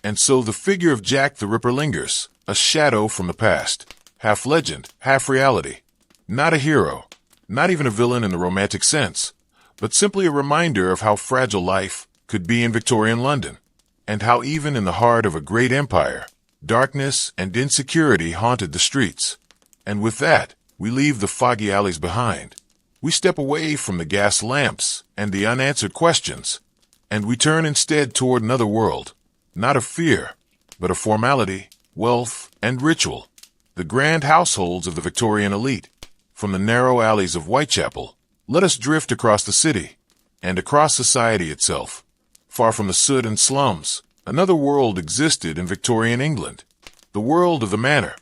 And so the figure of Jack the Ripper lingers, a shadow from the past, half legend, half reality. Not a hero, not even a villain in the romantic sense, but simply a reminder of how fragile life could be in Victorian London, and how even in the heart of a great empire, darkness and insecurity haunted the streets. And with that, we leave the foggy alleys behind. We step away from the gas lamps and the unanswered questions, and we turn instead toward another world, not of fear, but of formality, wealth, and ritual. The grand households of the Victorian elite. From the narrow alleys of Whitechapel, let us drift across the city, and across society itself. Far from the soot and slums, another world existed in Victorian England, the world of the manor.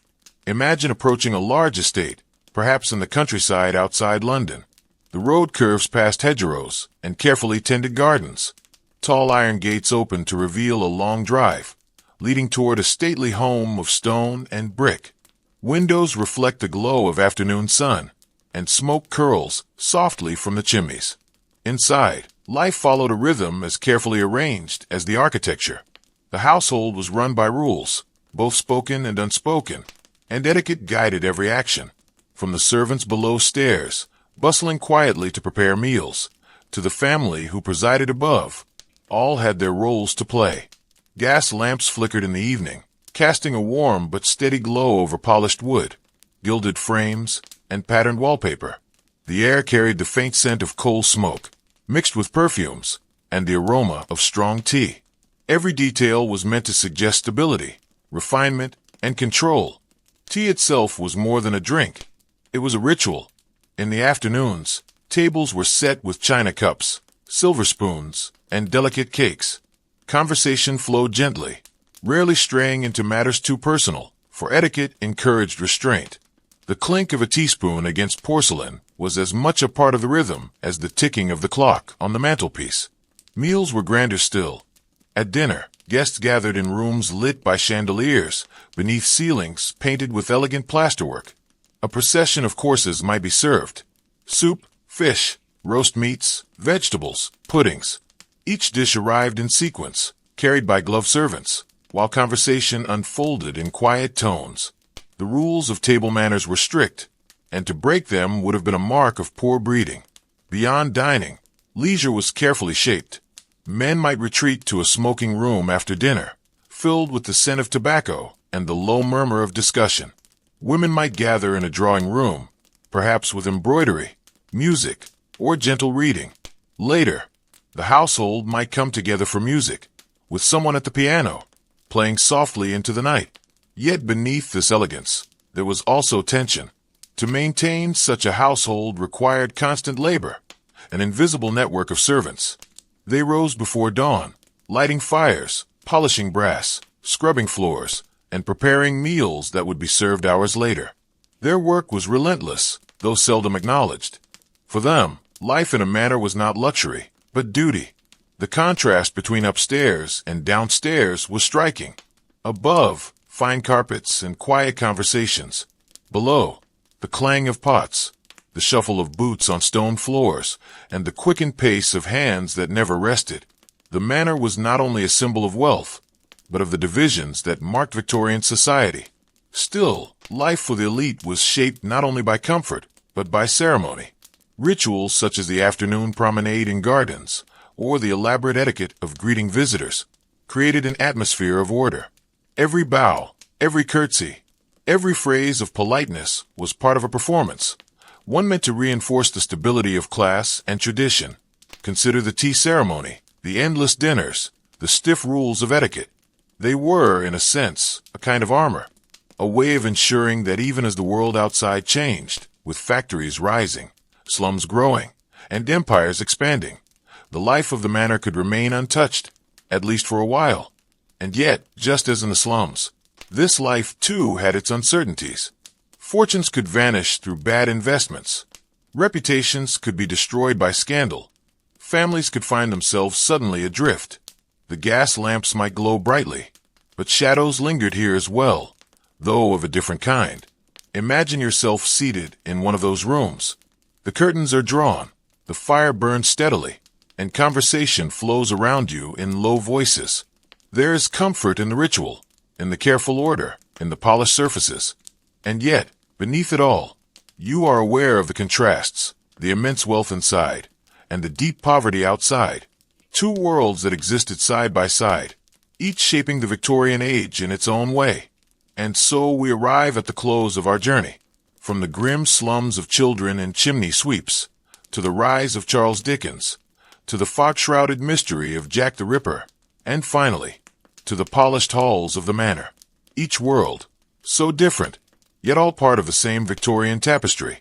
Imagine approaching a large estate, perhaps in the countryside outside London. The road curves past hedgerows and carefully tended gardens. Tall iron gates open to reveal a long drive, leading toward a stately home of stone and brick. Windows reflect the glow of afternoon sun, and smoke curls softly from the chimneys. Inside, life followed a rhythm as carefully arranged as the architecture. The household was run by rules, both spoken and unspoken, and etiquette guided every action. From the servants below stairs, bustling quietly to prepare meals, to the family who presided above, all had their roles to play. Gas lamps flickered in the evening, casting a warm but steady glow over polished wood, gilded frames, and patterned wallpaper. The air carried the faint scent of coal smoke, mixed with perfumes, and the aroma of strong tea. Every detail was meant to suggest stability, refinement, and control. Tea itself was more than a drink. It was a ritual. In the afternoons, tables were set with china cups, silver spoons, and delicate cakes. Conversation flowed gently, rarely straying into matters too personal, for etiquette encouraged restraint. The clink of a teaspoon against porcelain was as much a part of the rhythm as the ticking of the clock on the mantelpiece. Meals were grander still. At dinner, guests gathered in rooms lit by chandeliers, beneath ceilings painted with elegant plasterwork. A procession of courses might be served: soup, fish, roast meats, vegetables, puddings. Each dish arrived in sequence, carried by gloved servants, while conversation unfolded in quiet tones. The rules of table manners were strict, and to break them would have been a mark of poor breeding. Beyond dining, leisure was carefully shaped. Men might retreat to a smoking room after dinner, filled with the scent of tobacco and the low murmur of discussion. Women might gather in a drawing room, perhaps with embroidery, music, or gentle reading. Later, the household might come together for music, with someone at the piano, playing softly into the night. Yet beneath this elegance, there was also tension. To maintain such a household required constant labor, an invisible network of servants. They rose before dawn, lighting fires, polishing brass, scrubbing floors, and preparing meals that would be served hours later. Their work was relentless, though seldom acknowledged. For them, life in a manor was not luxury, but duty. The contrast between upstairs and downstairs was striking. Above, fine carpets and quiet conversations. Below, the clang of pots, the shuffle of boots on stone floors, and the quickened pace of hands that never rested. The manor was not only a symbol of wealth, but of the divisions that marked Victorian society. Still, life for the elite was shaped not only by comfort, but by ceremony. Rituals such as the afternoon promenade in gardens, or the elaborate etiquette of greeting visitors, created an atmosphere of order. Every bow, every curtsy, every phrase of politeness was part of a performance, one meant to reinforce the stability of class and tradition. Consider the tea ceremony, the endless dinners, the stiff rules of etiquette. They were, in a sense, a kind of armor, a way of ensuring that even as the world outside changed, with factories rising, slums growing, and empires expanding, the life of the manor could remain untouched, at least for a while. And yet, just as in the slums, this life too had its uncertainties. Fortunes could vanish through bad investments. Reputations could be destroyed by scandal. Families could find themselves suddenly adrift. The gas lamps might glow brightly, but shadows lingered here as well, though of a different kind. Imagine yourself seated in one of those rooms. The curtains are drawn, the fire burns steadily, and conversation flows around you in low voices. There is comfort in the ritual, in the careful order, in the polished surfaces. And yet, beneath it all, you are aware of the contrasts, the immense wealth inside, and the deep poverty outside. Two worlds that existed side by side, each shaping the Victorian age in its own way. And so we arrive at the close of our journey. From the grim slums of children and chimney sweeps, to the rise of Charles Dickens, to the fog-shrouded mystery of Jack the Ripper, and finally, to the polished halls of the manor. Each world, so different, yet all part of the same Victorian tapestry.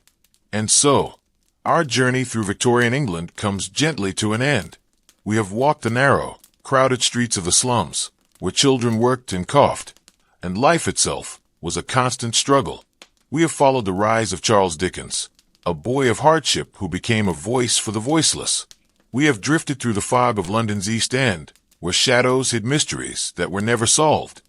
And so, our journey through Victorian England comes gently to an end. We have walked the narrow, crowded streets of the slums, where children worked and coughed, and life itself was a constant struggle. We have followed the rise of Charles Dickens, a boy of hardship who became a voice for the voiceless. We have drifted through the fog of London's East End, where shadows hid mysteries that were never solved.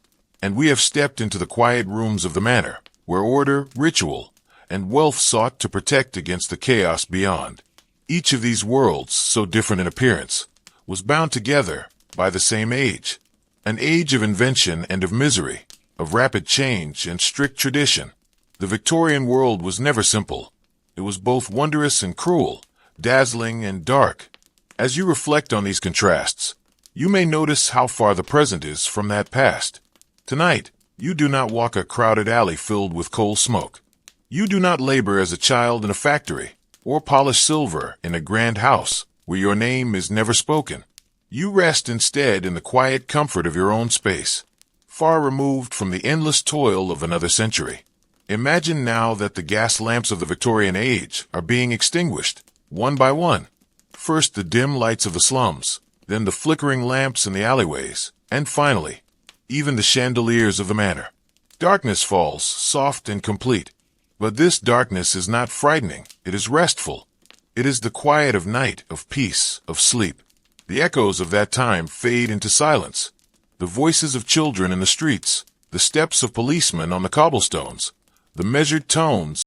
and we have stepped into the quiet rooms of the manor, where order, ritual, and wealth sought to protect against the chaos beyond. Each of these worlds, so different in appearance, was bound together by the same age, an age of invention and of misery, of rapid change and strict tradition. The Victorian world was never simple. It was both wondrous and cruel, dazzling and dark. As you reflect on these contrasts, you may notice how far the present is from that past. Tonight, you do not walk a crowded alley filled with coal smoke. You do not labor as a child in a factory, or polish silver in a grand house where your name is never spoken. You rest instead in the quiet comfort of your own space, far removed from the endless toil of another century. Imagine now that the gas lamps of the Victorian age are being extinguished, one by one. First the dim lights of the slums, then the flickering lamps in the alleyways, and finally, even the chandeliers of the manor. Darkness falls, soft and complete. But this darkness is not frightening, it is restful. It is the quiet of night, of peace, of sleep. The echoes of that time fade into silence. The voices of children in the streets, the steps of policemen on the cobblestones, the measured tones